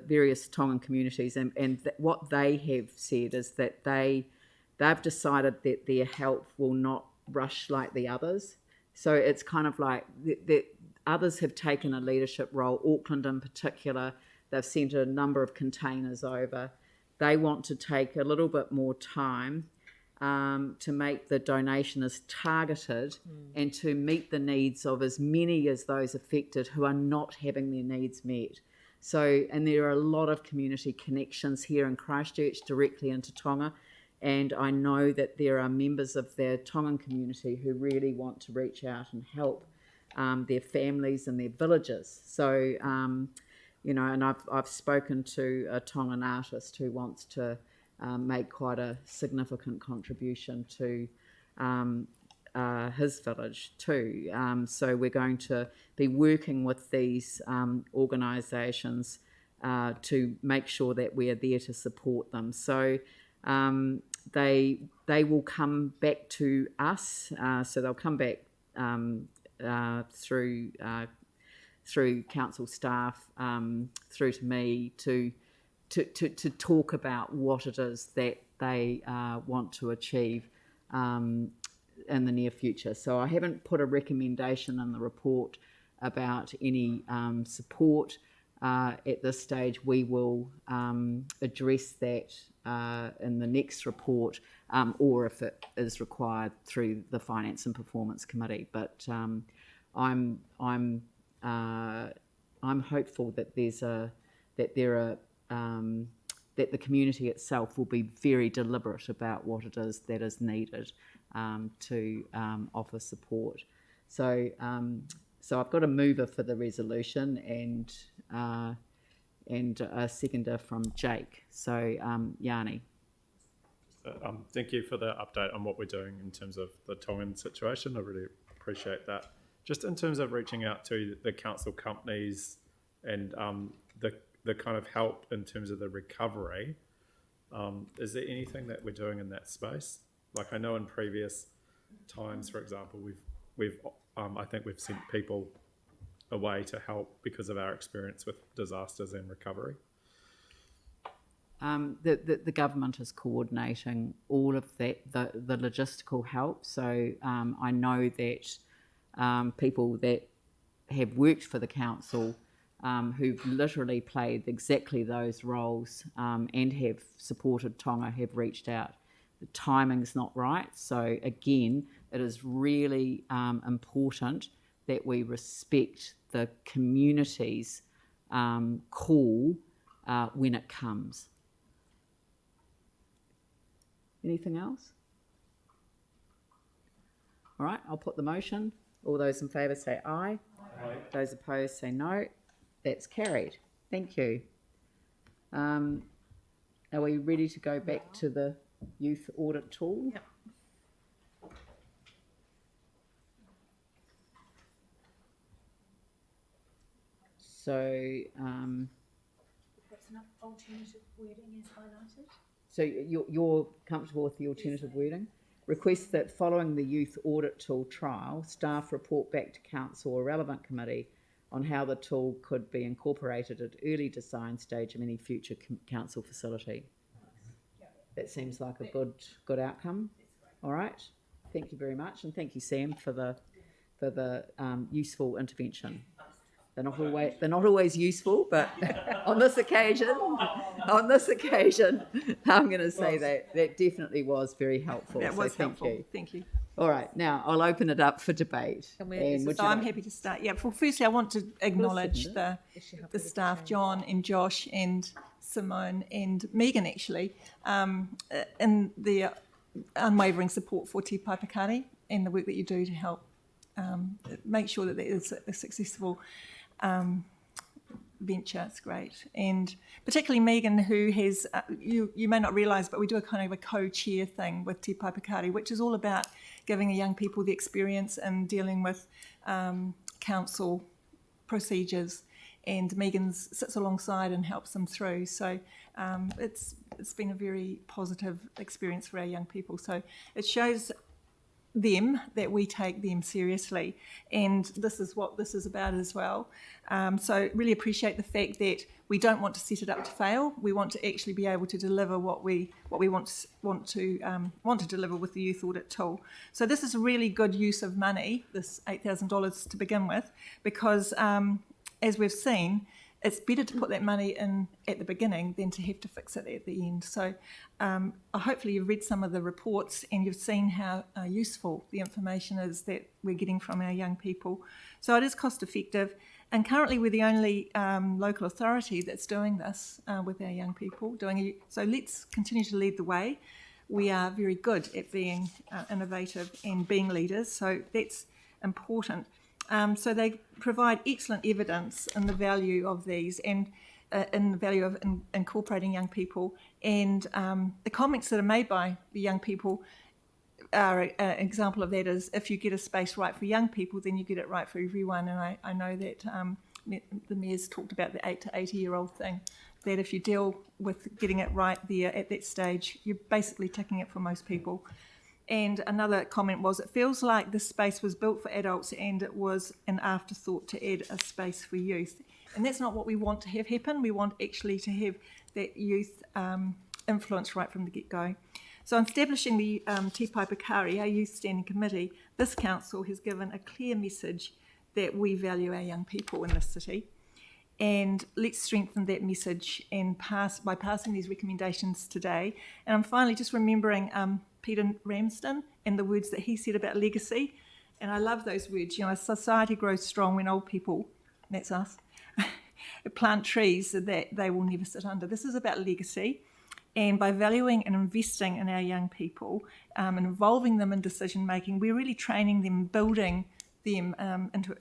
various Tongan communities, and what they have said is that they've decided that their help will not rush like the others. So it's kind of like the others have taken a leadership role, Auckland in particular. They've sent a number of containers over. They want to take a little bit more time to make the donation as targeted and to meet the needs of as many as those affected who are not having their needs met. So, and there are a lot of community connections here in Christchurch directly into Tonga, and I know that there are members of the Tongan community who really want to reach out and help their families and their villages. So, and I've spoken to a Tongan artist who wants to make quite a significant contribution to his village too. So we're going to be working with these organisations to make sure that we are there to support them. So they will come back to us. So they'll come back through council staff through to me to talk about what it is that they want to achieve in the near future. So I haven't put a recommendation in the report about any support at this stage. We will address that in the next report, or if it is required through the Finance and Performance Committee. But I'm hopeful that that the community itself will be very deliberate about what it is that is needed to offer support. So I've got a mover for the resolution and a seconder from Jake. So Yanni. Thank you for the update on what we're doing in terms of the Tongan situation. I really appreciate that. Just in terms of reaching out to the council companies and the kind of help in terms of the recovery, is there anything that we're doing in that space? Like I know in previous times, for example, I think we've sent people away to help because of our experience with disasters and recovery. The government is coordinating all of that, the logistical help. So I know that people that have worked for the council who've literally played exactly those roles and have supported Tonga have reached out. The timing's not right. So again, it is really important that we respect the community's call when it comes. Anything else? All right, I'll put the motion. All those in favour say aye. Aye. Those opposed say no. That's carried. Thank you. Are we ready to go back to the youth audit tool? Yep. So, Perhaps an alternative wording is highlighted. so you're comfortable with the alternative wording? Request that following the youth audit tool trial, staff report back to council or relevant committee on how the tool could be incorporated at early design stage of any future council facility. That seems like a good outcome. All right, thank you very much, and thank you, Sam, for the useful intervention. They're not always useful, but on this occasion, I'm going to say that definitely was very helpful. That was helpful. Thank you. Thank you. All right, now I'll open it up for debate. I'm happy to start. Yeah, well, firstly, I want to acknowledge the staff, John and Josh and Simone and Megan, actually, in their unwavering support for Te Paipakari and the work that you do to help make sure that there is a successful venture. It's great. And particularly Megan, who has, you may not realise, but we do a kind of a co-chair thing with Te Paipakari, which is all about giving the young people the experience and dealing with council procedures. And Megan sits alongside and helps them through. So it's been a very positive experience for our young people. So it shows them that we take them seriously, and this is what this is about as well. So really appreciate the fact that we don't want to set it up to fail. We want to actually be able to deliver what we want to deliver with the youth audit tool. So this is a really good use of money, this $8,000 to begin with, because as we've seen, it's better to put that money in at the beginning than to have to fix it at the end. So hopefully you've read some of the reports and you've seen how useful the information is that we're getting from our young people. So it is cost effective, and currently we're the only local authority that's doing this with our young people. So let's continue to lead the way. We are very good at being innovative and being leaders, so that's important. So they provide excellent evidence in the value of these and in the value of incorporating young people. And the comments that are made by the young people are an example of that is if you get a space right for young people, then you get it right for everyone. And I know that the Mayor's talked about the 8 to 80-year-old thing, that if you deal with getting it right there at that stage, you're basically ticking it for most people. And another comment was, it feels like this space was built for adults and it was an afterthought to add a space for youth. And that's not what we want to have happen. We want actually to have that youth influence right from the get-go. So in establishing the Te Pai Pakari, our youth standing committee, this council has given a clear message that we value our young people in this city. And let's strengthen that message and by passing these recommendations today. And I'm finally just remembering Peter Ramsden and the words that he said about legacy. And I love those words. You know, a society grows strong when old people, that's us, plant trees that they will never sit under. This is about legacy. And by valuing and investing in our young people and involving them in decision making, we're really training them, building them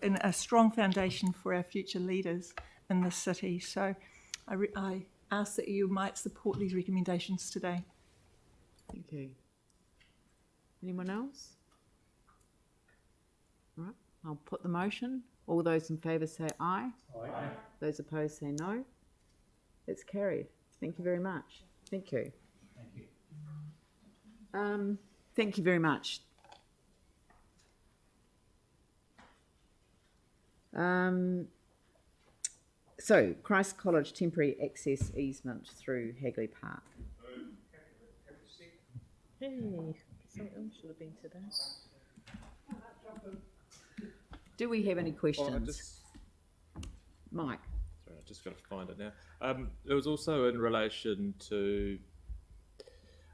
in a strong foundation for our future leaders in this city. So I ask that you might support these recommendations today. Thank you. Anyone else? All right, I'll put the motion. All those in favour say aye. Aye. Those opposed say no. It's carried. Thank you very much. Thank you. Thank you. Thank you very much. So, Christ College temporary access easement through Hagley Park. Hey, something should have been today. Do we have any questions? Mike. Sorry, I've just got to find it now. It was also in relation to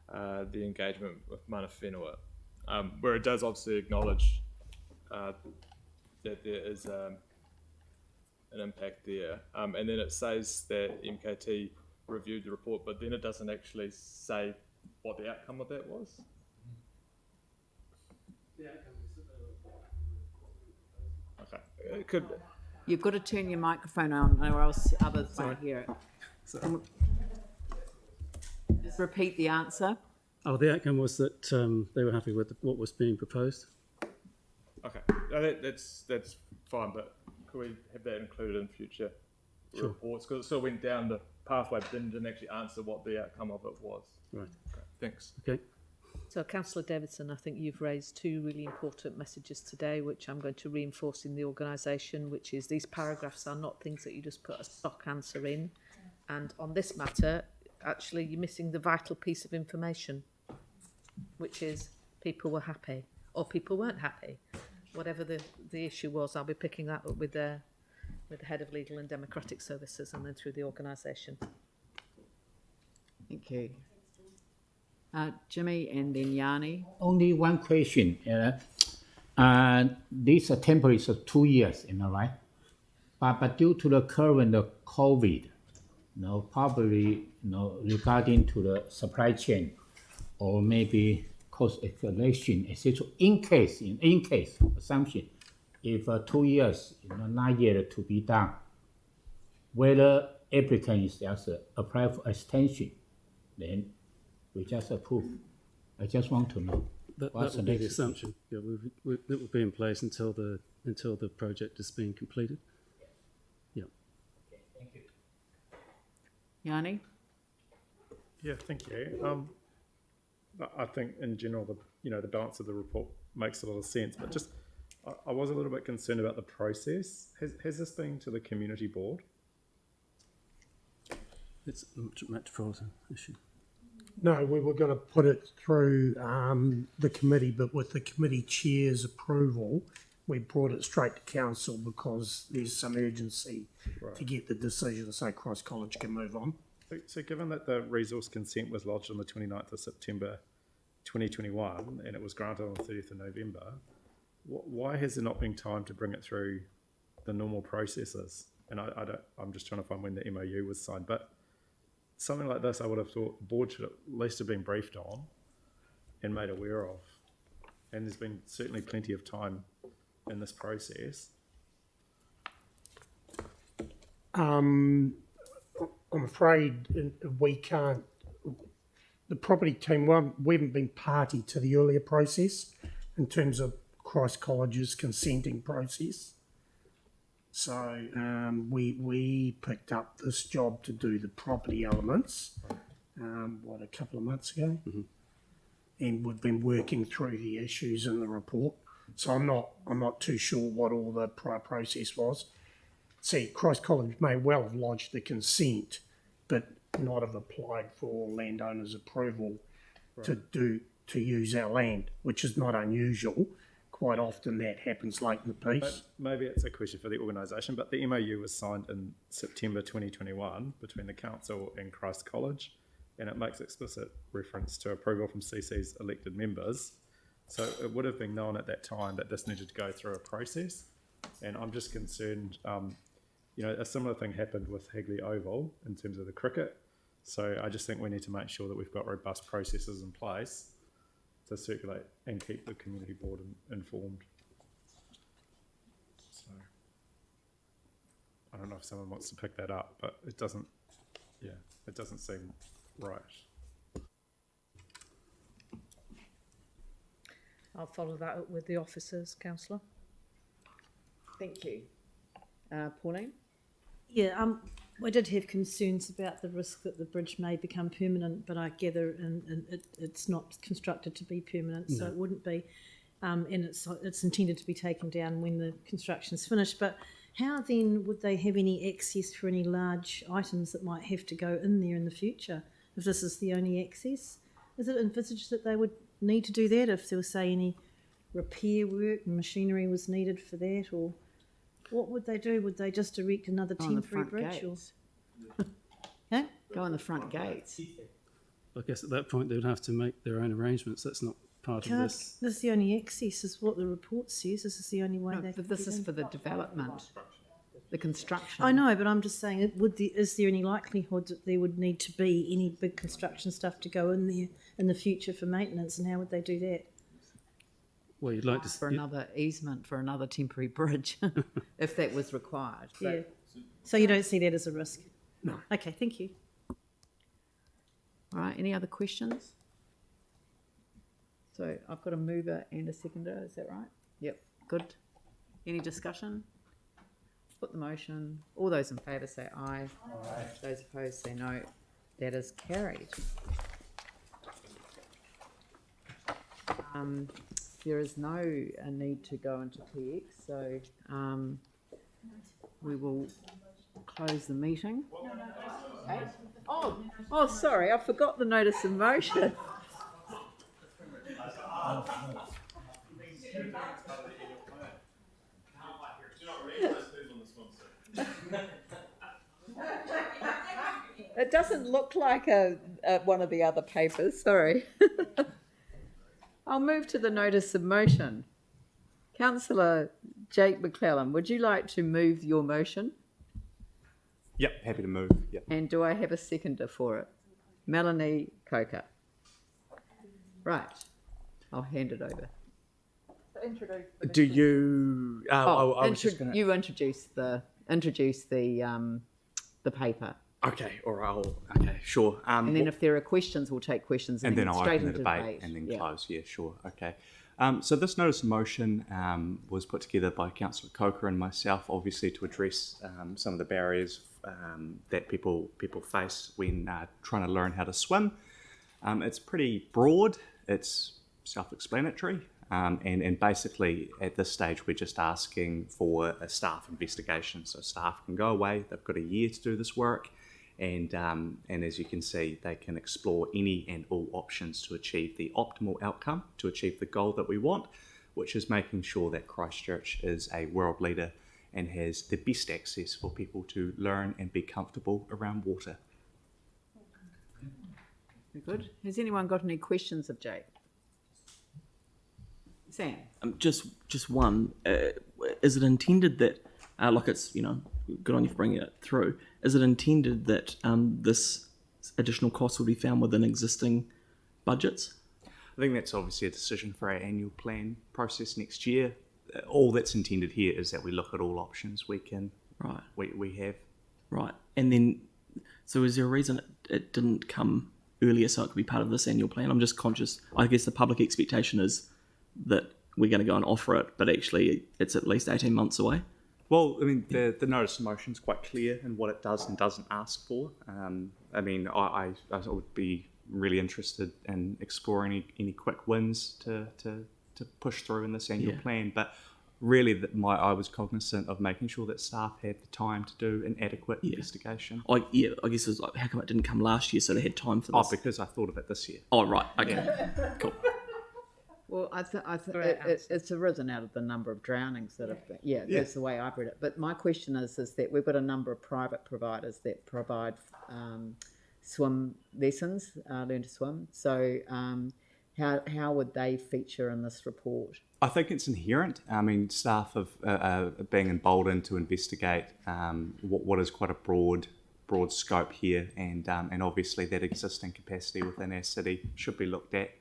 the engagement with Mana Whenua, where it does obviously acknowledge that there is an impact there. And then it says that MKT reviewed the report, but then it doesn't actually say what the outcome of that was. Okay. It could. You've got to turn your microphone on, or else others won't hear it. Just repeat the answer. Oh, the outcome was that they were happy with what was being proposed. Okay, that's fine, but could we have that included in future reports? Because it still went down the pathway, but then didn't actually answer what the outcome of it was. Right. Okay, thanks. Okay. So, Councillor Davidson, I think you've raised two really important messages today, which I'm going to reinforce in the organisation, which is these paragraphs are not things that you just put a stock answer in. And on this matter, actually, you're missing the vital piece of information, which is people were happy or people weren't happy. Whatever the issue was, I'll be picking that up with the Head of Legal and Democratic Services and then through the organisation. Thank you. Jimmy and then Yanni. Only one question. These are temporary, so 2 years, right? But due to the current COVID, probably, regarding to the supply chain, or maybe cost escalation, etc. In case assumption, if 2 years, 9 years to be done, whether applicant is just apply for extension, then we just approve. I just want to know. That would be the assumption. Yeah, it will be in place until the project is being completed. Yeah. Okay, thank you. Yanni. Yeah, thank you. I think in general, the balance of the report makes a lot of sense, but just I was a little bit concerned about the process. Has this been to the community board? It's a metropolitan issue. No, we were going to put it through the committee, but with the committee chair's approval, we brought it straight to council because there's some urgency to get the decision so Christ College can move on. So given that the resource consent was lodged on the 29th of September 2021 and it was granted on the 30th of November, why has there not been time to bring it through the normal processes? And I'm just trying to find when the MOU was signed, but something like this I would have thought the board should at least have been briefed on and made aware of. And there's been certainly plenty of time in this process. I'm afraid we can't. The property team, we haven't been party to the earlier process in terms of Christ College's consenting process. So we picked up this job to do the property elements, a couple of months ago. Mm-hmm. and we've been working through the issues in the report. So I'm not too sure what all the prior process was. See, Christ College may well have lodged the consent, but not have applied for landowners' approval to use our land, which is not unusual. Quite often that happens late in the piece. But maybe it's a question for the organisation, but the MOU was signed in September 2021 between the council and Christ College, and it makes explicit reference to approval from CC's elected members. So it would have been known at that time that this needed to go through a process, and I'm just concerned, you know, a similar thing happened with Hagley Oval in terms of the cricket. So I just think we need to make sure that we've got robust processes in place to circulate and keep the community board informed. So I don't know if someone wants to pick that up, but it doesn't seem right. I'll follow that up with the officers, councillor. Thank you. Pauline? Yeah, I did have concerns about the risk that the bridge may become permanent, but I gather it's not constructed to be permanent, so it wouldn't be. And it's intended to be taken down when the construction's finished. But how then would they have any access for any large items that might have to go in there in the future if this is the only access? Is it envisaged that they would need to do that if there was, say, any repair work and machinery was needed for that, or what would they do? Would they just erect another temporary bridge? Yeah? Go on the front gates. I guess at that point they would have to make their own arrangements. That's not part of this. This is the only access, is what the report says. This is the only way they. But this is for the development, the construction. I know, but I'm just saying, is there any likelihood that there would need to be any big construction stuff to go in there in the future for maintenance, and how would they do that? Well, you'd like to for another easement for another temporary bridge, if that was required. Yeah. So you don't see that as a risk? No. Okay, thank you. All right, any other questions? So I've got a mover and a seconder, is that right? Yep, good. Any discussion? Put the motion. All those in favour say aye. Aye. Those opposed say no. That is carried. There is no need to go into PX, so we will close the meeting. Oh, sorry, I forgot the notice of motion. It doesn't look like one of the other papers, sorry. I'll move to the notice of motion. Councillor Jake McClellan, would you like to move your motion? Yep, happy to move. Yep. And do I have a seconder for it? Melanie Coker. Right, I'll hand it over. Do you? I was just going to. You introduce the paper. Okay, all right. Okay, sure. And then if there are questions, we'll take questions and then I'll straight open the into debate and then close. Yeah, sure. Okay. So this notice of motion was put together by Councillor Coker and myself, obviously to address some of the barriers that people face when trying to learn how to swim. It's pretty broad. It's self-explanatory. And basically, at this stage, we're just asking for a staff investigation. So staff can go away. They've got a year to do this work. And as you can see, they can explore any and all options to achieve the optimal outcome, to achieve the goal that we want, which is making sure that Christchurch is a world leader and has the best access for people to learn and be comfortable around water. Very good. Has anyone got any questions of Jake? Sam? Just one. Is it intended that, like it's, good on you for bringing it through, is it intended that this additional cost will be found within existing budgets? I think that's obviously a decision for our annual plan process next year. All that's intended here is that we look at all options we can. Right. We have. Right. And then, so is there a reason it didn't come earlier so it could be part of this annual plan? I'm just conscious. I guess the public expectation is that we're going to go and offer it, but actually it's at least 18 months away. Well, I mean, the notice of motion is quite clear in what it does and doesn't ask for. I mean, I would be really interested in exploring any quick wins to push through in this annual plan. But really, I was cognizant of making sure that staff had the time to do an adequate investigation. I guess it was like, how come it didn't come last year so they had time for this? Oh, because I thought of it this year. Oh, right. Okay. Cool. Well, it's arisen out of the number of drownings that have been. Yeah, that's the way I've read it. But my question is that we've got a number of private providers that provide swim lessons, learn to swim. So how would they feature in this report? I think it's inherent. I mean, staff of being emboldened to investigate what is quite a broad scope here, and obviously that existing capacity within our city should be looked at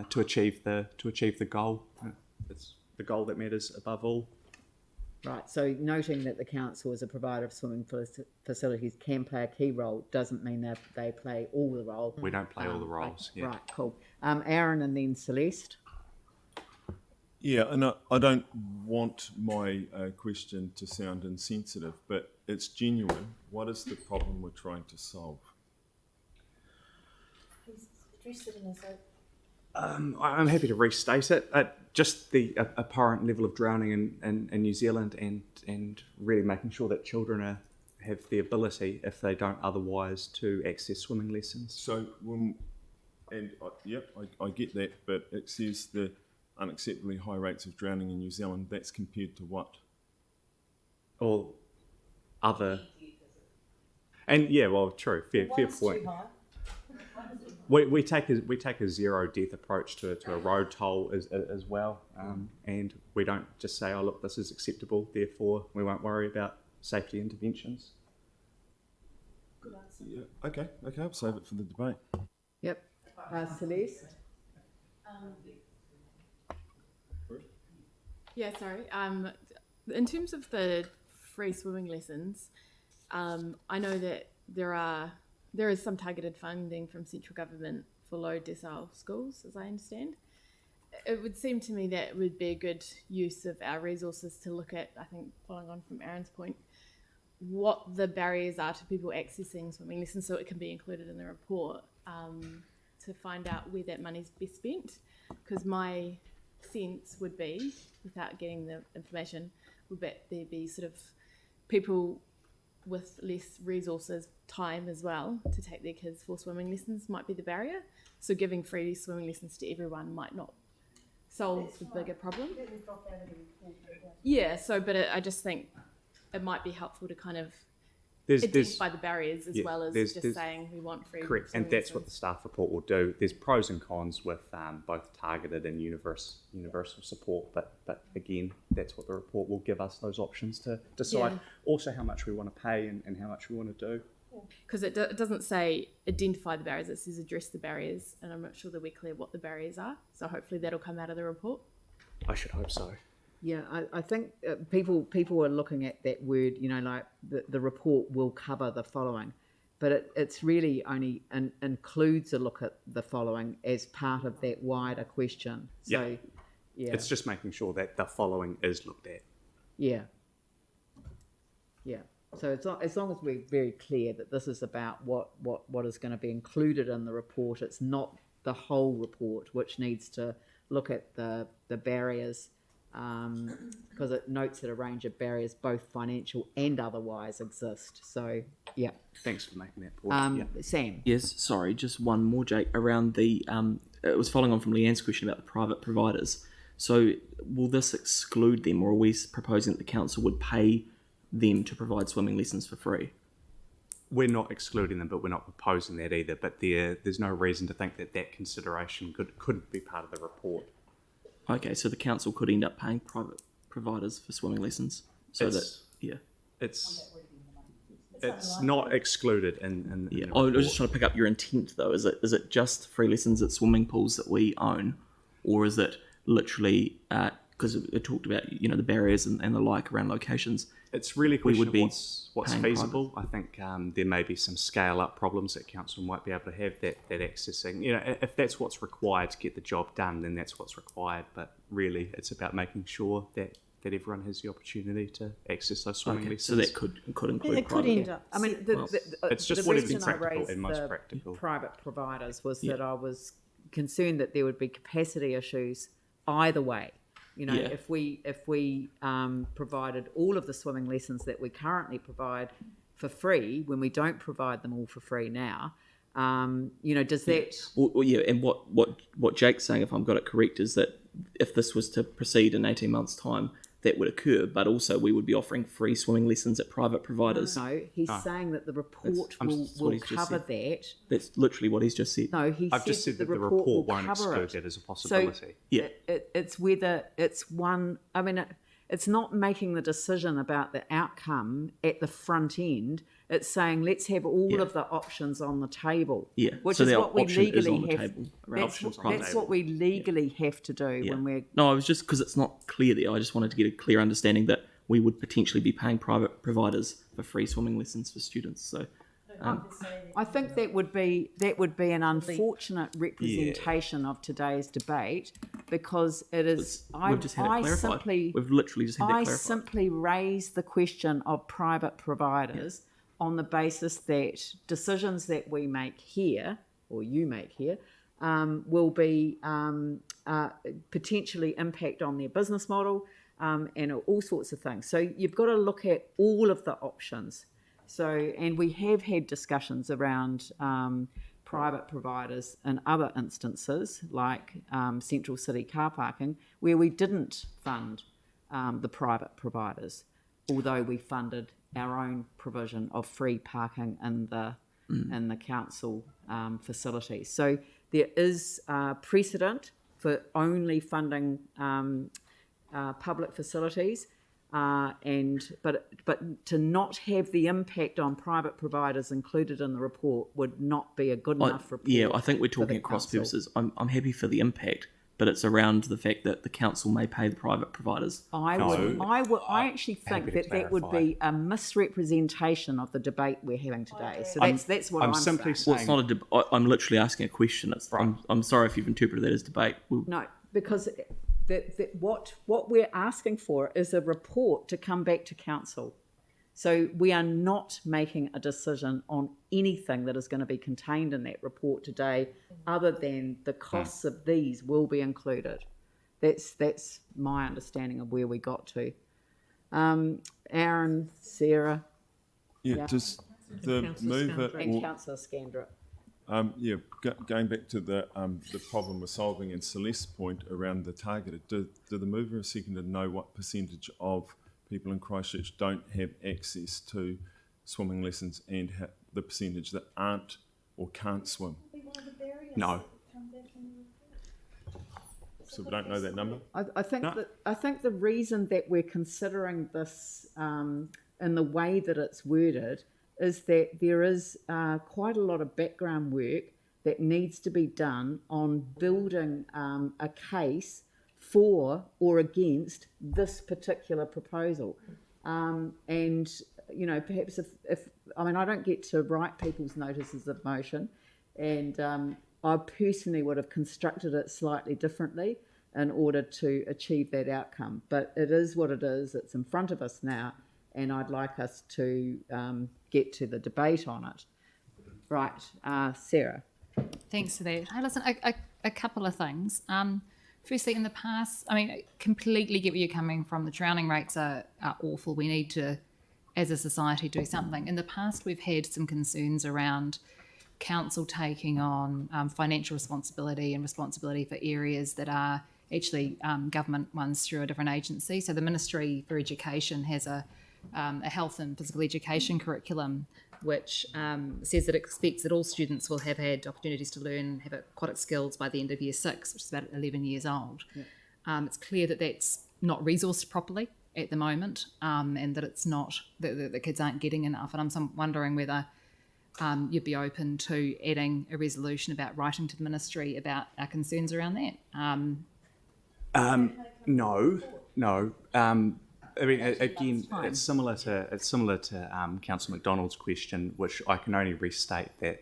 to achieve the goal. It's the goal that matters above all. Right. So noting that the council as a provider of swimming facilities can play a key role doesn't mean that they play all the role. We don't play all the roles. Right. Cool. Aaron and then Celeste. Yeah, and I don't want my question to sound insensitive, but it's genuine. What is the problem we're trying to solve? Please address it in a sec. I'm happy to restate it. Just the apparent level of drowning in New Zealand, and really making sure that children have the ability, if they don't otherwise, to access swimming lessons. So I get that, but it says the unacceptably high rates of drowning in New Zealand. That's compared to what? Or other. And yeah, well, true. Fair point. We take a zero death approach to a road toll as well, and we don't just say, oh look, this is acceptable, therefore we won't worry about safety interventions. Good answer. Yeah. Okay. I'll save it for the debate. Yep. Celeste. Yeah, sorry. In terms of the free swimming lessons, I know that there is some targeted funding from central government for low decile schools, as I understand. It would seem to me that it would be a good use of our resources to look at, I think, following on from Aaron's point, what the barriers are to people accessing swimming lessons, so it can be included in the report, to find out where that money's best spent. Because my sense would be, without getting the information, would that there be sort of people with less resources, time as well, to take their kids for swimming lessons might be the barrier. So giving free swimming lessons to everyone might not solve the bigger problem. Yeah, so, but I just think it might be helpful to kind of identify the barriers as well as just saying we want free. Correct, and that's what the staff report will do. There's pros and cons with both targeted and universal support, but again, that's what the report will give us, those options to decide also how much we want to pay and how much we want to do. Because it doesn't say identify the barriers, it says address the barriers, and I'm not sure that we're clear what the barriers are, so hopefully that'll come out of the report. I should hope so. Yeah, I think people are looking at that word, like the report will cover the following, but it's really only includes a look at the following as part of that wider question. So, yeah. It's just making sure that the following is looked at. Yeah. Yeah. So as long as we're very clear that this is about what is going to be included in the report, it's not the whole report, which needs to look at the barriers, because it notes that a range of barriers, both financial and otherwise, exist. So, yeah. Thanks for making that point. Sam. Yes, sorry, just one more, Jake, around the, it was following on from Leanne's question about the private providers. So will this exclude them, or are we proposing that the council would pay them to provide swimming lessons for free? We're not excluding them, but we're not proposing that either. But there's no reason to think that consideration could be part of the report. Okay, so the council could end up paying private providers for swimming lessons. It's not excluded in I was just trying to pick up your intent though. Is it just free lessons at swimming pools that we own, or is it literally because it talked about the barriers and the like around locations? It's really a question of what's feasible. Private. I think there may be some scale-up problems that council might be able to have that accessing. If that's what's required to get the job done, then that's what's required. But really, it's about making sure that that everyone has the opportunity to access those swimming Okay, lessons. so that could include It could private. end up. I mean, It's just the what is reason I practical raised and most the practical. private providers was that I was concerned that there would be capacity issues either way. You know, Yeah. if we provided all of the swimming lessons that we currently provide for free, when we don't provide them all for free now, you know, does that? Well, yeah, and what Jake's saying, if I've got it correct, is that if this was to proceed in 18 months' time, that would occur, but also we would be offering free swimming lessons at private providers. No, he's saying that the report will cover that. That's literally what he's just said. No, I've just said that the report will won't cover exclude it. that as a possibility. So Yeah. it's whether it's one. I mean, it's not making the decision about the outcome at the front end. It's saying let's have all of the options on the table. Yeah, which so is the what we option is legally on the have. table. That's what we legally have to do when we're. No, I was just because it's not clear there. I just wanted to get a clear understanding that we would potentially be paying private providers for free swimming lessons for students. So, I think that would be an unfortunate representation of today's debate because it is. we've just had it clarified. We've literally just had that I clarified. simply raised the question of private providers on the basis that decisions that we make here or you make here will be potentially impact on their business model and all sorts of things. So you've got to look at all of the options. So, and we have had discussions around private providers in other instances, like Central City car parking, where we didn't fund the private providers, although we funded our own provision of free parking in the council facilities. So there is precedent for only funding public facilities. But to not have the impact on private providers included in the report would not be a good enough report. Yeah, I think we're for the talking at cross council. purposes. I'm happy for the impact, but it's around the fact that the council may pay the private providers. I actually think that would be a misrepresentation of the debate we're having today. So that's what I'm simply saying. saying. Well, it's not I'm literally asking a question. I'm sorry if you've interpreted that as debate. No, because what we're asking for is a report to come back to council. So we are not making a decision on anything that is going to be contained in that report today, other than the costs of these will be included. That's my understanding of where we got to. Aaron, Sarah. Yeah, just the mover And Councillor Scandra. Going back to the problem we're solving and Celeste's point around the targeted, do the mover and seconder know what percentage of people in Christchurch don't have access to swimming lessons and the percentage that aren't or can't swim? No. So we don't know that number? I think the reason that we're considering this in the way that it's worded is that there is quite a lot of background work that needs to be done on building a case for or against this particular proposal. And, you know, perhaps if I mean, I don't get to write people's notices of motion, and I personally would have constructed it slightly differently in order to achieve that outcome. But it is what it is. It's in front of us now, and I'd like us to get to the debate on it. Right, Sarah. Thanks for that. Hey, listen, a couple of things. Firstly, in the past, I mean, I completely get where you're coming from. The drowning rates are awful. We need to, as a society, do something. In the past, we've had some concerns around council taking on financial responsibility and responsibility for areas that are actually government ones through a different agency. So the Ministry for Education has a health and physical education curriculum which says that it expects that all students will have had opportunities to learn, have aquatic skills by the end of year 6, which is about 11 years old. Yeah. It's clear that that's not resourced properly at the moment, and that it's not, that the kids aren't getting enough. And I'm wondering whether you'd be open to adding a resolution about writing to the ministry about our concerns around that. No. I mean, again, it's similar to Councillor McDonald's question, which I can only restate that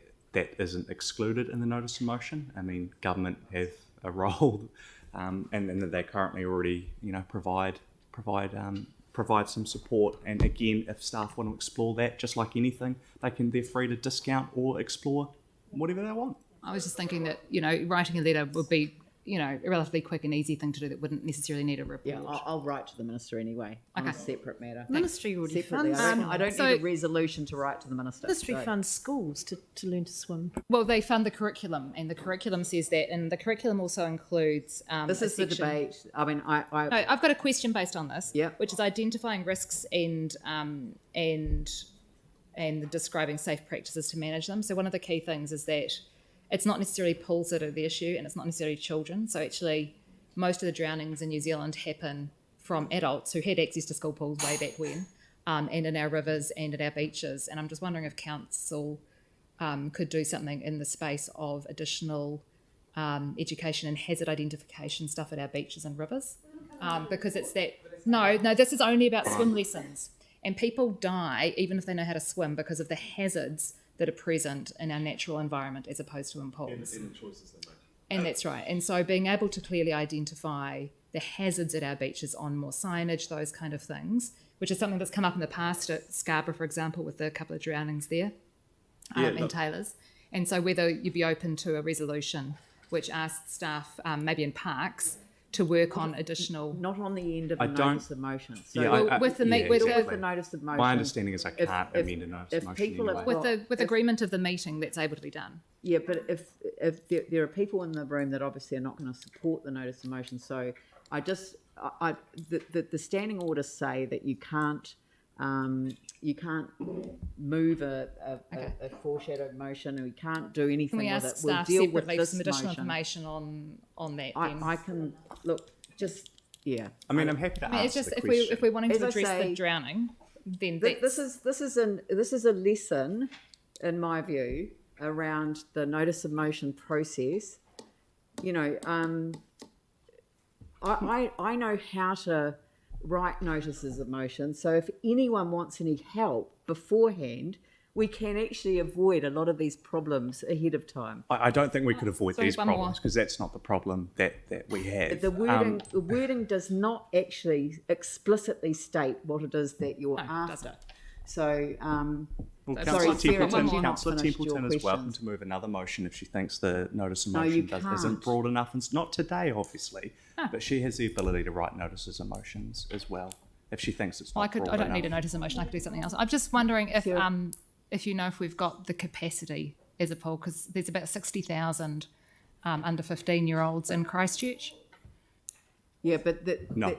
isn't excluded in the notice of motion. I mean, government have a role, and that they currently already, provide provide some support. And again, if staff want to explore that, just like anything, they're free to discount or explore whatever they want. I was just thinking that, you know, writing a letter would be, you know, a relatively quick and easy thing to do that wouldn't necessarily need a report. Yeah, I'll write to the minister anyway on a separate matter. Ministry already Separately, funds. I don't need a resolution to write to the minister. Ministry So- funds schools to learn to swim. Well, they fund the curriculum, and the curriculum says that, and the curriculum also includes. This a is the section- debate. I mean, No, I've got a question based on this, Yeah. which is identifying risks and describing safe practices to manage them. So one of the key things is that it's not necessarily pools that are the issue, and it's not necessarily children. So actually, most of the drownings in New Zealand happen from adults who had access to school pools way back when, and in our rivers and at our beaches. And I'm just wondering if council could do something in the space of additional education and hazard identification stuff at our beaches and rivers, because it's that. No, this is only about swim lessons, and people die even if they know how to swim because of the hazards that are present in our natural environment as opposed to in pools. And the choices they make. And that's right. And so being able to clearly identify the hazards at our beaches on more signage, those kind of things, which is something that's come up in the past at Scarborough, for example, with a couple of drownings there in Taylors. And so whether you'd be open to a resolution which asks staff, maybe in parks, to work on additional... Not on the end of I a don't- notice of motion. So Yeah, with the with the notice of motion. My understanding is I if- can't if- amend a notice if of motion people anyway. have with agreement of the meeting, that's able to be done. Yeah, but if there are people in the room that obviously are not going to support the notice of motion, so the standing orders say that you can't move a foreshadowed motion, or you can't do anything Can we with ask it. We'll staff deal with separately for this some additional motion. information on that? then? I can look just yeah. I mean, I'm happy to I mean, it's answer just the if question. we're wanting As to I address say, the drowning, then This is a lesson, in my view, around the notice of motion process. You know, I know how to write notices of motion. So if anyone wants any help beforehand, we can actually avoid a lot of these problems ahead of time. I don't think we could avoid Sorry, these one more. problems because that's not the problem that we have. The wording does not actually explicitly state what it is that you're after. So, Well, sorry, Councillor Sarah, Templeton, have you not Councillor finished Templeton your is welcome questions? to move another motion if she thinks the notice of No, motion you isn't can't. broad enough. And it's not today, obviously, but she has the ability to write notices of motions as well if she thinks it's Well, not broad I don't enough. need a notice of motion. I could do something else. I'm just wondering if you know if we've got the capacity as a pool, because there's about 60,000 under 15-year-olds in Christchurch. Yeah, but No.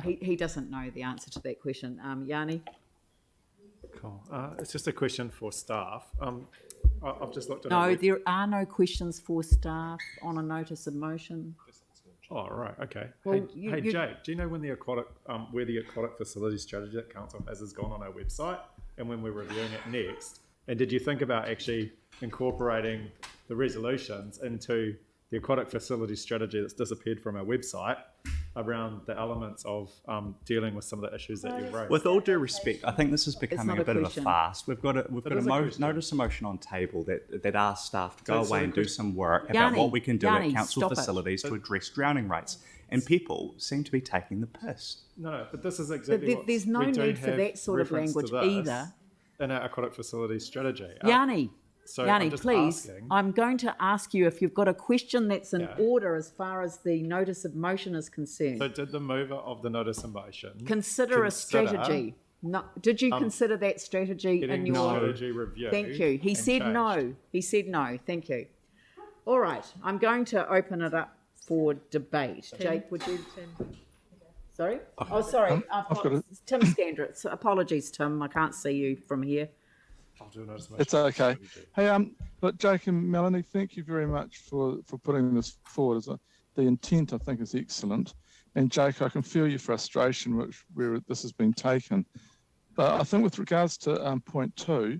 he doesn't know the answer to that question. Yanni? Cool. It's just a question for staff. I've just looked at No, it. there are no questions for staff on a notice of motion. Oh, right, okay. Well, Hey, Jake, do you know when the aquatic, where the aquatic facility strategy that council has gone on our website, and when we're reviewing it next? And did you think about actually incorporating the resolutions into the aquatic facility strategy that's disappeared from our website around the elements of dealing with some of the issues that you raised? With all due respect, I think this is becoming not a a bit question. of a farce. We've got a question. notice of motion on table that asks staff to go So away the and do question- some work about Yanni, what we can do Yanni, at council stop it. facilities to address drowning rates. And people seem to be taking the piss. No, but this is exactly there- what there's no we do need for have that sort of reference to language this either. in our aquatic facility strategy. Yanni, So Yanni, I'm just please, asking- I'm going to ask you if you've got a question that's in Yeah. order as far as the notice of motion is concerned. So did the mover of the notice of motion Consider a strategy. No, did you consider that strategy getting in the your... strategy review? Thank you. He and said changed? no. He said no. Thank you. All right. I'm going to open it up for debate. Jake, would you... Sorry? Oh, sorry. I've got it. Tim Scandrett. Apologies, Tim. I can't see you from here. I'll do a notice of motion. It's okay. Hey, but Jake and Melanie, thank you very much for putting this forward. The intent, I think, is excellent. And Jake, I can feel your frustration where this has been taken. But I think with regards to point 2,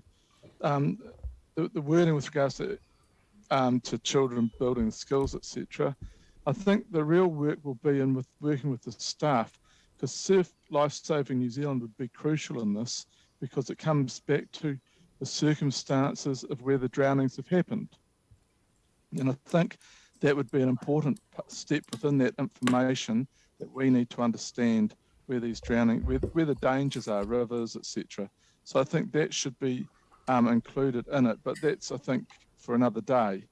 the wording with regards to children building skills, etc., I think the real work will be in with working with the staff, because Surf Lifesaving New Zealand would be crucial in this, because it comes back to the circumstances of where the drownings have happened. And I think that would be an important step within that information that we need to understand where these drowning, where the dangers are, rivers, etc. So I think that should be included in it, but that's, I think, for another day.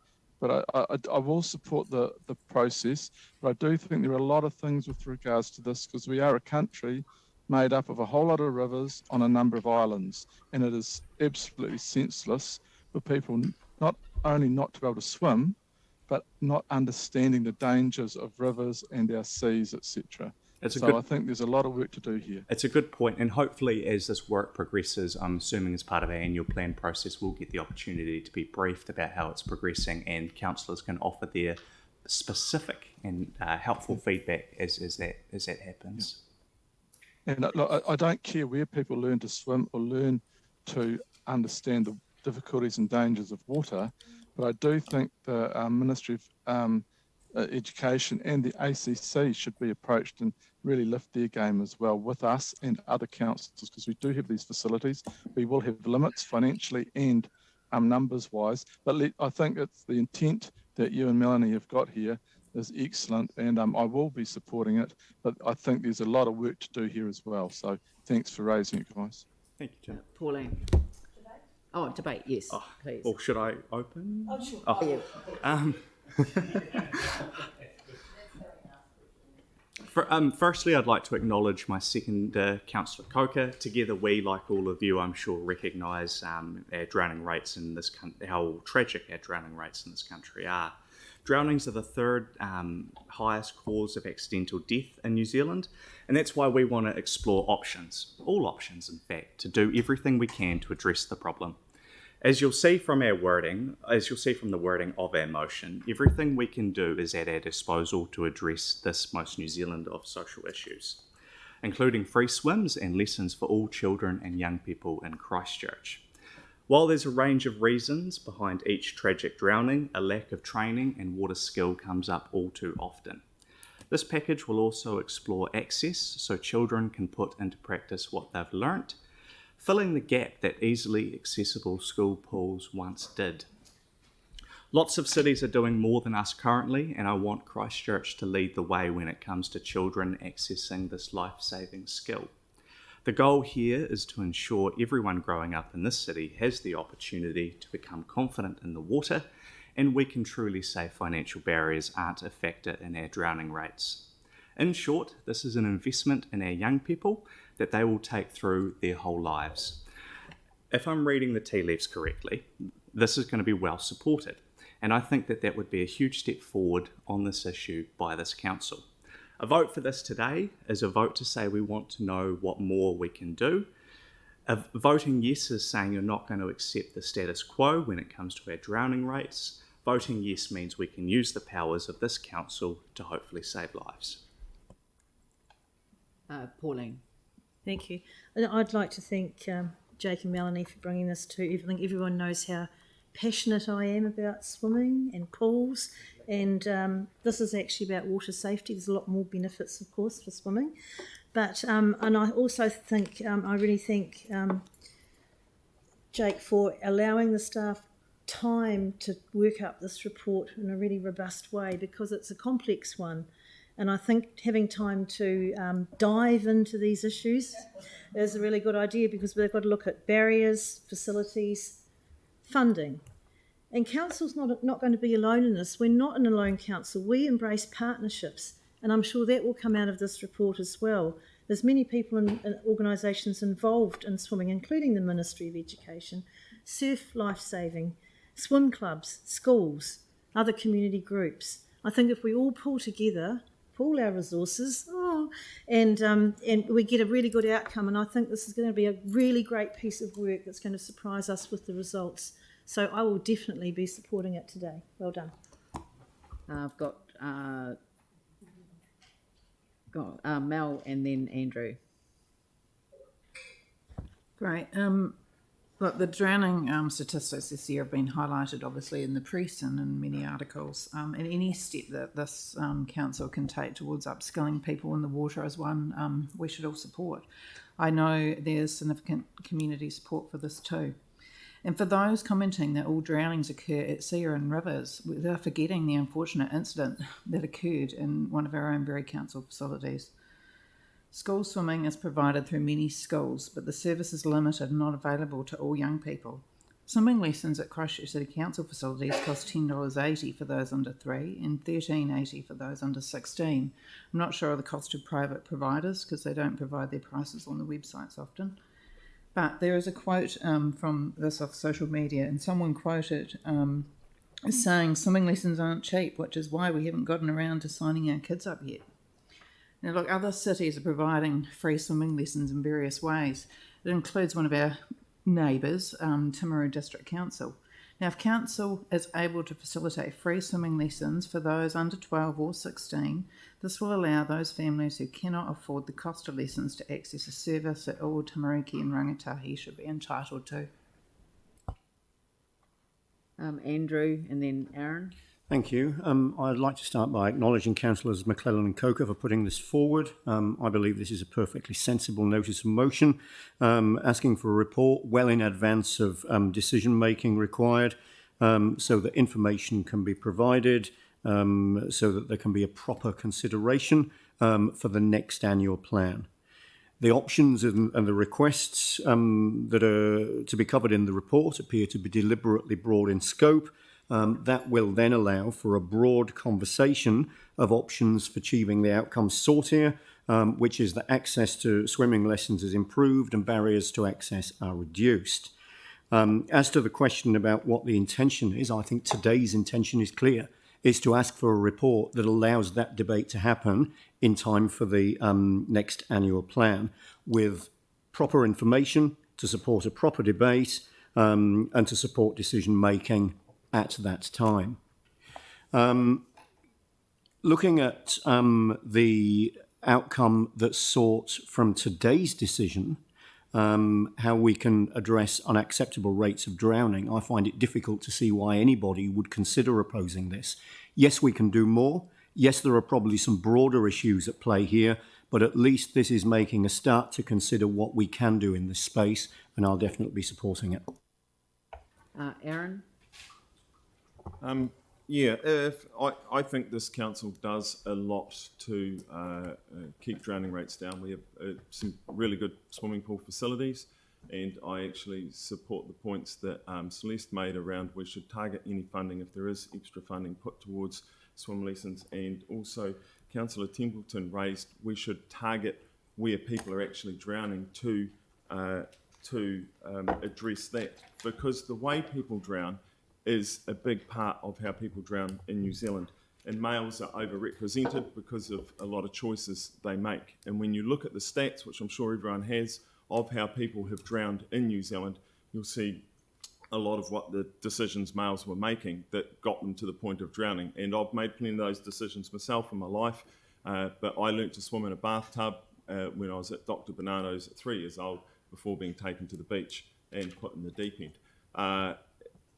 But I will support the process, but I do think there are a lot of things with regards to this, because we are a country made up of a whole lot of rivers on a number of islands, and it is absolutely senseless for people not only not to be able to swim, but not understanding the dangers of rivers and our seas, etc. So I think there's a lot of work to do here. It's a good point, and hopefully as this work progresses, I'm assuming as part of our annual plan process, we'll get the opportunity to be briefed about how it's progressing, and councillors can offer their specific and helpful feedback as that happens. And look, I don't care where people learn to swim or learn to understand the difficulties and dangers of water, but I do think the Ministry of Education and the ACC should be approached and really lift their game as well with us and other councils, because we do have these facilities. We will have limits financially and numbers wise, but I think it's the intent that you and Melanie have got here is excellent, and I will be supporting it, but I think there's a lot of work to do here as well. So thanks for raising it, guys. Thank you, Jim. Pauline. Oh, debate, yes, please. Or should I open? Oh, sure. Oh, yeah. Firstly, I'd like to acknowledge my second Councillor Coker. Together, we, like all of you, I'm sure, recognise our drowning rates in this country, how tragic our drowning rates in this country are. Drownings are the third highest cause of accidental death in New Zealand, and that's why we want to explore options, all options in fact, to do everything we can to address the problem. As you'll see from the wording of our motion, everything we can do is at our disposal to address this most New Zealand of social issues, including free swims and lessons for all children and young people in Christchurch. While there's a range of reasons behind each tragic drowning, a lack of training and water skill comes up all too often. This package will also explore access so children can put into practice what they've learnt, filling the gap that easily accessible school pools once did. Lots of cities are doing more than us currently, and I want Christchurch to lead the way when it comes to children accessing this life-saving skill. The goal here is to ensure everyone growing up in this city has the opportunity to become confident in the water, and we can truly say financial barriers aren't a factor in our drowning rates. In short, this is an investment in our young people that they will take through their whole lives. If I'm reading the tea leaves correctly, this is going to be well supported, and I think that that would be a huge step forward on this issue by this council. A vote for this today is a vote to say we want to know what more we can do. Voting yes is saying you're not going to accept the status quo when it comes to our drowning rates. Voting yes means we can use the powers of this council to hopefully save lives. Pauline. Thank you. And I'd like to thank Jake and Melanie for bringing this to. I think everyone knows how passionate I am about swimming and pools, and this is actually about water safety. There's a lot more benefits, of course, for swimming, but and I also think I really thank Jake for allowing the staff time to work up this report in a really robust way, because it's a complex one. And I think having time to dive into these issues is a really good idea, because we've got to look at barriers, facilities, funding. And council's not going to be alone in this. We're not an alone council. We embrace partnerships, and I'm sure that will come out of this report as well. There's many people and organisations involved in swimming, including the Ministry of Education, surf lifesaving, swim clubs, schools, other community groups. I think if we all pull together, pool our resources, and we get a really good outcome. And I think this is going to be a really great piece of work that's going to surprise us with the results. So I will definitely be supporting it today. Well done. I've got Mel and then Andrew. Great. Look, the drowning statistics this year have been highlighted, obviously, in the press and in many articles. And any step that this council can take towards upskilling people in the water is one we should all support. I know there's significant community support for this too. And for those commenting that all drownings occur at sea or in rivers, they're forgetting the unfortunate incident that occurred in one of our own Bury Council facilities. School swimming is provided through many schools, but the service is limited and not available to all young people. Swimming lessons at Christchurch City Council facilities cost $10.80 for those under 3 and $13.80 for those under 16. I'm not sure of the cost of private providers because they don't provide their prices on the websites often. But there is a quote from this off social media, and someone quoted saying swimming lessons aren't cheap, which is why we haven't gotten around to signing our kids up yet. Now look, other cities are providing free swimming lessons in various ways. It includes one of our neighbours, Timaru District Council. Now if council is able to facilitate free swimming lessons for those under 12 or 16, this will allow those families who cannot afford the cost of lessons to access a service that all Tamariki and Rangatahi should be entitled to. Andrew and then Aaron. Thank you. I'd like to start by acknowledging Councillors McClellan and Coker for putting this forward. I believe this is a perfectly sensible notice of motion, asking for a report well in advance of decision making required, so that information can be provided, so that there can be a proper consideration for the next annual plan. The options and the requests that are to be covered in the report appear to be deliberately broad in scope. That will then allow for a broad conversation of options for achieving the outcomes sought here, which is that access to swimming lessons is improved and barriers to access are reduced. As to the question about what the intention is, I think today's intention is clear. It's to ask for a report that allows that debate to happen in time for the next annual plan, with proper information to support a proper debate and to support decision making at that time. Looking at the outcome that's sought from today's decision, how we can address unacceptable rates of drowning, I find it difficult to see why anybody would consider opposing this. Yes, we can do more. Yes, there are probably some broader issues at play here, but at least this is making a start to consider what we can do in this space, and I'll definitely be supporting it. Aaron? I think this council does a lot to keep drowning rates down. We have some really good swimming pool facilities, and I actually support the points that Celeste made around we should target any funding if there is extra funding put towards swim lessons, and also Councillor Templeton raised we should target where people are actually drowning to address that, because the way people drown is a big part of how people drown in New Zealand, and males are overrepresented because of a lot of choices they make. And when you look at the stats, which I'm sure everyone has, of how people have drowned in New Zealand, you'll see a lot of what the decisions males were making that got them to the point of drowning. And I've made plenty of those decisions myself in my life, but I learnt to swim in a bathtub when I was at Dr. Bernardo's at 3 years old, before being taken to the beach and put in the deep end.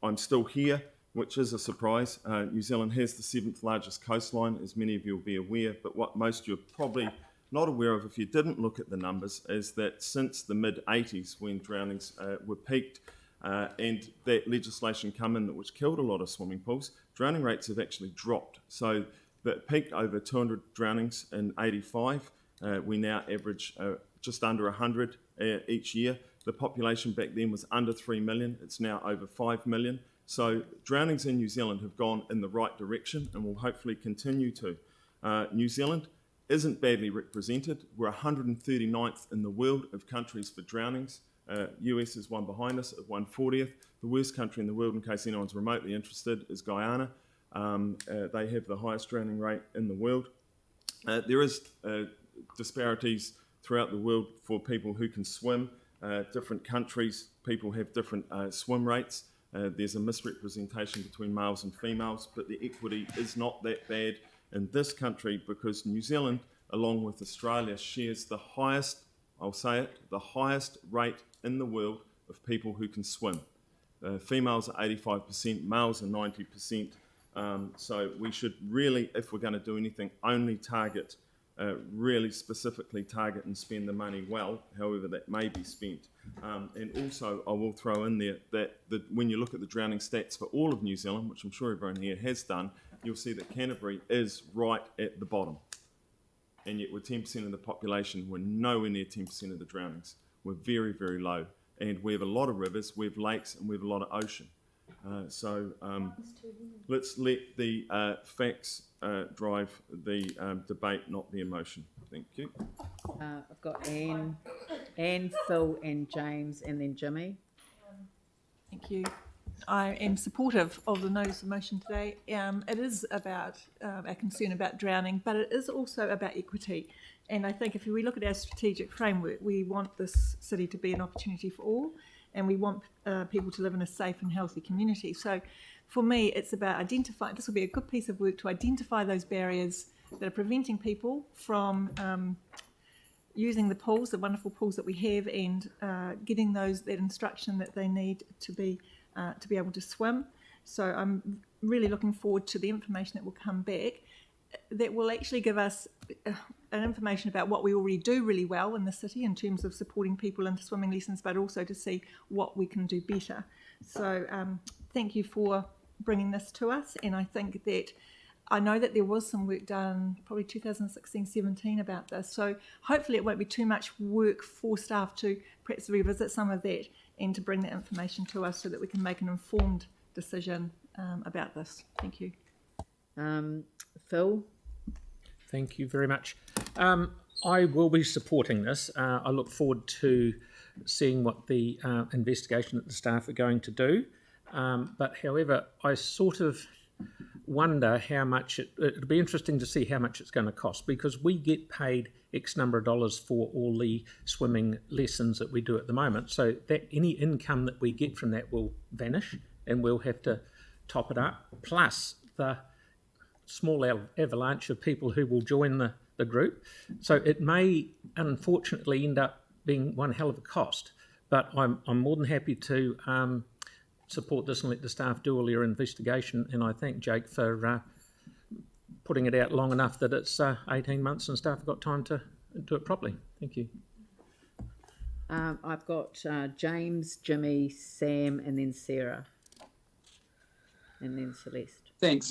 I'm still here, which is a surprise. New Zealand has the 7th largest coastline, as many of you will be aware, but what most of you are probably not aware of if you didn't look at the numbers is that since the mid-80s, when drownings were peaked and that legislation come in which killed a lot of swimming pools, drowning rates have actually dropped. So that peaked over 200 drownings in 85. We now average just under 100 each year. The population back then was under 3 million. It's now over 5 million. So drownings in New Zealand have gone in the right direction and will hopefully continue to. New Zealand isn't badly represented. We're 139th in the world of countries for drownings. US is one behind us at 140th. The worst country in the world, in case anyone's remotely interested, is Guyana. They have the highest drowning rate in the world. There is disparities throughout the world for people who can swim. Different countries, people have different swim rates. There's a misrepresentation between males and females, but the equity is not that bad in this country because New Zealand, along with Australia, shares the highest, I'll say it, the highest rate in the world of people who can swim. Females are 85%, males are 90%. So we should really, if we're going to do anything, only target, really specifically target and spend the money well, however that may be spent. And also I will throw in there that when you look at the drowning stats for all of New Zealand, which I'm sure everyone here has done, you'll see that Canterbury is right at the bottom. and yet we're 10% of the population. We're nowhere near 10% of the drownings. We're very, very low. And we have a lot of rivers, we have lakes, and we have a lot of ocean. So let's let the facts drive the debate, not the emotion. Thank you. I've got Anne, Phil, and James, and then Jimmy. Thank you. I am supportive of the notice of motion today. It is about our concern about drowning, but it is also about equity. And I think if we look at our strategic framework, we want this city to be an opportunity for all, and we want people to live in a safe and healthy community. So for me, it's about identifying, this will be a good piece of work to identify those barriers that are preventing people from using the pools, the wonderful pools that we have, and getting that instruction that they need to be able to swim. So I'm really looking forward to the information that will come back that will actually give us an information about what we already do really well in the city in terms of supporting people into swimming lessons, but also to see what we can do better. So thank you for bringing this to us, and I think that I know that there was some work done probably 2016-17 about this, so hopefully it won't be too much work for staff to perhaps revisit some of that and to bring that information to us so that we can make an informed decision about this. Thank you. Phil? Thank you very much. I will be supporting this. I look forward to seeing what the investigation that the staff are going to do. But however, I sort of wonder how much it'll be interesting to see how much it's going to cost, because we get paid X number of dollars for all the swimming lessons that we do at the moment. So that any income that we get from that will vanish, and we'll have to top it up, plus the small avalanche of people who will join the group. So it may unfortunately end up being one hell of a cost, but I'm more than happy to support this and let the staff do all their investigation. And I thank Jake for putting it out long enough that it's 18 months and staff have got time to do it properly. Thank you. I've got James, Jimmy, Sam, and then Sarah, and then Celeste. Thanks.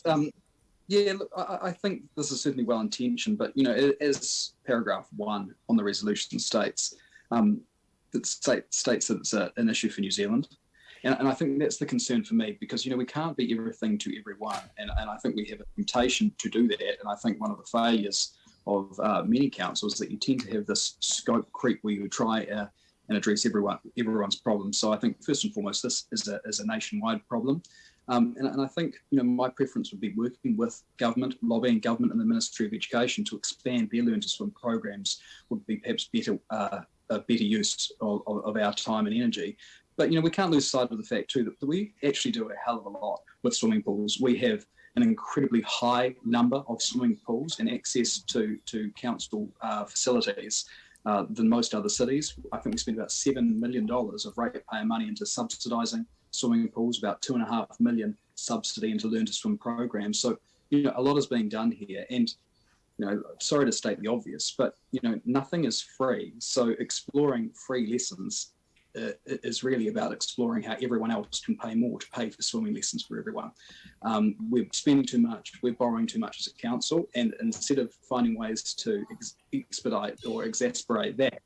Yeah, look, I think this is certainly well intentioned, but as paragraph 1 on the resolution states, it states that it's an issue for New Zealand. And I think that's the concern for me, because, we can't be everything to everyone. And I think we have a temptation to do that. And I think one of the failures of many councils is that you tend to have this scope creep where you try and address everyone's problems. So I think first and foremost, this is a nationwide problem. And I think, my preference would be working with government, lobbying government and the Ministry of Education to expand their Learn to Swim programs would be perhaps a better use of our time and energy. But, we can't lose sight of the fact too that we actually do a hell of a lot with swimming pools. We have an incredibly high number of swimming pools and access to council facilities than most other cities. I think we spend about $7 million of ratepayer money into subsidising swimming pools, about $2.5 million subsidy into Learn to Swim programs. So, a lot is being done here. And, sorry to state the obvious, but, nothing is free. So exploring free lessons is really about exploring how everyone else can pay more to pay for swimming lessons for everyone. We're spending too much, we're borrowing too much as a council, and instead of finding ways to expedite or exasperate that,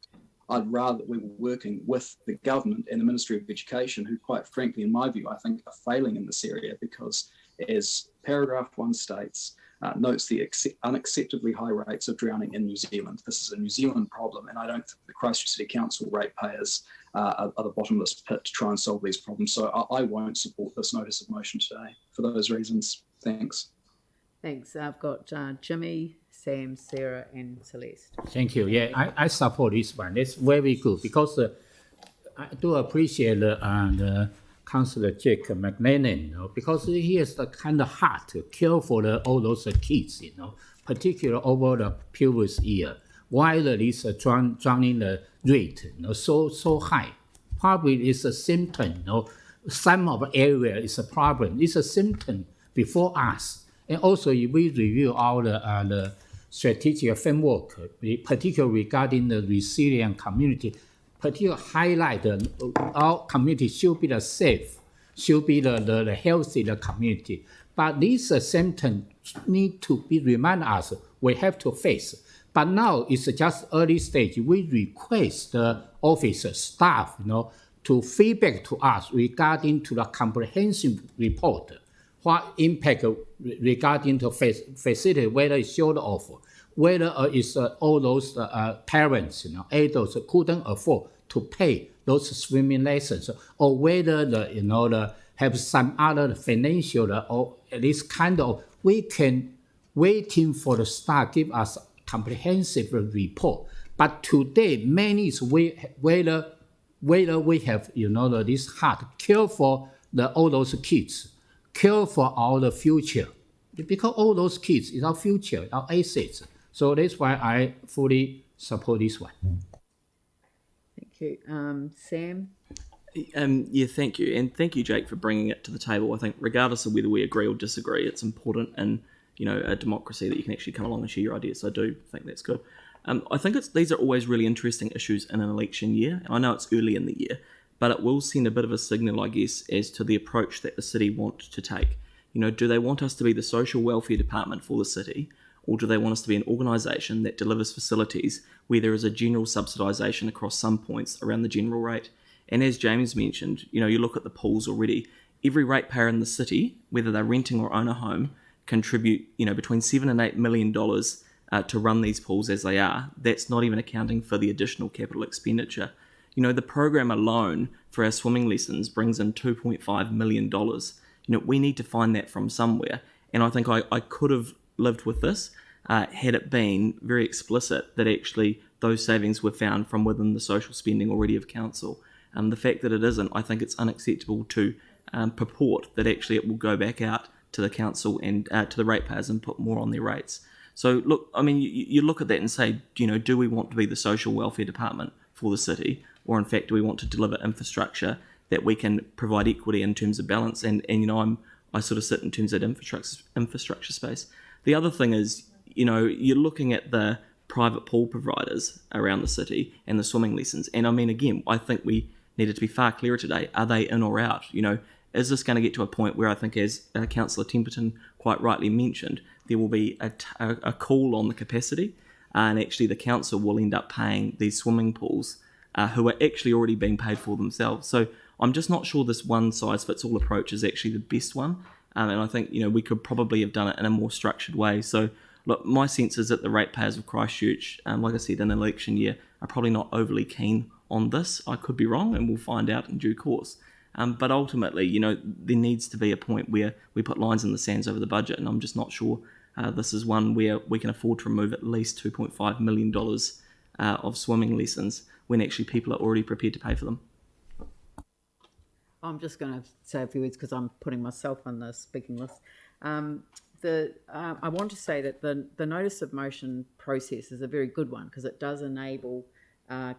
I'd rather that we were working with the government and the Ministry of Education, who, quite frankly, in my view, I think are failing in this area, because as paragraph 1 states, notes the unacceptably high rates of drowning in New Zealand. This is a New Zealand problem, and I don't think the Christchurch City Council ratepayers are the bottomless pit to try and solve these problems. So I won't support this notice of motion today for those reasons. Thanks. Thanks. I've got Jimmy, Sam, Sarah, and Celeste. Thank you. Yeah, I support this one. It's very good, because I do appreciate the Councillor Jake McLennan, because he has the kind of heart to care for all those kids, particularly over the previous year, while this drowning rate, so high. Probably it's a symptom, some of the area is a problem. It's a symptom before us. And also, if we review all the strategic framework, particularly regarding the resilient community, particularly highlight our community should be the safe, should be the healthy community. But these symptoms need to be remind us we have to face, But now it's just early stage. We request the officers, staff, to feedback to us regarding to the comprehensive report, what impact regarding to facility, whether it's short of, whether it's all those parents, adults couldn't afford to pay those swimming lessons, or whether the have some other financial or this kind of, we can waiting for the staff give us comprehensive report. But today, many is whether we have this heart care for all those kids, care for our future, because all those kids is our future, our assets. So that's why I fully support this one. Thank you. Sam? Yeah, thank you. And thank you, Jake, for bringing it to the table. I think regardless of whether we agree or disagree, it's important in a democracy that you can actually come along and share your ideas. So I do think that's good. I think these are always really interesting issues in an election year. And I know it's early in the year, but it will send a bit of a signal, I guess, as to the approach that the city want to take. Do they want us to be the social welfare department for the city, or do they want us to be an organisation that delivers facilities where there is a general subsidisation across some points around the general rate? And as James mentioned, you look at the pools already. Every ratepayer in the city, whether they're renting or own a home, contribute between $7 and $8 million to run these pools as they are. That's not even accounting for the additional capital expenditure. The program alone for our swimming lessons brings in $2.5 million. We need to find that from somewhere. And I think I could have lived with this had it been very explicit that actually those savings were found from within the social spending already of council. The fact that it isn't, I think it's unacceptable to purport that actually it will go back out to the council and to the ratepayers and put more on their rates. So look, I mean, you look at that and say, do we want to be the social welfare department for the city, or in fact do we want to deliver infrastructure that we can provide equity in terms of balance? And I sort of sit in terms of infrastructure space. The other thing is, you're looking at the private pool providers around the city and the swimming lessons. And I mean, again, I think we needed to be far clearer today. Are they in or out? Is this going to get to a point where I think, as Councillor Temperton quite rightly mentioned, there will be a call on the capacity, and actually the council will end up paying these swimming pools who are actually already being paid for themselves. So I'm just not sure this one-size-fits-all approach is actually the best one. And I think, we could probably have done it in a more structured way. So look, my sense is that the ratepayers of Christchurch, like I said, in an election year, are probably not overly keen on this. I could be wrong, and we'll find out in due course. But ultimately, there needs to be a point where we put lines in the sands over the budget, and I'm just not sure this is one where we can afford to remove at least $2.5 million of swimming lessons when actually people are already prepared to pay for them. I'm just going to say a few words because I'm putting myself on the speaking list. I want to say that the notice of motion process is a very good one because it does enable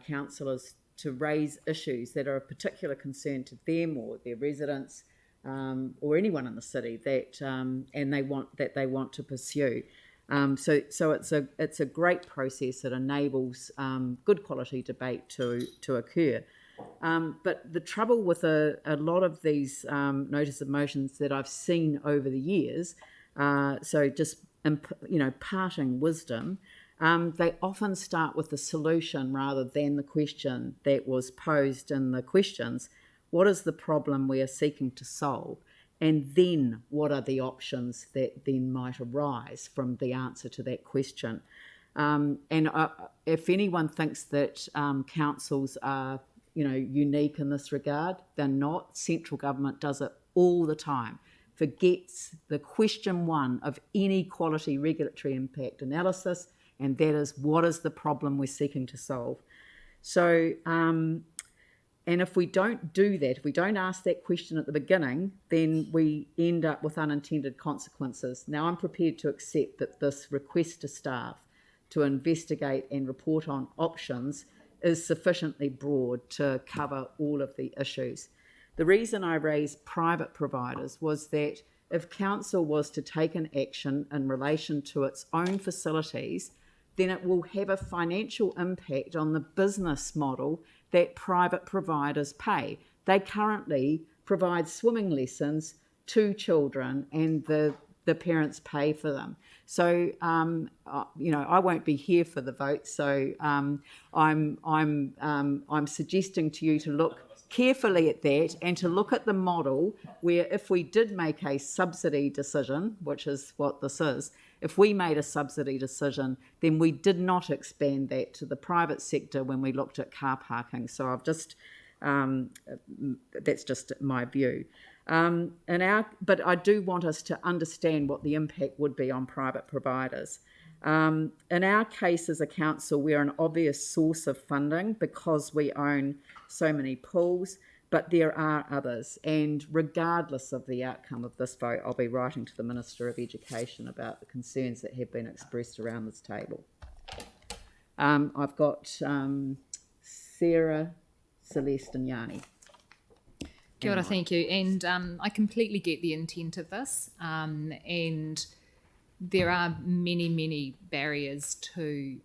councillors to raise issues that are of particular concern to them or their residents or anyone in the city that and they want to pursue. So it's a great process that enables good quality debate to occur. But the trouble with a lot of these notice of motions that I've seen over the years, so just parting wisdom, they often start with the solution rather than the question that was posed in the questions. What is the problem we are seeking to solve? And then what are the options that then might arise from the answer to that question? If anyone thinks that councils are unique in this regard, they're not. Central government does it all the time. Forgets the question one of any quality regulatory impact analysis, and that is, what is the problem we're seeking to solve? So, and if we don't do that, if we don't ask that question at the beginning, then we end up with unintended consequences. Now, I'm prepared to accept that this request to staff to investigate and report on options is sufficiently broad to cover all of the issues. The reason I raised private providers was that if council was to take an action in relation to its own facilities, then it will have a financial impact on the business model that private providers pay. They currently provide swimming lessons to children, and the the parents pay for them. So, I won't be here for the vote. So I'm suggesting to you to look carefully at that and to look at the model where if we did make a subsidy decision, which is what this is, if we made a subsidy decision, then we did not expand that to the private sector when we looked at car parking. So I've just, that's just my view. But I do want us to understand what the impact would be on private providers. In our case as a council, we're an obvious source of funding because we own so many pools, but there are others. And regardless of the outcome of this vote, I'll be writing to the Minister of Education about the concerns that have been expressed around this table. I've got Sarah, Celeste and Yanni. Kia ora, thank you. And I completely get the intent of this. And there are many, many barriers to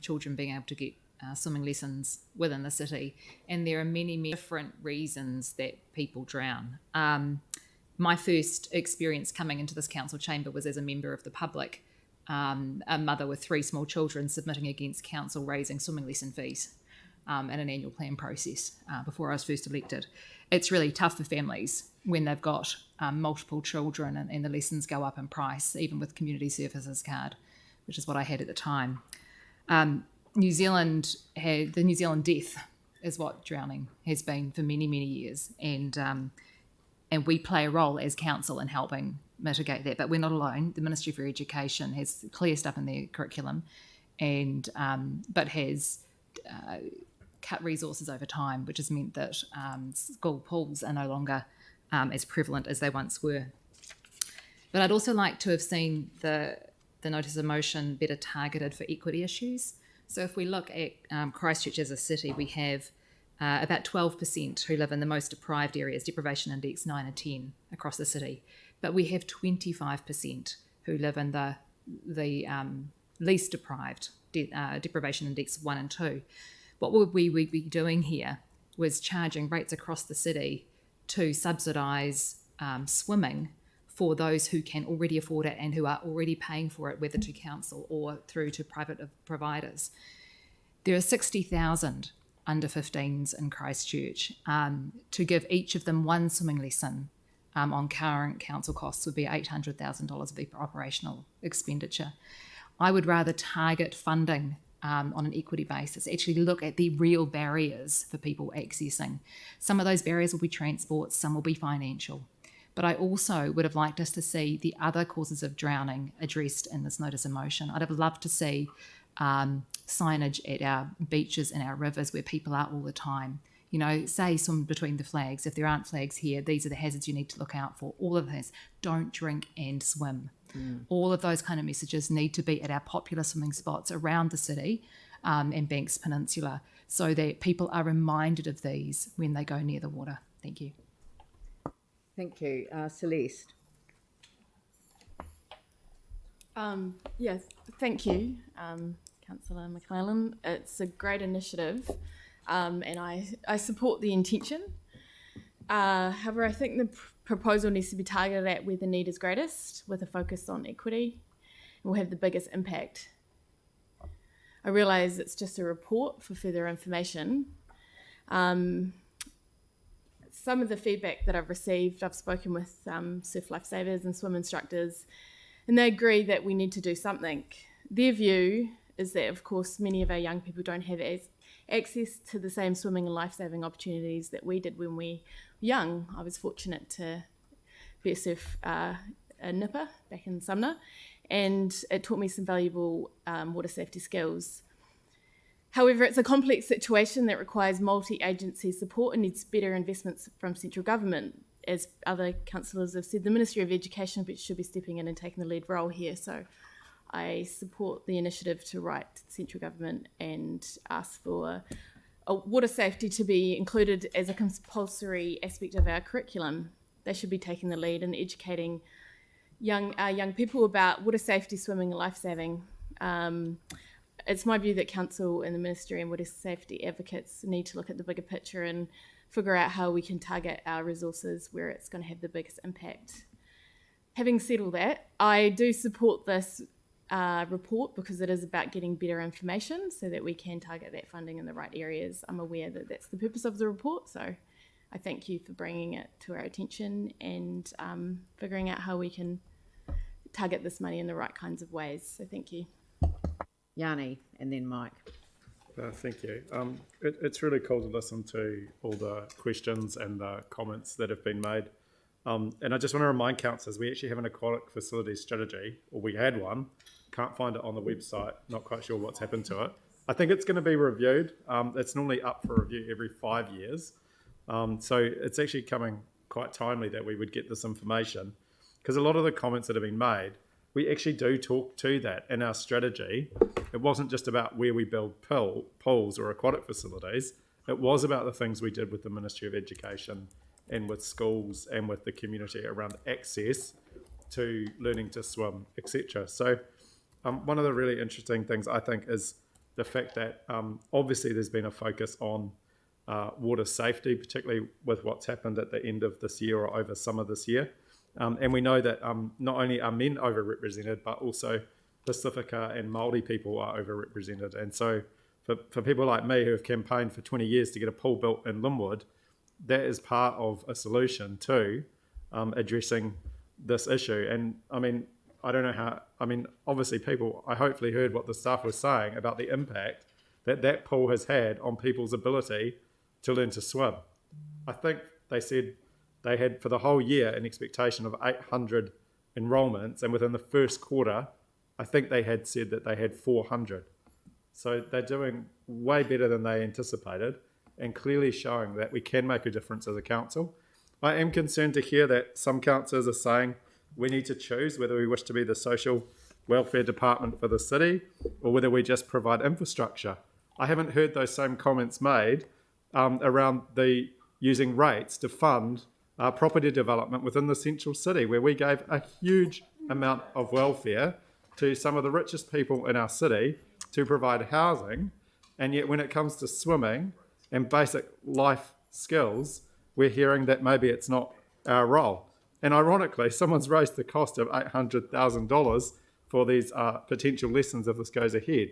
children being able to get swimming lessons within the city. And there are many, many different reasons that people drown. My first experience coming into this council chamber was as a member of the public, a mother with 3 small children submitting against council raising swimming lesson fees in an annual plan process before I was first elected. It's really tough for families when they've got multiple children and the lessons go up in price, even with community services card, which is what I had at the time. New Zealand had the New Zealand death is what drowning has been for many, many years, and we play a role as council in helping mitigate that. But we're not alone. The Ministry for Education has clear stuff in their curriculum, and but has cut resources over time, which has meant that school pools are no longer as prevalent as they once were. But I'd also like to have seen the notice of motion better targeted for equity issues. So if we look at Christchurch as a city, we have about 12% who live in the most deprived areas, deprivation index 9 and 10 across the city. But we have 25% who live in the least deprived, deprivation index 1 and 2. What would we be doing here was charging rates across the city to subsidise swimming for those who can already afford it and who are already paying for it, whether to council or through to private providers. There are 60,000 under 15s in Christchurch. To give each of them one swimming lesson on current council costs would be $800,000 of operational expenditure. I would rather target funding on an equity basis, actually look at the real barriers for people accessing. Some of those barriers will be transport, some will be financial. But I also would have liked us to see the other causes of drowning addressed in this notice of motion. I'd have loved to see signage at our beaches and our rivers where people are all the time. You know, say swim between the flags. If there aren't flags here, these are the hazards you need to look out for. All of this. Don't drink and swim. All of those kind of messages need to be at our popular swimming spots around the city and Banks Peninsula so that people are reminded of these when they go near the water. Thank you. Thank you. Celeste. Yes, thank you, Councillor McClellan. It's a great initiative and I support the intention. However, I think the proposal needs to be targeted at where the need is greatest, with a focus on equity, and will have the biggest impact. I realise it's just a report for further information. Some of the feedback that I've received, I've spoken with surf lifesavers and swim instructors, and they agree that we need to do something. Their view is that, of course, many of our young people don't have access to the same swimming and life-saving opportunities that we did when we were young. I was fortunate to be a surf nipper back in Sumner, and it taught me some valuable water safety skills. However, it's a complex situation that requires multi-agency support and needs better investments from central government. As other councillors have said, the Ministry of Education should be stepping in and taking the lead role here. So I support the initiative to write to the central government and ask for water safety to be included as a compulsory aspect of our curriculum. They should be taking the lead in educating young people about water safety, swimming and life-saving. It's my view that council and the ministry and water safety advocates need to look at the bigger picture and figure out how we can target our resources where it's going to have the biggest impact. having said all that, I do support this report because it is about getting better information so that we can target that funding in the right areas. I'm aware that that's the purpose of the report, so I thank you for bringing it to our attention and figuring out how we can target this money in the right kinds of ways. So thank you. Yanni, and then Mike. Thank you. It's really cool to listen to all the questions and the comments that have been made. And I just want to remind councillors, we actually have an aquatic facilities strategy, or we had one. Can't find it on the website. Not quite sure what's happened to it. I think it's going to be reviewed. It's normally up for review every 5 years. So it's actually coming quite timely that we would get this information, because a lot of the comments that have been made, we actually do talk to that in our strategy. It wasn't just about where we build pools or aquatic facilities. It was about the things we did with the Ministry of Education and with schools and with the community around access to learning to swim, etc. So one of the really interesting things I think is the fact that obviously there's been a focus on water safety, particularly with what's happened at the end of this year or over summer this year. And we know that not only are men overrepresented, but also Pacifica and Māori people are overrepresented. And so for people like me who have campaigned for 20 years to get a pool built in Linwood, that is part of a solution to addressing this issue. And I mean, I don't know how, I mean, obviously people, I hopefully heard what the staff was saying about the impact that that pool has had on people's ability to learn to swim. I think they said they had for the whole year an expectation of 800 enrolments, and within the first quarter, I think they had said that they had 400. So they're doing way better than they anticipated, and clearly showing that we can make a difference as a council. I am concerned to hear that some councillors are saying we need to choose whether we wish to be the social welfare department for the city or whether we just provide infrastructure. I haven't heard those same comments made around the using rates to fund property development within the central city, where we gave a huge amount of welfare to some of the richest people in our city to provide housing, and yet when it comes to swimming and basic life skills, we're hearing that maybe it's not our role. And ironically, someone's raised the cost of $800,000 for these potential lessons if this goes ahead.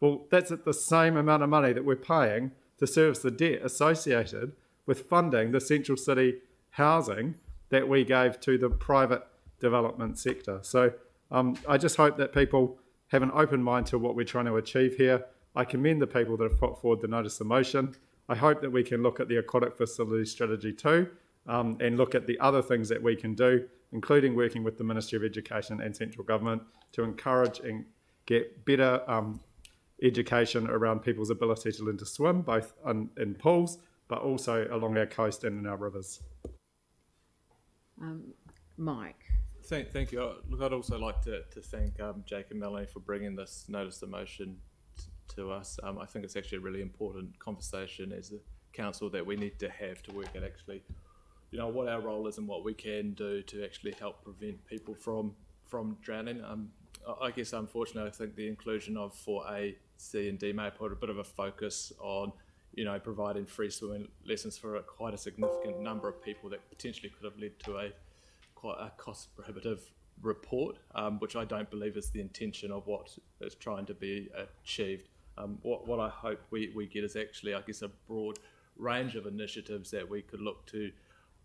Well, that's at the same amount of money that we're paying to service the debt associated with funding the central city housing that we gave to the private development sector. So I just hope that people have an open mind to what we're trying to achieve here. I commend the people that have put forward the notice of motion. I hope that we can look at the aquatic facility strategy too, and look at the other things that we can do, including working with the Ministry of Education and central government to encourage and get better education around people's ability to learn to swim, both in pools, but also along our coast and in our rivers. Mike. Thank you. Look, I'd also like to thank Jake and Melanie for bringing this notice of motion to us. I think it's actually a really important conversation as a council that we need to have to work out actually, you know, what our role is and what we can do to actually help prevent people from drowning. I guess unfortunately I think the inclusion of 4A, C and D may put a bit of a focus on, you know, providing free swimming lessons for quite a significant number of people that potentially could have led to quite a cost prohibitive report, which I don't believe is the intention of what is trying to be achieved. What I hope we get is actually, I guess, a broad range of initiatives that we could look to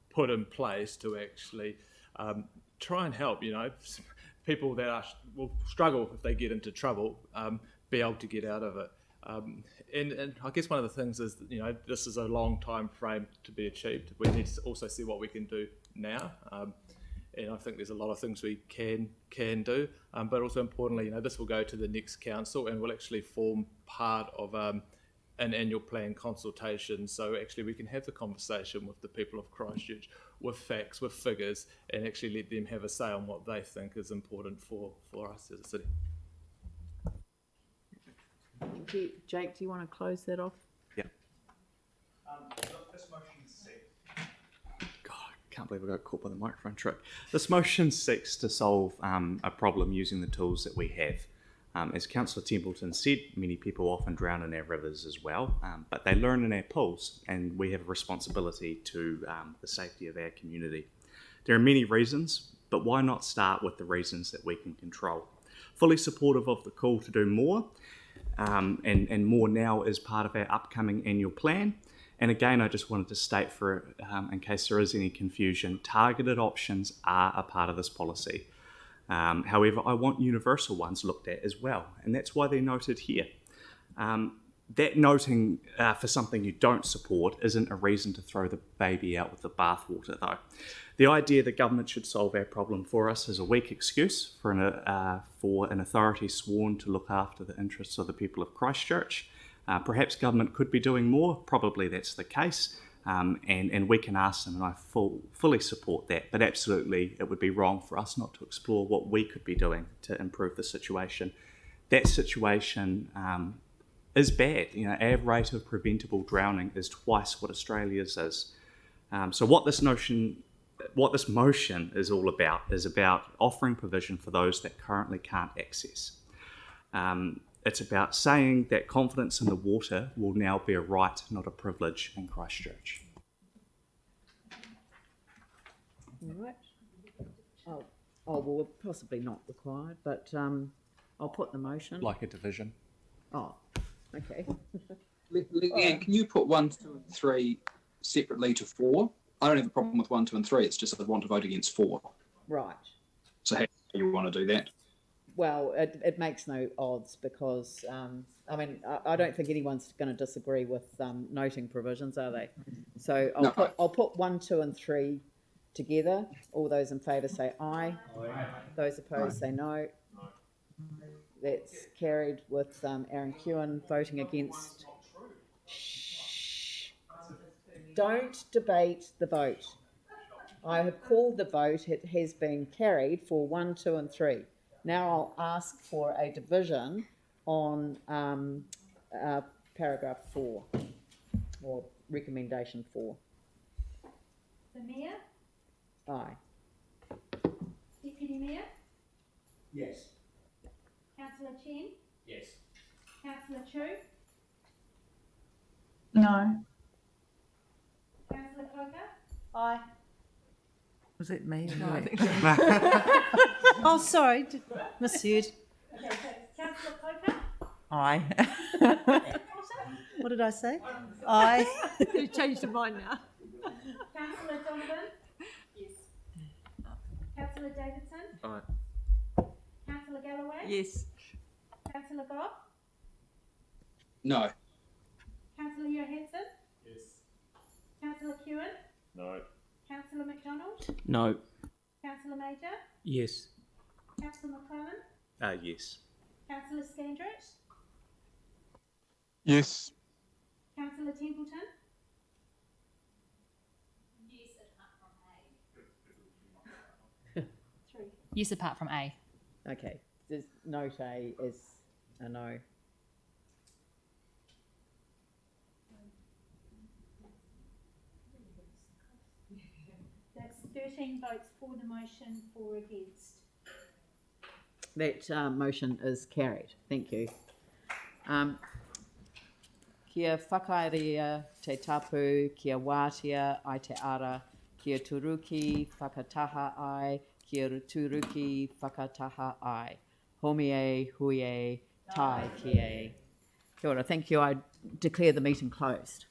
put in place to actually try and help, you know, people that will struggle if they get into trouble, be able to get out of it. And I guess one of the things is, you know, this is a long time frame to be achieved. We need to also see what we can do now. And I think there's a lot of things we can do, but also importantly, you know, this will go to the next council and will actually form part of an annual plan consultation. So actually we can have the conversation with the people of Christchurch with facts, with figures, and actually let them have a say on what they think is important for us as a city. Thank you. Jake, do you want to close that off? Yeah. This motion seeks. God, I can't believe I got caught by the microphone trick. This motion seeks to solve a problem using the tools that we have. As Councillor Templeton said, many people often drown in our rivers as well, but they learn in our pools, and we have a responsibility to the safety of our community. There are many reasons but why not start with the reasons that we can control? Fully supportive of the call to do more, and more now is part of our upcoming annual plan. And again, I just wanted to state in case there is any confusion, targeted options are a part of this policy. However, I want universal ones looked at as well, and that's why they're noted here. That noting for something you don't support isn't a reason to throw the baby out with the bathwater, though. The idea that government should solve our problem for us is a weak excuse for an authority sworn to look after the interests of the people of Christchurch. Perhaps government could be doing more, probably that's the case, and we can ask them, and I fully support that, but absolutely it would be wrong for us not to explore what we could be doing to improve the situation. That situation is bad. Our rate of preventable drowning is twice what Australia's is. So what this motion is all about is about offering provision for those that currently can't access. It's about saying that confidence in the water will now be a right, not a privilege in Christchurch. All right. Well, possibly not required, but I'll put the motion. Like a division. Oh, okay. Leanne, can you put 1, 2 and 3 separately to 4? I don't have a problem with 1, 2 and 3, it's just I want to vote against 4. Right. So how do you want to do that? Well, it makes no odds because, I don't think anyone's going to disagree with noting provisions, are they? So I'll put 1, 2 and 3 together. All those in favour say aye. Aye. Those opposed say no. That's carried with Aaron Kewen voting against. Shh. Don't debate the vote. I have called the vote. It has been carried for 1, 2 and 3. Now I'll ask for a division on paragraph 4, or recommendation 4. The Mayor? Aye. Deputy Mayor? Yes. Councillor Chen? Yes. Councillor Chu? No. Councillor Coker? Aye. Was it me? No, I think oh, sorry, misheard. Okay, so Councillor Coker? Aye. What did I say? Aye. You changed your mind now. Councillor Donovan? Yes. Councillor Davidson? Aye. Councillor Galloway? Yes. Councillor Goff? No. Councillor Johansson? Yes. Councillor Kewen? No. Councillor McDonald? No. Councillor Major? Yes. Councillor McClellan? Yes. Councillor Scandrett? Yes. Councillor Templeton? Yes, apart from A. 3. Yes, apart from A. Okay. There's note A is a no. That's 13 votes for the motion, 4 against. That motion is carried. Thank you. Kia whakairea te tapu, kia wātia ai te ara, kia turuki whakataha ai, kia turuki whakataha ai. Homie, hui, tai, kie. Kia ora. Thank you. I declare the meeting closed.